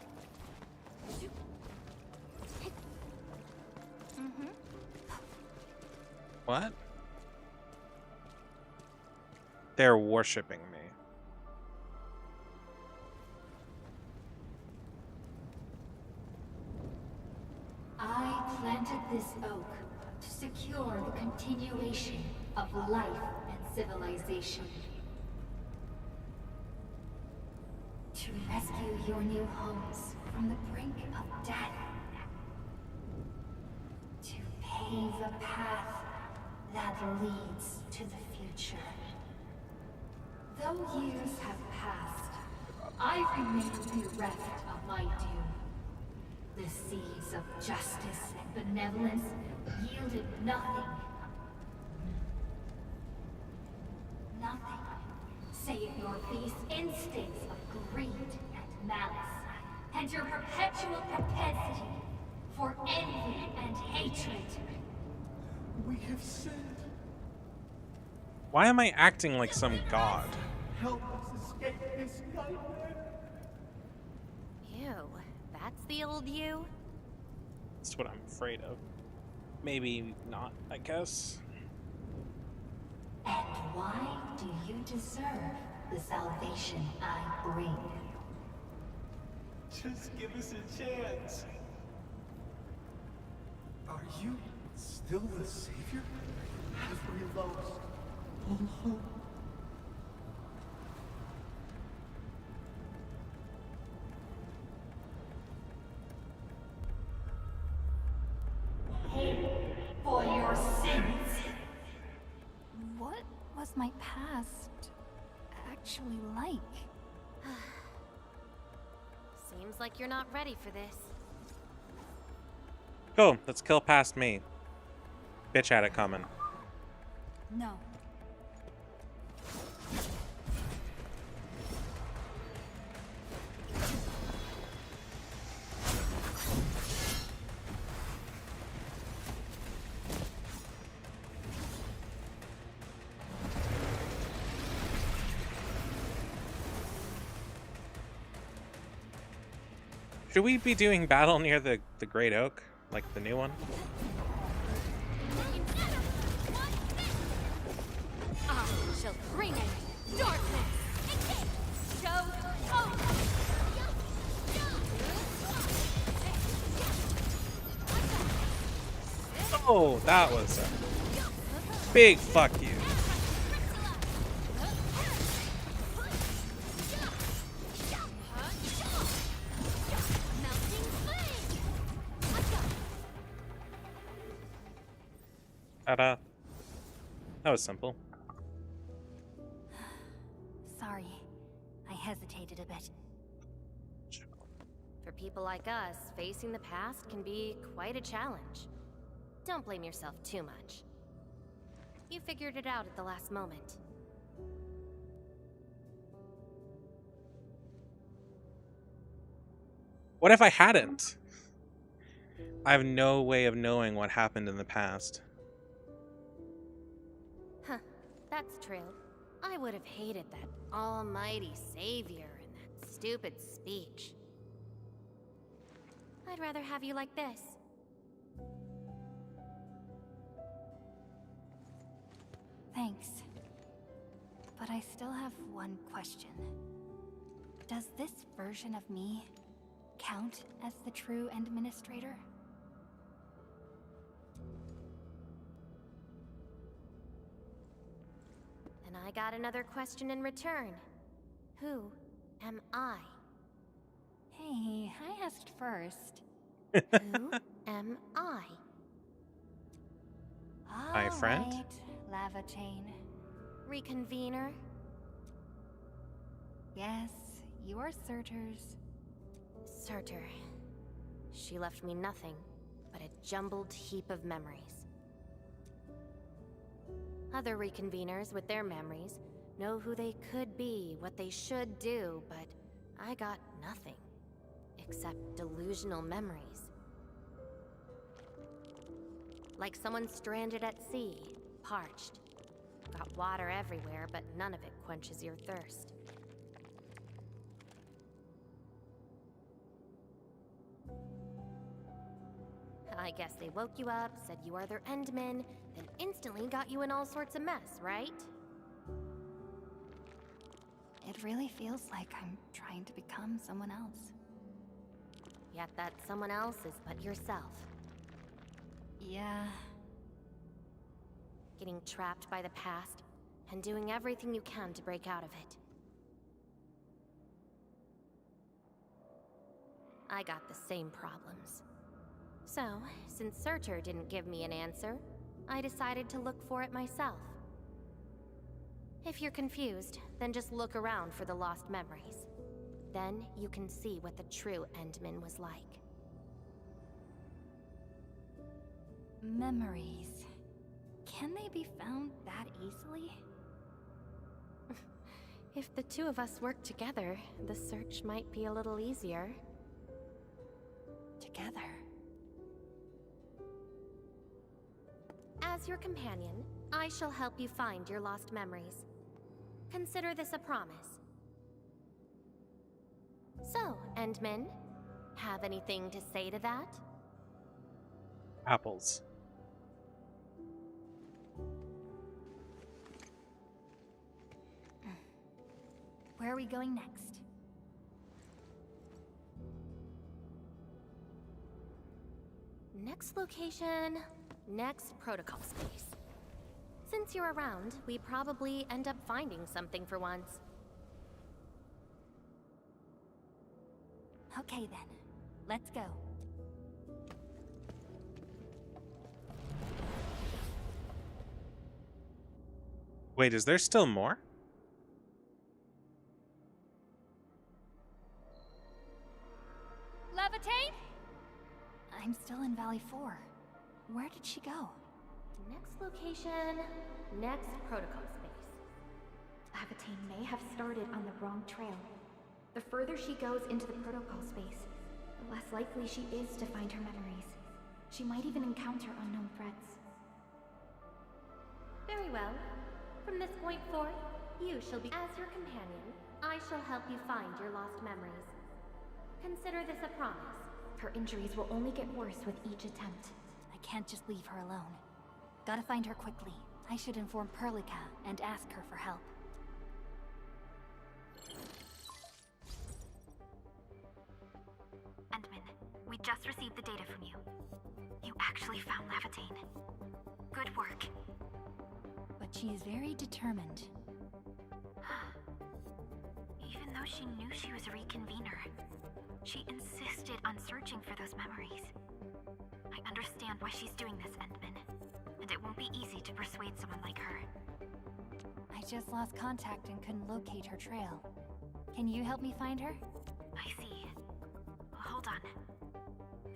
What? They're worshipping me. I planted this oak to secure the continuation of life and civilization. To rescue your new homes from the brink of death. To pave a path that leads to the future. Though years have passed, I remain bereft of my due. The seeds of justice and benevolence yielded nothing. Nothing, save your base instincts of greed and malice, and your perpetual propensity for envy and hatred. We have sinned. Why am I acting like some god? Help us escape this nightmare. Ew, that's the old you? That's what I'm afraid of. Maybe not, I guess. And why do you deserve the salvation I bring? Just give us a chance. Are you still the savior? Have we lost all hope? Pay for your sins. What was my past actually like? Seems like you're not ready for this. Go, let's kill past me. Bitch had it coming. No. Should we be doing battle near the Great Oak? Like the new one? I shall bring it. Darkness. Go. Oh, that was a big fuck you. Ta-da. That was simple. Sorry, I hesitated a bit. For people like us, facing the past can be quite a challenge. Don't blame yourself too much. You figured it out at the last moment. What if I hadn't? I have no way of knowing what happened in the past. Huh, that's true. I would have hated that almighty savior and that stupid speech. I'd rather have you like this. Thanks. But I still have one question. Does this version of me count as the true administrator? I got another question in return. Who am I? Hey, I asked first. Who am I? My friend? All right, Lava Chain. Reconvener? Yes, you are Surtur's. Surtur. She left me nothing but a jumbled heap of memories. Other reconveners with their memories know who they could be, what they should do, but I got nothing except delusional memories. Like someone stranded at sea, parched. Got water everywhere, but none of it quenches your thirst. I guess they woke you up, said you are their endman, then instantly got you in all sorts of mess, right? It really feels like I'm trying to become someone else. Yet that someone else is but yourself. Yeah. Getting trapped by the past, and doing everything you can to break out of it. I got the same problems. So, since Surtur didn't give me an answer, I decided to look for it myself. If you're confused, then just look around for the lost memories. Then you can see what the true Endman was like. Memories. Can they be found that easily? If the two of us work together, the search might be a little easier. Together? As your companion, I shall help you find your lost memories. Consider this a promise. So, Endman, have anything to say to that? Apples. Where are we going next? Next location, next protocol space. Since you're around, we probably end up finding something for once. Okay then, let's go. Wait, is there still more? Levitate? I'm still in Valley 4. Where did she go? Next location, next protocol space. Levitate may have started on the wrong trail. The further she goes into the protocol space, the less likely she is to find her memories. She might even encounter unknown threats. Very well. From this point forth, you shall be as your companion. I shall help you find your lost memories. Consider this a promise. Her injuries will only get worse with each attempt. I can't just leave her alone. Gotta find her quickly. I should inform Perlica and ask her for help. Endman, we just received the data from you. You actually found Levitate. Good work. But she is very determined. Even though she knew she was a reconvener, she insisted on searching for those memories. I understand why she's doing this, Endman. And it won't be easy to persuade someone like her. I just lost contact and couldn't locate her trail. Can you help me find her? I see. Hold on.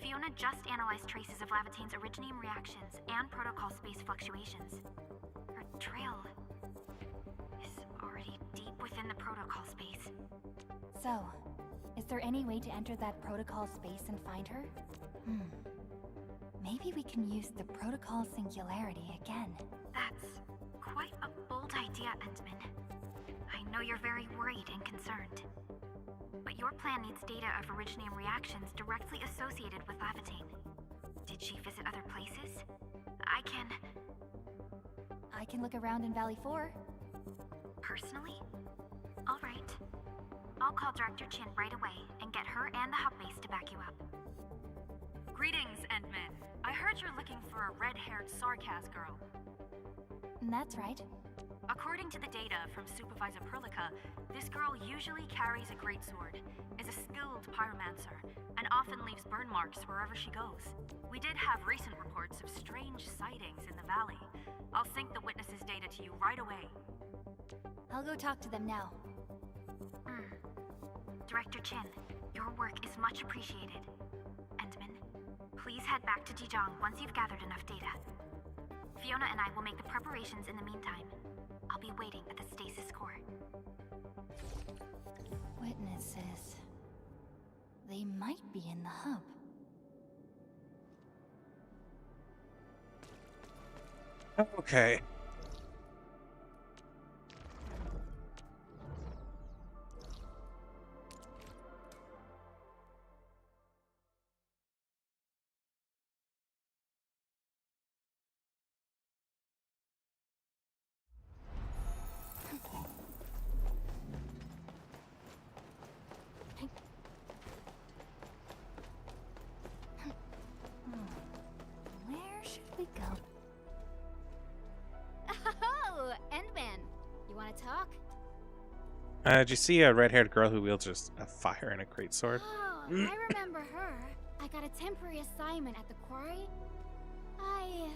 Fiona just analyzed traces of Lavitane's originium reactions and protocol space fluctuations. Her trail is already deep within the protocol space. So, is there any way to enter that protocol space and find her? Maybe we can use the protocol singularity again. That's quite a bold idea, Endman. I know you're very worried and concerned. But your plan needs data of originium reactions directly associated with Levitate. Did she visit other places? I can look around in Valley 4. Personally? Alright. I'll call Director Chin right away and get her and the hub base to back you up. Greetings, Endman. I heard you're looking for a red-haired Sarkaz girl. That's right. According to the data from Supervisor Perlica, this girl usually carries a greatsword, is a skilled pyromancer, and often leaves burn marks wherever she goes. We did have recent reports of strange sightings in the valley. I'll sync the witnesses' data to you right away. I'll go talk to them now. Director Chin, your work is much appreciated. Endman, please head back to Dijon once you've gathered enough data. Fiona and I will make the preparations in the meantime. I'll be waiting at the stasis core. Witnesses. They might be in the hub. Okay. Where should we go? Oh, Endman. You want to talk? Did you see a red-haired girl who wields just a fire and a greatsword? Oh, I remember her. I got a temporary assignment at the quarry. I,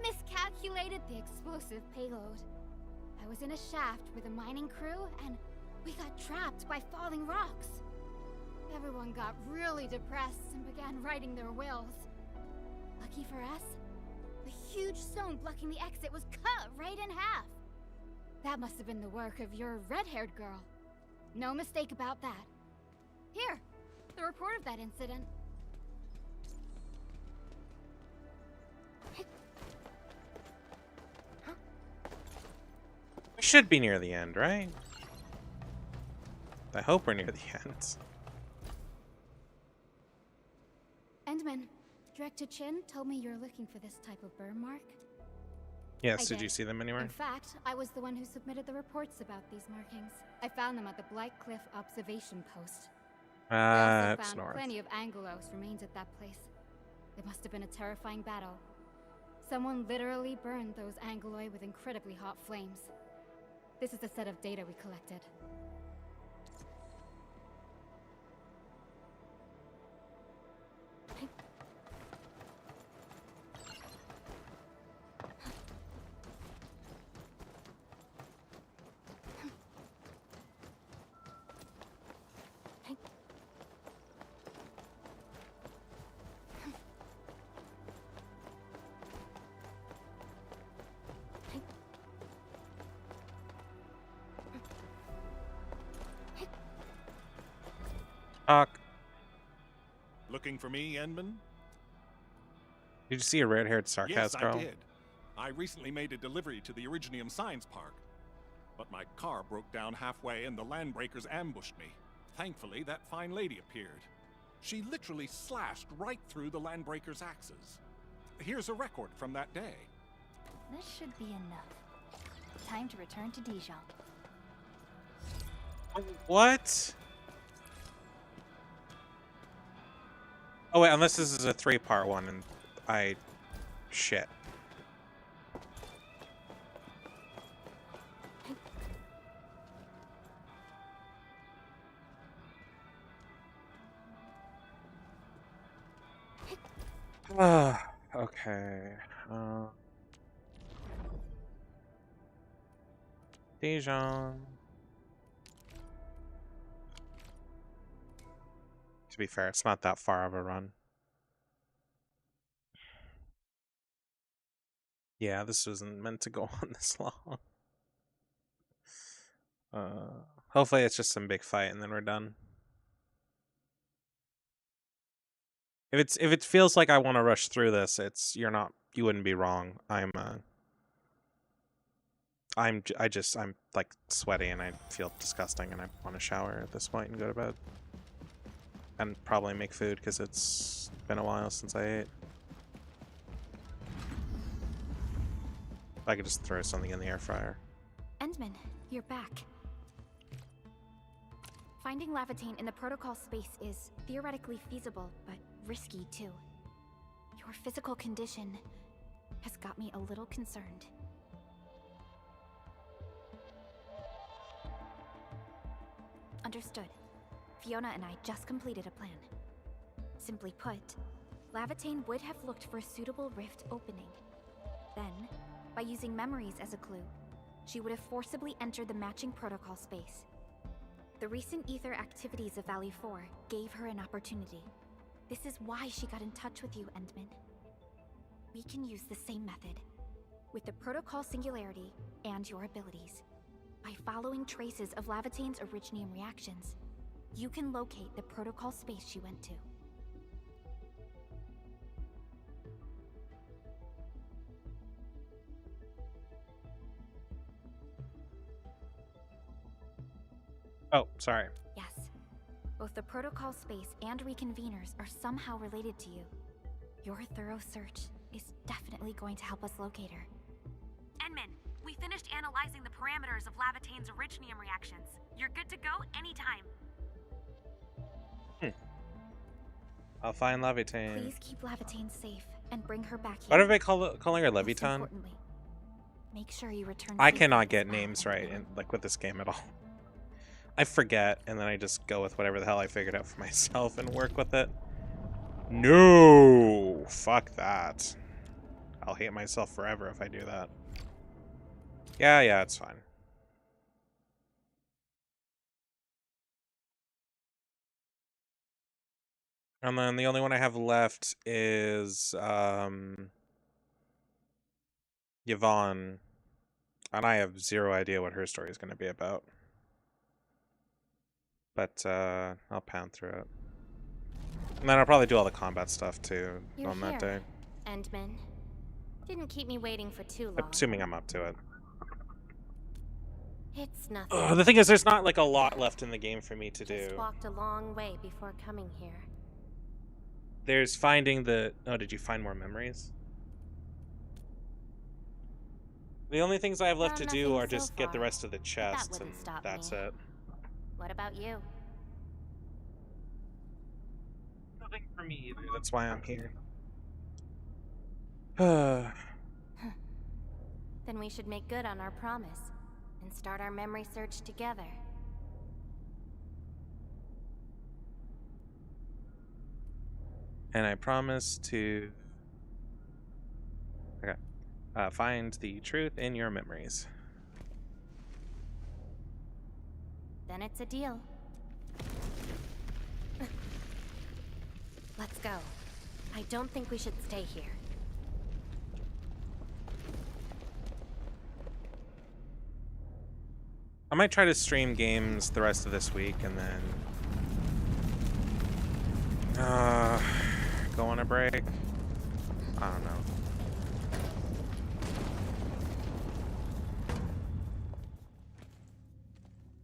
miscalculated the explosive payload. I was in a shaft with a mining crew, and we got trapped by falling rocks. Everyone got really depressed and began writing their wills. Lucky for us, the huge stone blocking the exit was cut right in half. That must have been the work of your red-haired girl. No mistake about that. Here, the report of that incident. We should be near the end, right? I hope we're near the end. Endman, Director Chin told me you're looking for this type of burn mark. Yes, I did you see them anywhere? In fact, I was the one who submitted the reports about these markings. I found them at the Blight Cliff observation post. I also It's found north. plenty of Angelos remains at that place. It must have been a terrifying battle. Someone literally burned those Angeloi with incredibly hot flames. This is a set of data we collected. Looking for me, Endman? Did you see a red-haired Yes, sarcasm girl? I did. I recently made a delivery to the Originium Science Park. But my car broke down halfway and the landbreakers ambushed me. Thankfully, that fine lady appeared. She literally slashed right through the landbreakers' axes. Here's a record from that day. This should be enough. Time to return to Dijon. What? Oh wait, unless this is a 3-part one and I... shit. Okay. Dijon. To be fair, it's not that far of a run. Yeah, this wasn't meant to go on this long. Hopefully it's just some big fight and then we're done. If it feels like I want to rush through this, you wouldn't be wrong. I'm like sweaty and I feel disgusting and I want to shower at this point and go to bed. And probably make food because it's been a while since I ate. I could just throw something in the air fryer. Endman, you're back. Finding Lavatine in the protocol space is theoretically feasible, but risky too. Your physical condition has got me a little concerned. Understood. Fiona and I just completed a plan. Simply put, Lavatane would have looked for a suitable rift opening. Then, by using memories as a clue, she would have forcibly entered the matching protocol space. The recent ether activities of Valley 4 gave her an opportunity. This is why she got in touch with you, Endman. We can use the same method, with the protocol singularity and your abilities. By following traces of Lavatane's originium reactions, you can locate the protocol space she went to. Oh, sorry. Yes. Both the protocol space and reconveners are somehow related to you. Your thorough search is definitely going to help us locate her. Enman, we finished analyzing the parameters of Lavatane's originium reactions. You're good to go anytime. I'll find Leviathan. Please keep Lavatane safe and bring her back here. What are they calling her, Most Leviathan? importantly, make sure you return I safely cannot as get well. names right in with this game at all. I forget, and then I just go with whatever the hell I figured out for myself and work with it. No! Fuck that. I'll hate myself forever if I do that. Yeah, it's fine. And then the only one I have left is Yvonne. And I have zero idea what her story is going to be about. But I'll pound through it. And then I'll probably do all the combat stuff too You're on that day. here, Endman. Didn't keep me waiting for too long. Assuming I'm up to it. It's nothing. The thing is, there's not like a lot left in the game for me to Just do. walked a long way before coming here. There's finding the... Oh, did you find more memories? The only things I have left to Found do nothing are so just get the far, rest of the chests, and wouldn't stop that's me. it. What about you? Nothing for me either. That's why I'm here. Then we should make good on our promise and start our memory search together. And I promise to... Okay. Find the truth in your memories. Then it's a deal. Let's go. I don't think we should stay here. I might try to stream games the rest of this week and then... go on a break. I don't know.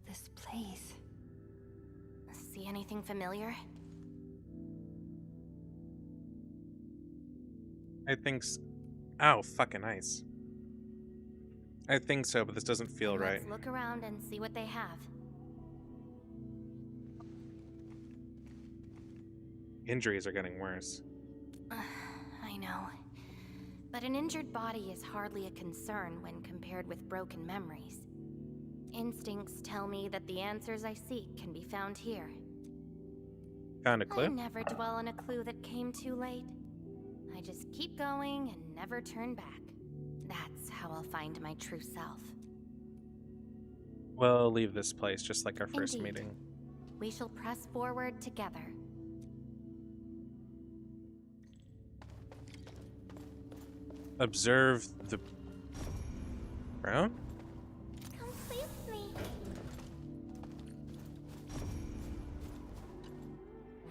This place. See anything familiar? I think oh, fucking nice. I think so, but this doesn't feel right. Let's look around and see what they have. Injuries are getting worse. I know. But an injured body is hardly a concern when compared with broken memories. Instincts tell me that the answers I seek can be found here. Found a clue? I never dwell on a clue that came too late. I just keep going and never turn back. That's how I'll find my true self. We'll leave this place just like our first Indeed. meeting. We shall press forward together. Observe the... Brown? Come play with me.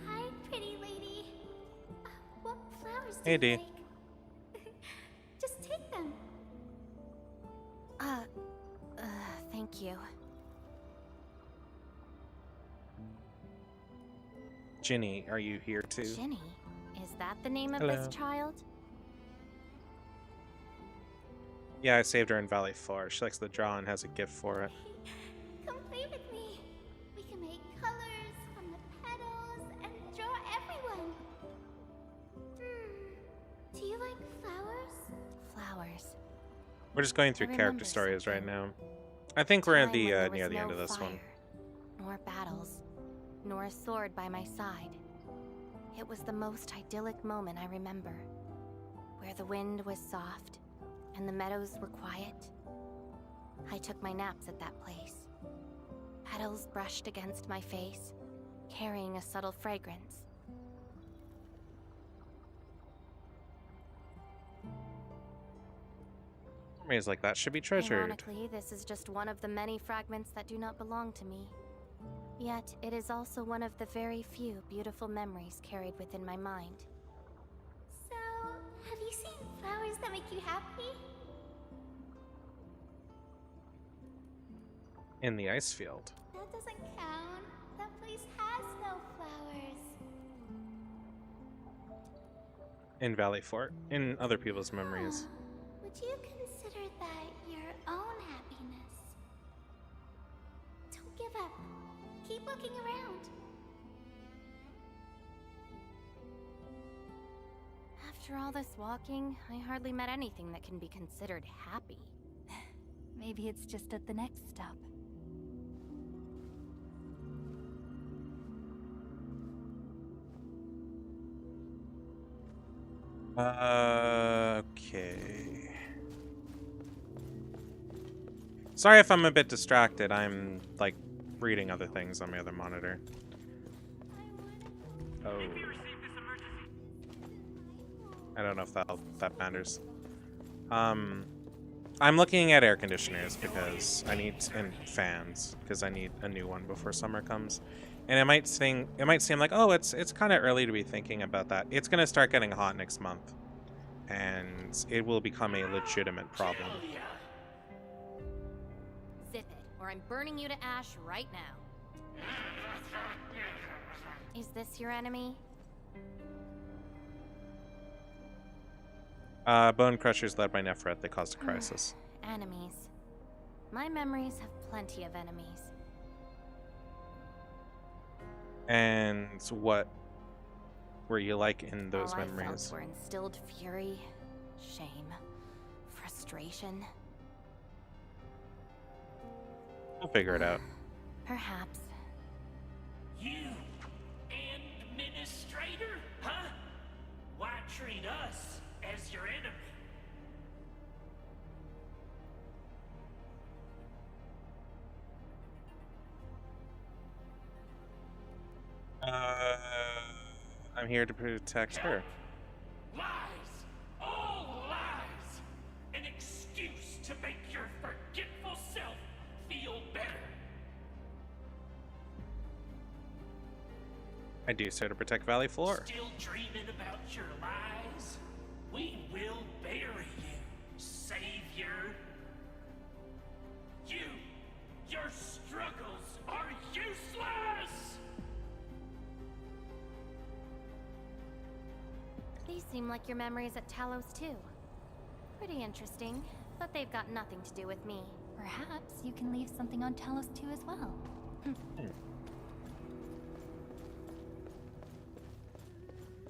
Hi, pretty lady. What flowers do Hey, you Dee. like? Just take them. Thank you. Ginny, are you here too? Ginny? Is that the name of Hello. this child? Yeah, I saved her in Valley 4. She likes to draw and has a gift for it. Come play with me. We can make colors from the petals and draw everyone. Do you like flowers? Flowers. We're just going through I character remember stories right something. now. I think we're at Time the when there near was the end no of this one. fire. nor battles, nor a sword by my side. It was the most idyllic moment I remember, where the wind was soft and the meadows were quiet. I took my naps at that place. Petals brushed against my face, carrying a subtle fragrance. Memories like that should be treasured. Ironically, this is just one of the many fragments that do not belong to me. Yet, it is also one of the very few beautiful memories carried within my mind. So, have you seen flowers that make you happy? In the ice field. That doesn't count. That place has no flowers. In Valley Fort. In other people's memories. Would you consider that your own happiness? Don't give up. Keep looking around. After all this walking, I hardly met anything that can be considered happy. Maybe it's just at the next stop. Okay. Sorry if I'm a bit distracted. I'm, like, reading other things on my other monitor. Oh. I don't know if that matters. I'm looking at air conditioners because I need, and fans, because I need a new one before summer comes. And it might seem like, oh, it's kind of early to be thinking about that. It's gonna start getting hot next month, and it will become a legitimate problem. Zip it, or I'm burning you to ash right now. Is this your enemy? Bone Crushers led by Nefret. They caused a crisis. Enemies. My memories have plenty of enemies. And what were you like in those All I memories? felt were instilled fury, shame, frustration. We'll figure it out. Perhaps. You, administrator, huh? Why treat us as your enemy? I'm here to protect her. Lies! All lies! An excuse to make your forgetful self feel better. I do so to protect Valley Floor. Still dreaming about your lies? We will bury you, savior. Your struggles are useless! These seem like your memories at Talos too. Pretty interesting, but they've got nothing to do with me. Perhaps you can leave something on Talos too as well.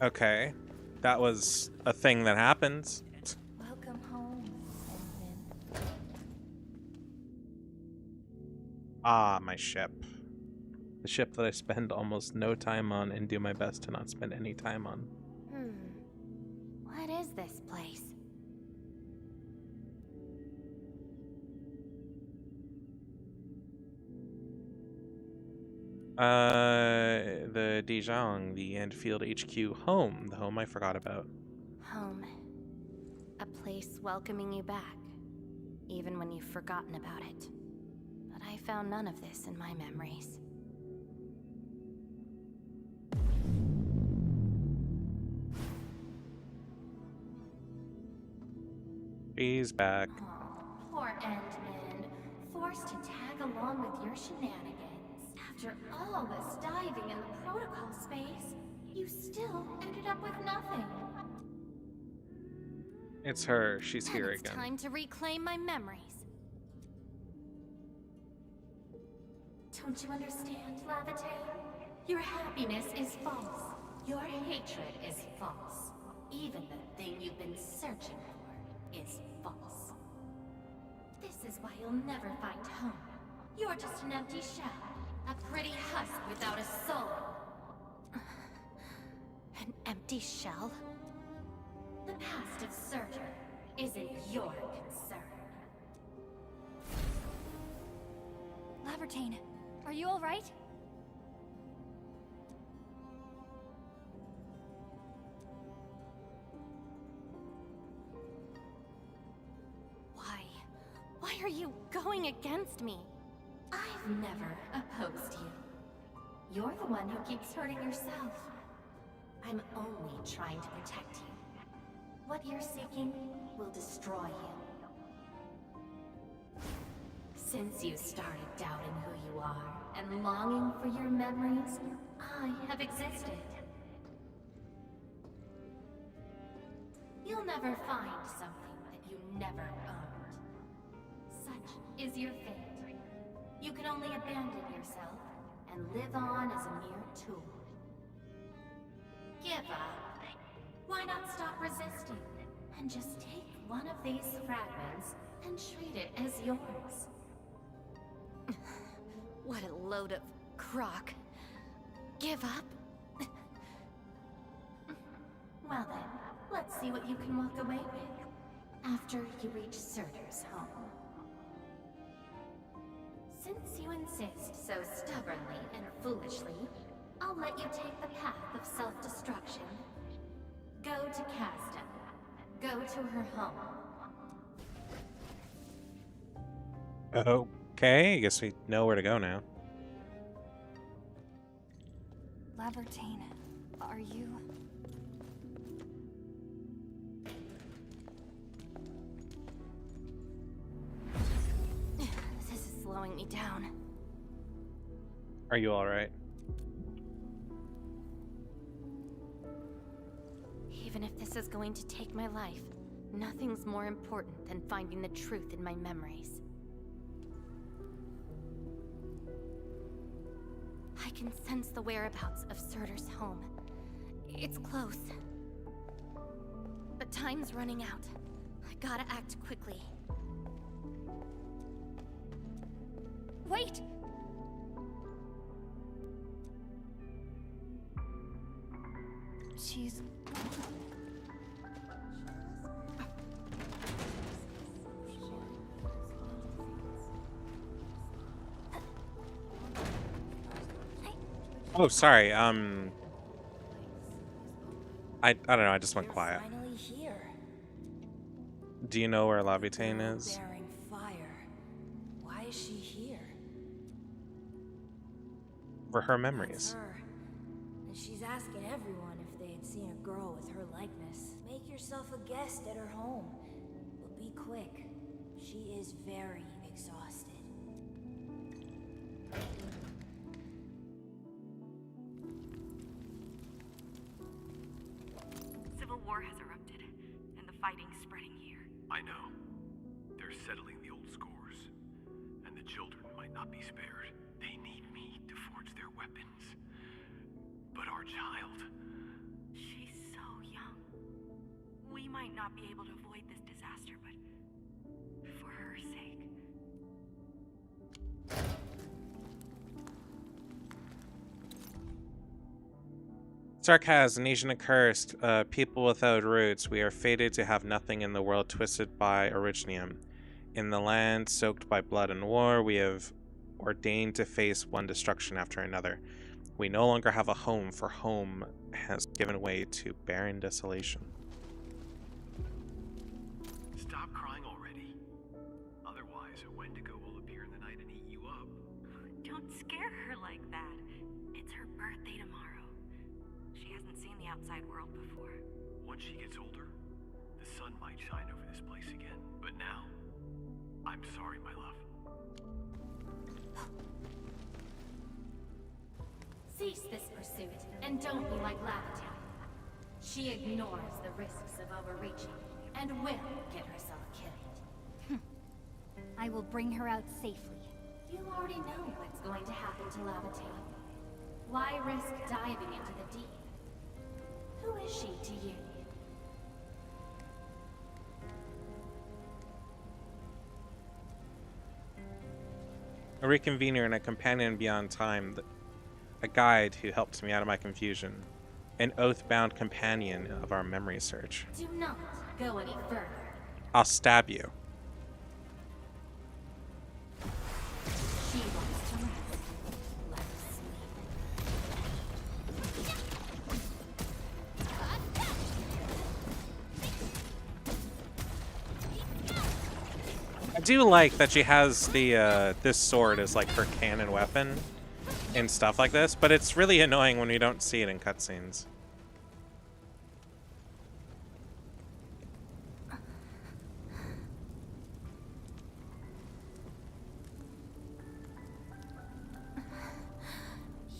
Okay. That was a thing that happened. Welcome home, Sandman. Ah, my ship. The ship that I spend almost no time on and do my best to not spend any time on. What is this place? The Dijon, the Anfield HQ home. The home I forgot about. Home. A place welcoming you back, even when you've forgotten about it. But I found none of this in my memories. He's back. Poor Ant-Man, forced to tag along with your shenanigans. After all this diving in the protocol space, you still ended up with nothing. It's her. She's Then here it's again. time to reclaim my memories. Don't you understand, Lavate? Your happiness is false. Your hatred is false. Even the thing you've been searching for is false. This is why you'll never find home. You're just an empty shell, A pretty husk without a soul. An empty shell? The past of Surtur isn't your concern. Lavertine, are you alright? Why are you going against me? I've never opposed you. You're the one who keeps hurting yourself. I'm only trying to protect you. What you're seeking will destroy you. Since you started doubting who you are and longing for your memories, I have existed. You'll never find something that you never owned. Such is your fate. You can only abandon yourself and live on as a mere tool. Give up. Why not stop resisting and just take one of these fragments and treat it as yours? What a load of crock. Give up? Well then, let's see what you can walk away with after you reach Surtur's home. Since you insist so stubbornly and foolishly, I'll let you take the path of self-destruction. Go to Caston. Go to her home. Okay, I guess we know where to go now. Lavertine, are you... This is slowing me down. Are you alright? Even if this is going to take my life, nothing's more important than finding the truth in my memories. I can sense the whereabouts of Surtur's home. It's close. But time's running out. I gotta act quickly. Wait! She's... Oh, sorry. I don't know. I just went quiet. Finally here. Do you know where Lavertine is? Bearing fire. Why is she here? For her memories. That's her. And she's asking everyone if they had seen a girl with her likeness. Make yourself a guest at her home. But be quick. She is very exhausted. Civil war has erupted, and the fighting's spreading here. I know. They're settling the old scores. And the children might not be spared. They need me to forge their weapons. But our child... She's so young. We might not be able to avoid this disaster, but for her sake... Sarkaz, nation accursed, people without roots, we are fated to have nothing in the world twisted by Originium. In the land soaked by blood and war, we have ordained to face one destruction after another. We no longer have a home, for home has given way to barren desolation. Stop crying already. Otherwise, a Wendigo will appear in the night and eat you up. Don't scare her like that. It's her birthday tomorrow. She hasn't seen the outside world before. Once she gets older, the sun might shine over this place again. But now, I'm sorry, my love. Cease this pursuit, and don't be like Lavertine. She ignores the risks of overreaching, and will get herself killed. I will bring her out safely. You already know what's going to happen to Lavertine. Why risk diving into the deep? Who is she to you? A reconvener and a companion beyond time, a guide who helped me out of my confusion, an oath-bound companion of our memory search. Do not go any further. I'll stab you. She wants to rest. Let her I do like that she has the this sword as like her cannon weapon and stuff like this, but it's really annoying when we don't see it in cutscenes.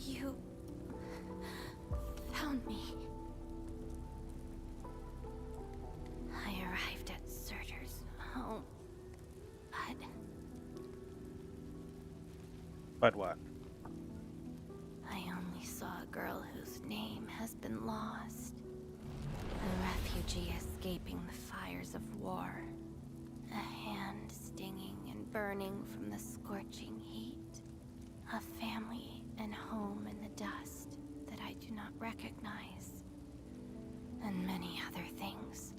You found me. I arrived at Surtur's home, But what? I only saw a girl whose name has been lost. A refugee escaping the fires of war. A hand stinging and burning from the scorching heat. A family and home in the dust that I do not recognize. And many other things.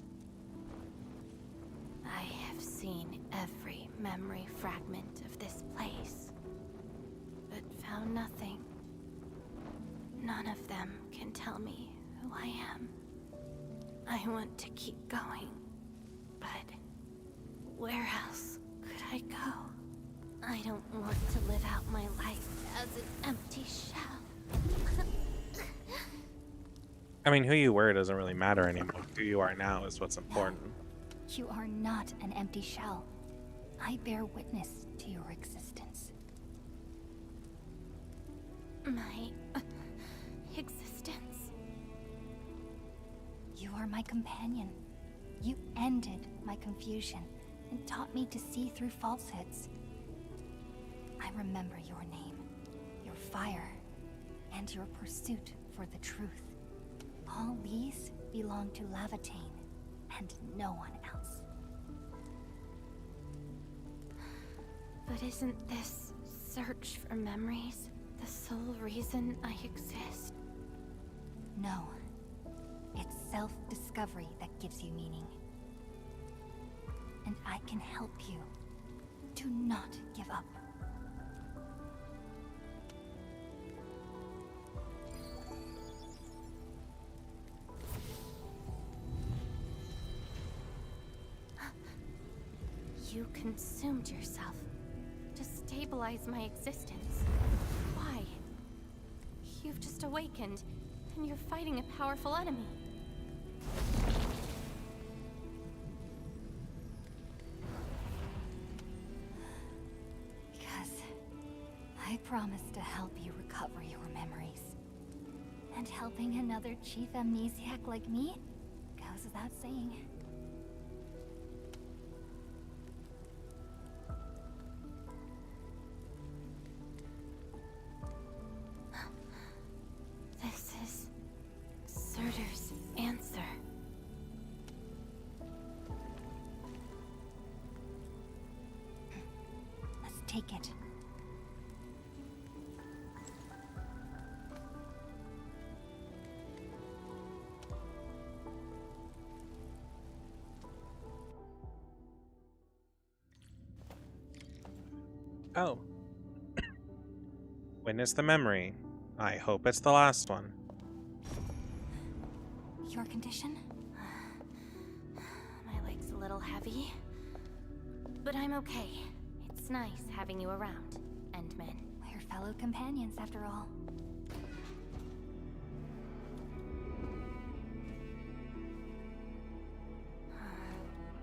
I have seen every memory fragment of this place, but found nothing. None of them can tell me who I am. I want to keep going, but where else could I go? I don't want to live out my life as an empty shell. I mean, who you were doesn't really matter anymore. Who you are now is what's important. You are not an empty shell. I bear witness to your existence. My existence? You are my companion. You ended my confusion and taught me to see through falsehoods. I remember your name, your fire, and your pursuit for the truth. All these belong to Lavatane, and no one else. But isn't this search for memories the sole reason I exist? No. It's self-discovery that gives you meaning. And I can help you. Do not give up. You consumed yourself to stabilize my existence. Why? You've just awakened, and you're fighting a powerful enemy. Because I promised to help you recover your memories. And helping another chief amnesiac like me goes without saying. This is Surtur's answer. Let's take it. Oh. Witness the memory. I hope it's the last one. Your condition? My leg's a little heavy, but I'm okay. It's nice having you around, Endman. We're fellow companions, after all.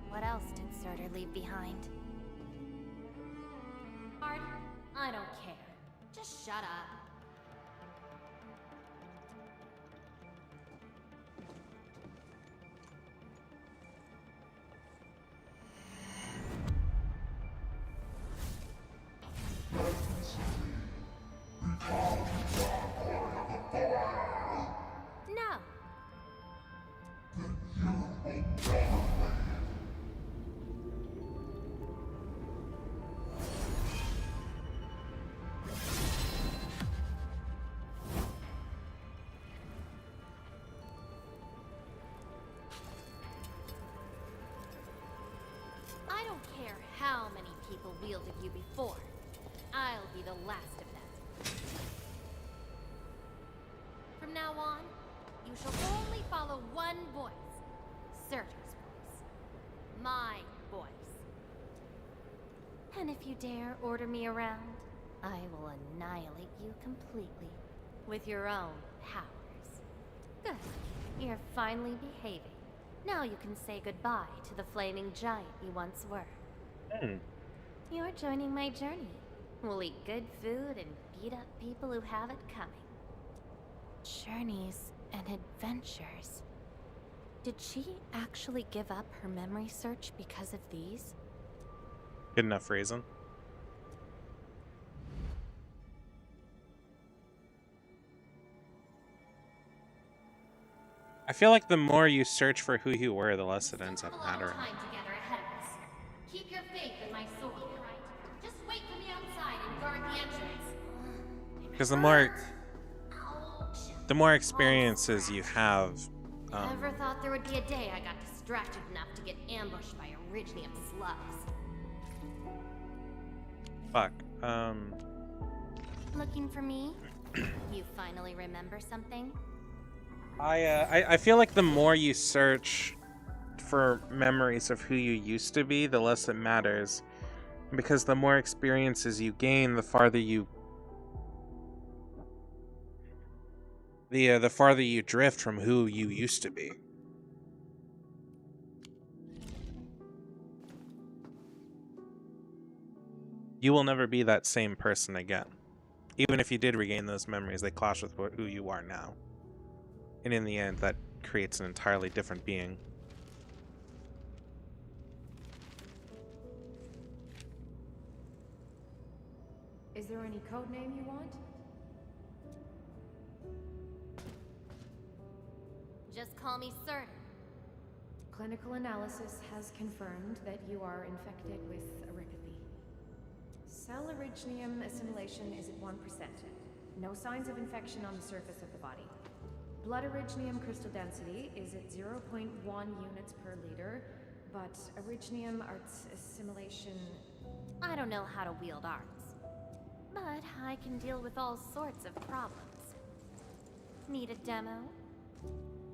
What else did Surtur leave behind? Art, I don't care. Just shut up. No. I don't care how many people wielded you before. I'll be the last of them. From now on, you shall only follow one voice. Surtur's voice. My voice. And if you dare order me around, I will annihilate you completely. With your own powers. Good. You're finally behaving. Now you can say goodbye to the flaming giant you once were. You're joining my journey. We'll eat good food and beat up people who have it coming. Journeys and adventures. Did she actually give up her memory search because of these? Good enough reason. I feel like the more you search for who you were, the less it ends up mattering. Time together ahead of us. Keep your faith in my sword, right? Just wait for me outside and guard the entrance. Because the more experiences you have, Never thought there would be a day I got distracted enough to get ambushed by Originium slugs. fuck. Looking for me? You finally remember something? I feel like the more you search for memories of who you used to be, the less it matters. Because the more experiences you gain, the farther you drift from who you used to be. You will never be that same person again. Even if you did regain those memories, they clash with who you are now. And in the end, that creates an entirely different being. Is there any code name you want? Just call me Surtur. Clinical analysis has confirmed that you are infected with erycathy. Cell originium assimilation is at 1%. No signs of infection on the surface of the body. Blood originium crystal density is at 0.1 units per liter, but originium arts assimilation... I don't know how to wield arts, but I can deal with all sorts of problems. Need a demo?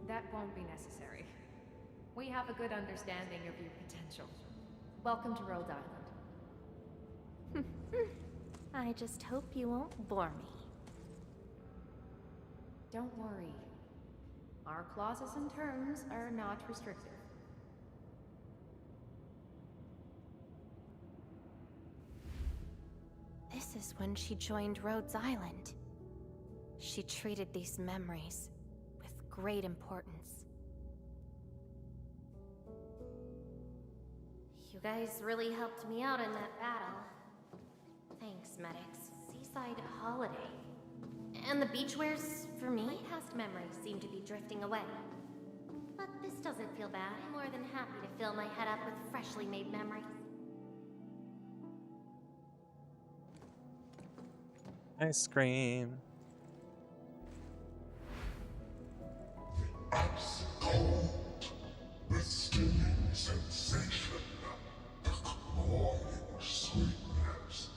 That won't be necessary. We have a good understanding of your potential. Welcome to Rhode Island. I just hope you won't bore me. Don't worry. Our clauses and terms are not restrictive. This is when she joined Rhodes Island. She treated these memories with great importance. You guys really helped me out in that battle. Thanks, medics. Seaside holiday. And the beachwares for me? My past memories seem to be drifting away. But this doesn't feel bad. I'm more than happy to fill my head up with freshly made memories. Ice cream. Ice cold, the stinging sensation, the cloying sweetness.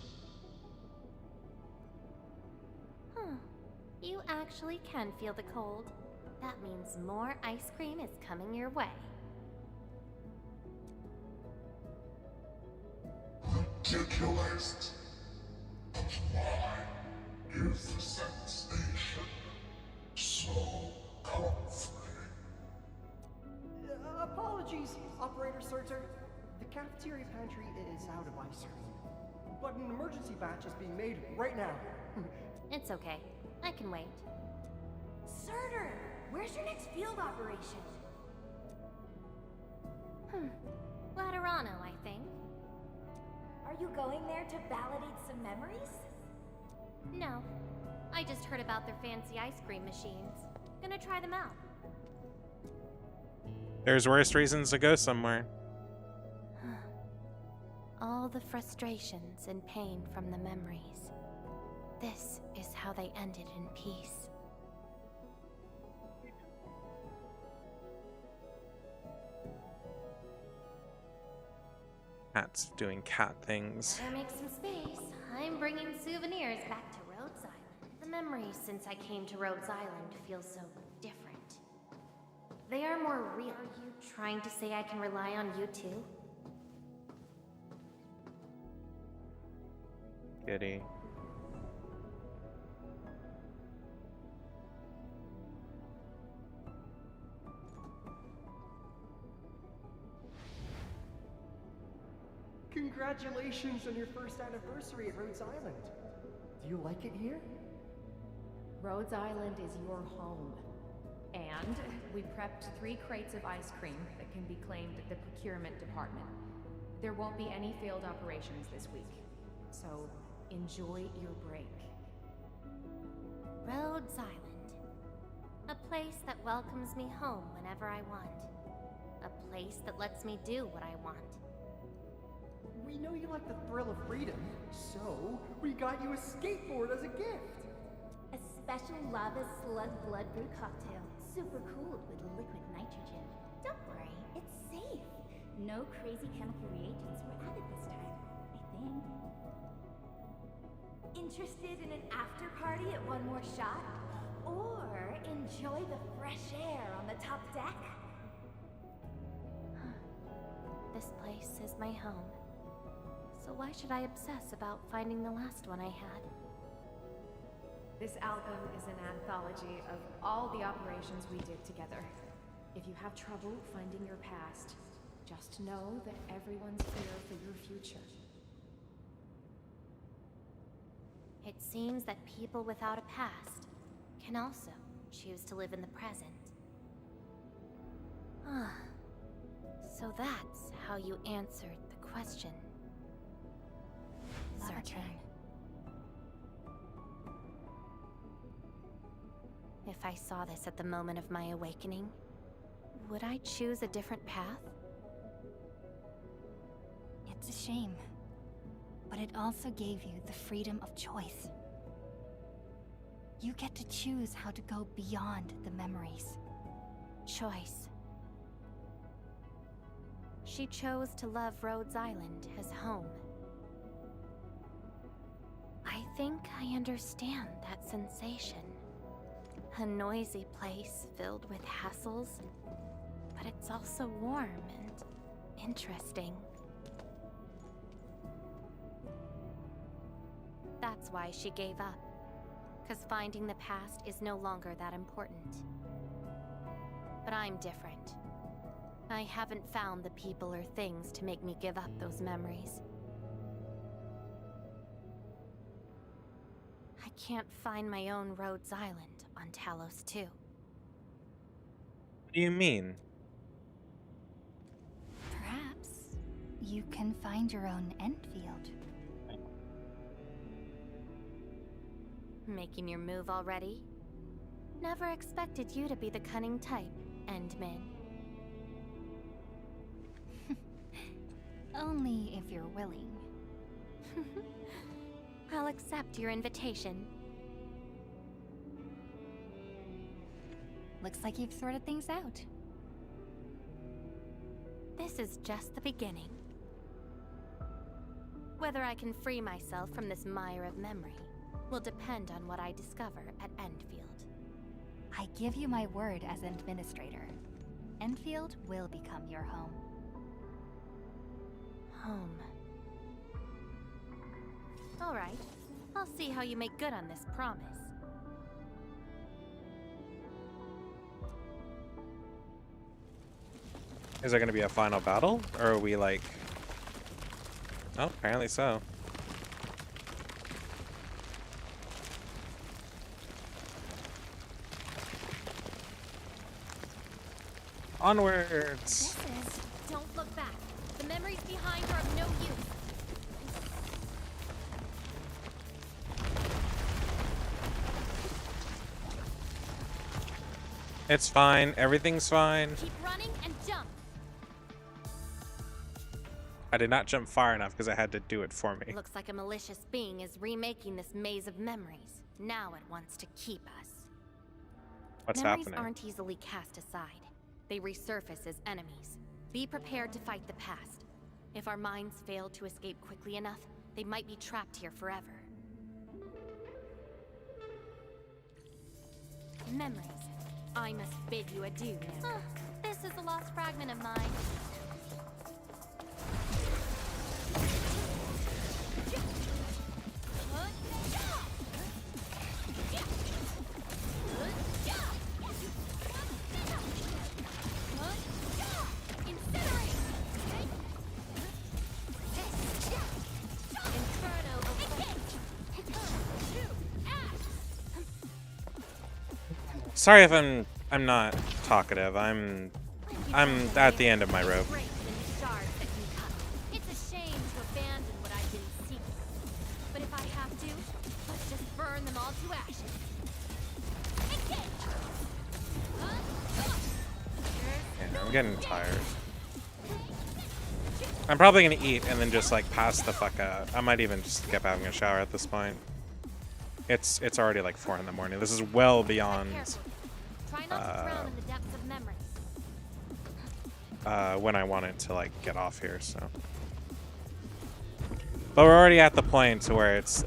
You actually can feel the cold. That means more ice cream is coming your way. Ridiculous. But why is the sensation so comforting? Apologies, Operator Surtur. The cafeteria pantry is out of ice cream, but an emergency batch is being made right now. It's okay. I can wait. Surtur, where's your next field operation? Laterano, I think. Are you going there to validate some memories? No. I just heard about their fancy ice cream machines. Gonna try them out. There's worse reasons to go somewhere. All the frustrations and pain from the memories. This is how they ended in peace. Cat's doing cat things. Better make some space. I'm bringing souvenirs back to Rhodes Island. The memories since I came to Rhodes Island feel so different. They are more real. Are you trying to say I can rely on you too? Kitty. Congratulations on your first anniversary at Rhodes Island. Do you like it here? Rhodes Island is your home. And we prepped 3 crates of ice cream that can be claimed at the procurement department. There won't be any failed operations this week, so enjoy your break. Rhodes Island. A place that welcomes me home whenever I want. A place that lets me do what I want. We know you like the thrill of freedom, so we got you a skateboard as a gift. A special lava slug blood brew cocktail. Super cool with liquid nitrogen. Don't worry, it's safe. No crazy chemical reagents were added this time, I think. Interested in an after party at One More Shot? Or enjoy the fresh air on the top deck? This place is my home. So why should I obsess about finding the last one I had? This album is an anthology of all the operations we did together. If you have trouble finding your past, just know that everyone's here for your future. It seems that people without a past can also choose to live in the present. Ah, so that's how you answered the question. Searcher. If I saw this at the moment of my awakening, would I choose a different path? It's a shame, but it also gave you the freedom of choice. You get to choose how to go beyond the memories. Choice. She chose to love Rhodes Island as home. I think I understand that sensation. A noisy place filled with hassles, but it's also warm and interesting. That's why she gave up, 'cause finding the past is no longer that important. But I'm different. I haven't found the people or things to make me give up those memories. I can't find my own Rhodes Island on Talos 2. What do you mean? Perhaps you can find your own Enfield. Making your move already? Never expected you to be the cunning type, Endmin. Only if you're willing. I'll accept your invitation. Looks like you've sorted things out. This is just the beginning. Whether I can free myself from this mire of memory will depend on what I discover at Enfield. I give you my word as administrator. Enfield will become your home. Home. All right. I'll see how you make good on this promise. Is there gonna be a final battle? Or are we like... Oh, apparently so. Onwards! Don't look back. The memories behind are of no use. It's fine. Everything's fine. Keep running and jump. I did not jump far enough because I had to do it for me. Looks like a malicious being is remaking this maze of memories. Now it wants to keep us. What's Memories happening? aren't easily cast aside. They resurface as enemies. Be prepared to fight the past. If our minds fail to escape quickly enough, they might be trapped here forever. Memories. I must bid you adieu now. This is a lost fragment of mine. Sorry if I'm not talkative. I'm at the end of my rope. It's a shame to abandon what I've been seeking. But if I have to, let's just burn them all to ashes. Yeah, I'm getting tired. I'm probably gonna eat and then just like pass the fuck out. I might even just skip having a shower at this point. It's already like 4 in the morning. This is well beyond when I wanted to like get off here, so. But we're already at the point to where it's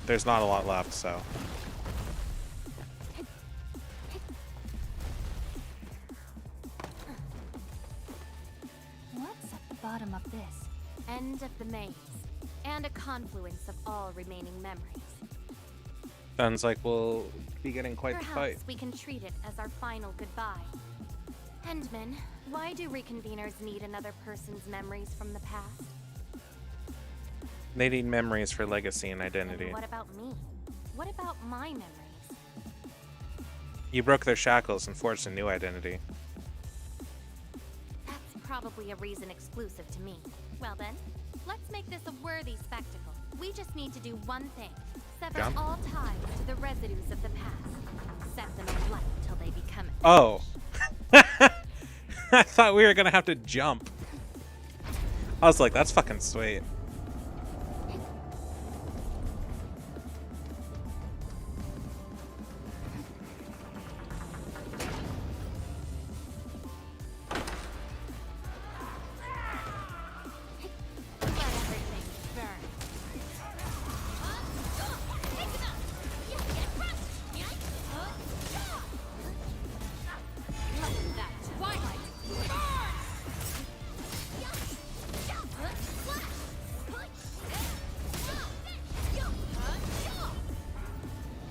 there's not a lot left, so. What's at the bottom of this? End of the maze, and a confluence of all remaining memories. Sounds like we'll be getting quite Perhaps the fight. we can treat it as our final goodbye. Hendman, why do reconveners need another person's memories from the past? They need memories for legacy and identity. And what about me? What about my memories? You broke their shackles and forged a new identity. That's probably a reason exclusive to me. Well then, let's make this a worthy spectacle. We just need to do one thing. Sever all ties to the residues of the past. Set them alight till they become Oh. I thought we were gonna have to jump. I was like, that's fucking sweet.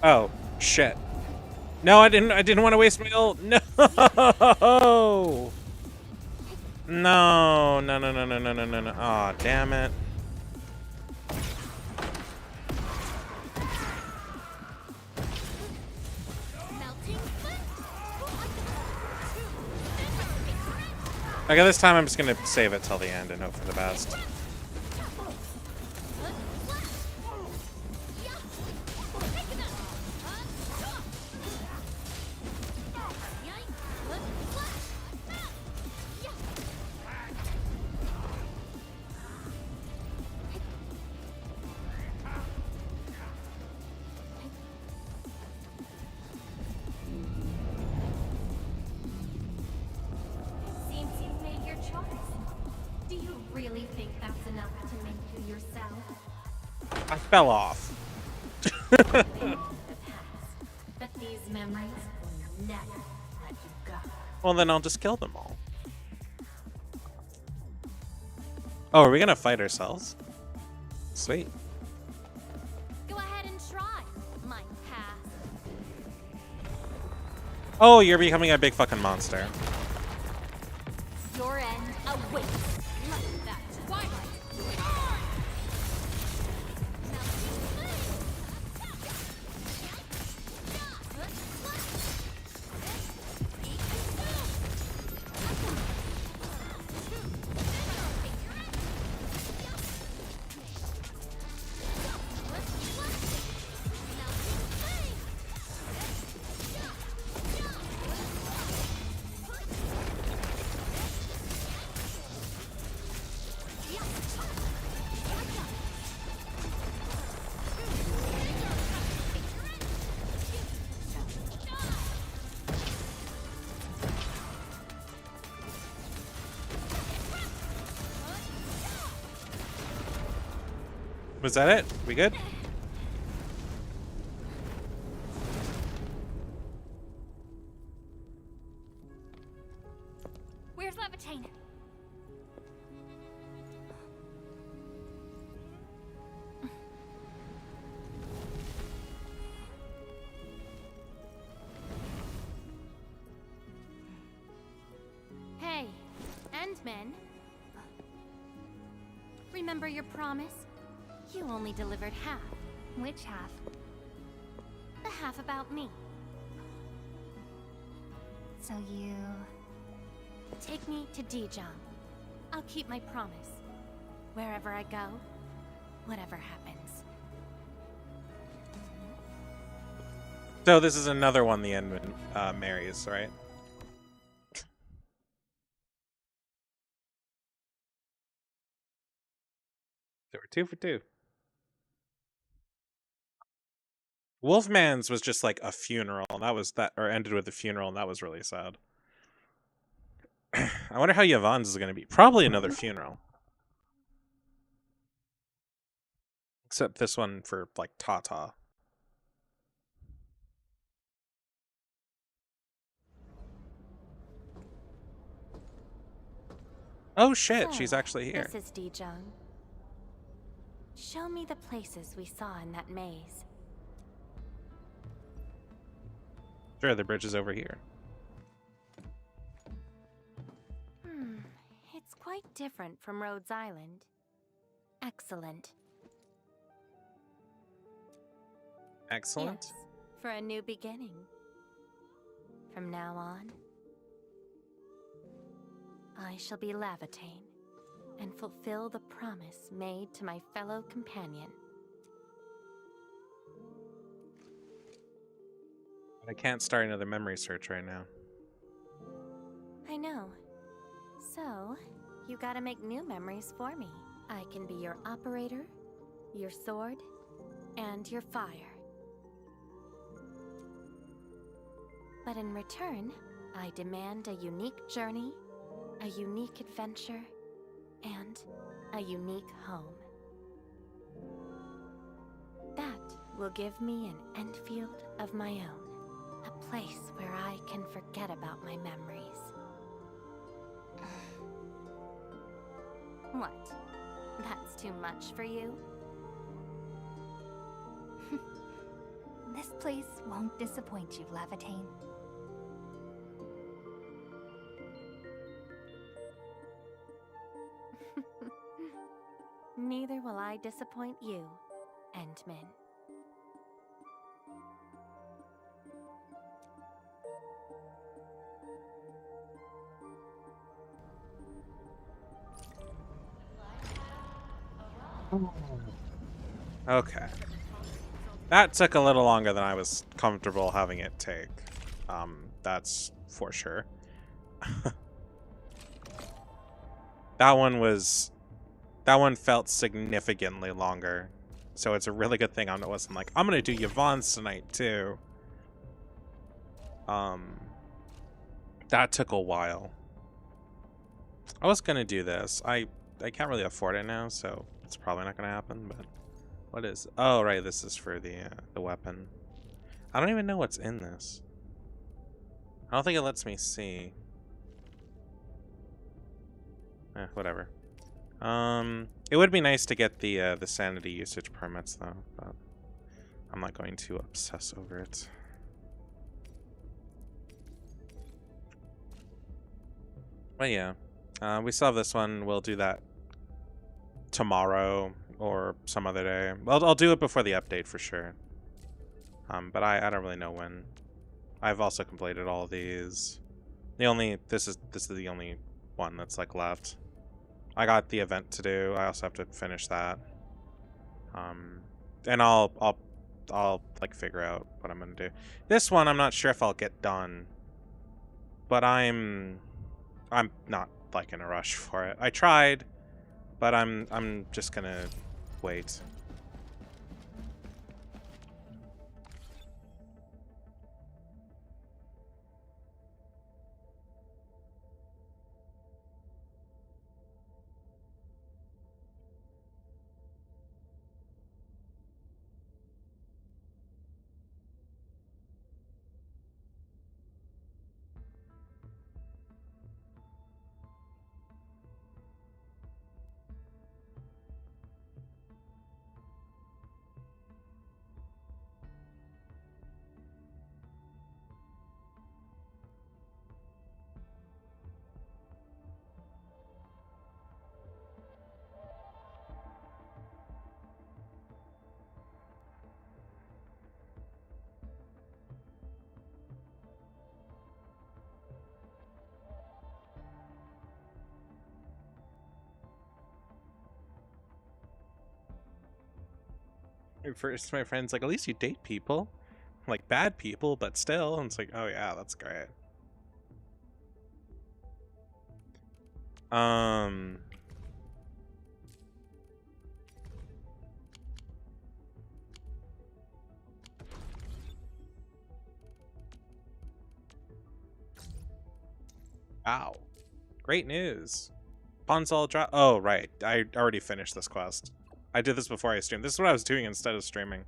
Oh, shit. No, I didn't want to waste my ult. No. No, no, no, no, no, no, no, no, no. Aw, damn it. Okay, this time I'm just gonna save it till the end and hope for the best. Seems you've made your choice. Do you really think that's enough to make you yourself? I fell off. But these memories will never let you go. Well, then I'll just kill them all. Oh, are we gonna fight ourselves? Sweet. Go ahead and try. My path. Oh, you're becoming a big fucking monster. Your end awaits. Let that twilight. Was that it? We good? Where's Levitain? Hey, Endman. Remember your promise? You only delivered half. Which half? The half about me. So you... Take me to Dijon. I'll keep my promise. Wherever I go, whatever happens. So this is another one the Endman marries, right? They were 2 for 2. Wolfman's was just like a funeral, and that was that, or ended with a funeral, and that was really sad. I wonder how Yvonne's is going to be. Probably another funeral. Except this one for, like, Tata. Oh shit, she's actually here. This is Dijon. Show me the places we saw in that maze. Sure, the bridge is over here. It's quite different from Rhodes Island. Excellent. Excellent. Yes, for a new beginning. From now on, I shall be Levitain and fulfill the promise made to my fellow companion. I can't start another memory search right now. I know. So, you gotta make new memories for me. I can be your operator, your sword, and your fire. But in return, I demand a unique journey, a unique adventure, and a unique home. That will give me an Endfield of my own, a place where I can forget about my memories. What? That's too much for you? This place won't disappoint you, Levitain. Neither will I disappoint you, Endman. Okay. That took a little longer than I was comfortable having it take. That's for sure. That one felt significantly longer. So it's a really good thing I wasn't like, I'm gonna do Yvonne's tonight too. That took a while. I was gonna do this. I can't really afford it now, so it's probably not gonna happen, but what is it? Oh right, this is for the weapon. I don't even know what's in this. I don't think it lets me see. Whatever. It would be nice to get the sanity usage permits though, but I'm not going to obsess over it. But yeah, we still have this one. We'll do that tomorrow or some other day. I'll do it before the update for sure. But I don't really know when. I've also completed all of these. This is the only one that's like left. I got the event to do. I also have to finish that. And I'll like figure out what I'm gonna do. This one I'm not sure if I'll get done. But I'm not like in a rush for it. I tried, but I'm just gonna wait. First, my friend's like, at least you date people. Like, bad people, but still. And it's like, oh yeah, that's great. Wow. Great news. Ponsol drop. Oh, right. I already finished this quest. I did this before I streamed. This is what I was doing instead of streaming.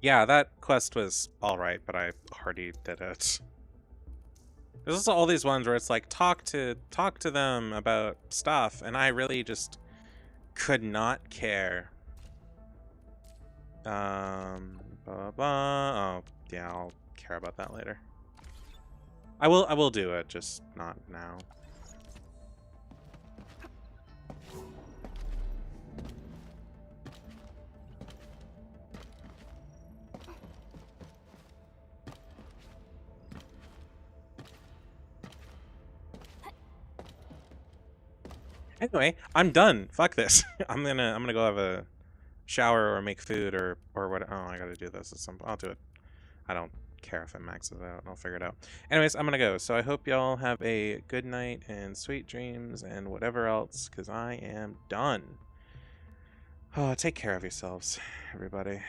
Yeah, that quest was alright, but I already did it. There's also all these ones where it's like, talk to them about stuff, and I really just could not care. Oh, yeah, I'll care about that later. I will do it, just not now. Anyway, I'm done. Fuck this. I'm gonna go have a shower or make food or what. Oh, I gotta do this at some point. I'll do it. I don't care if it maxes out. I'll figure it out. Anyways, I'm gonna go. So I hope y'all have a good night and sweet dreams and whatever else, because I am done. Oh, take care of yourselves, everybody.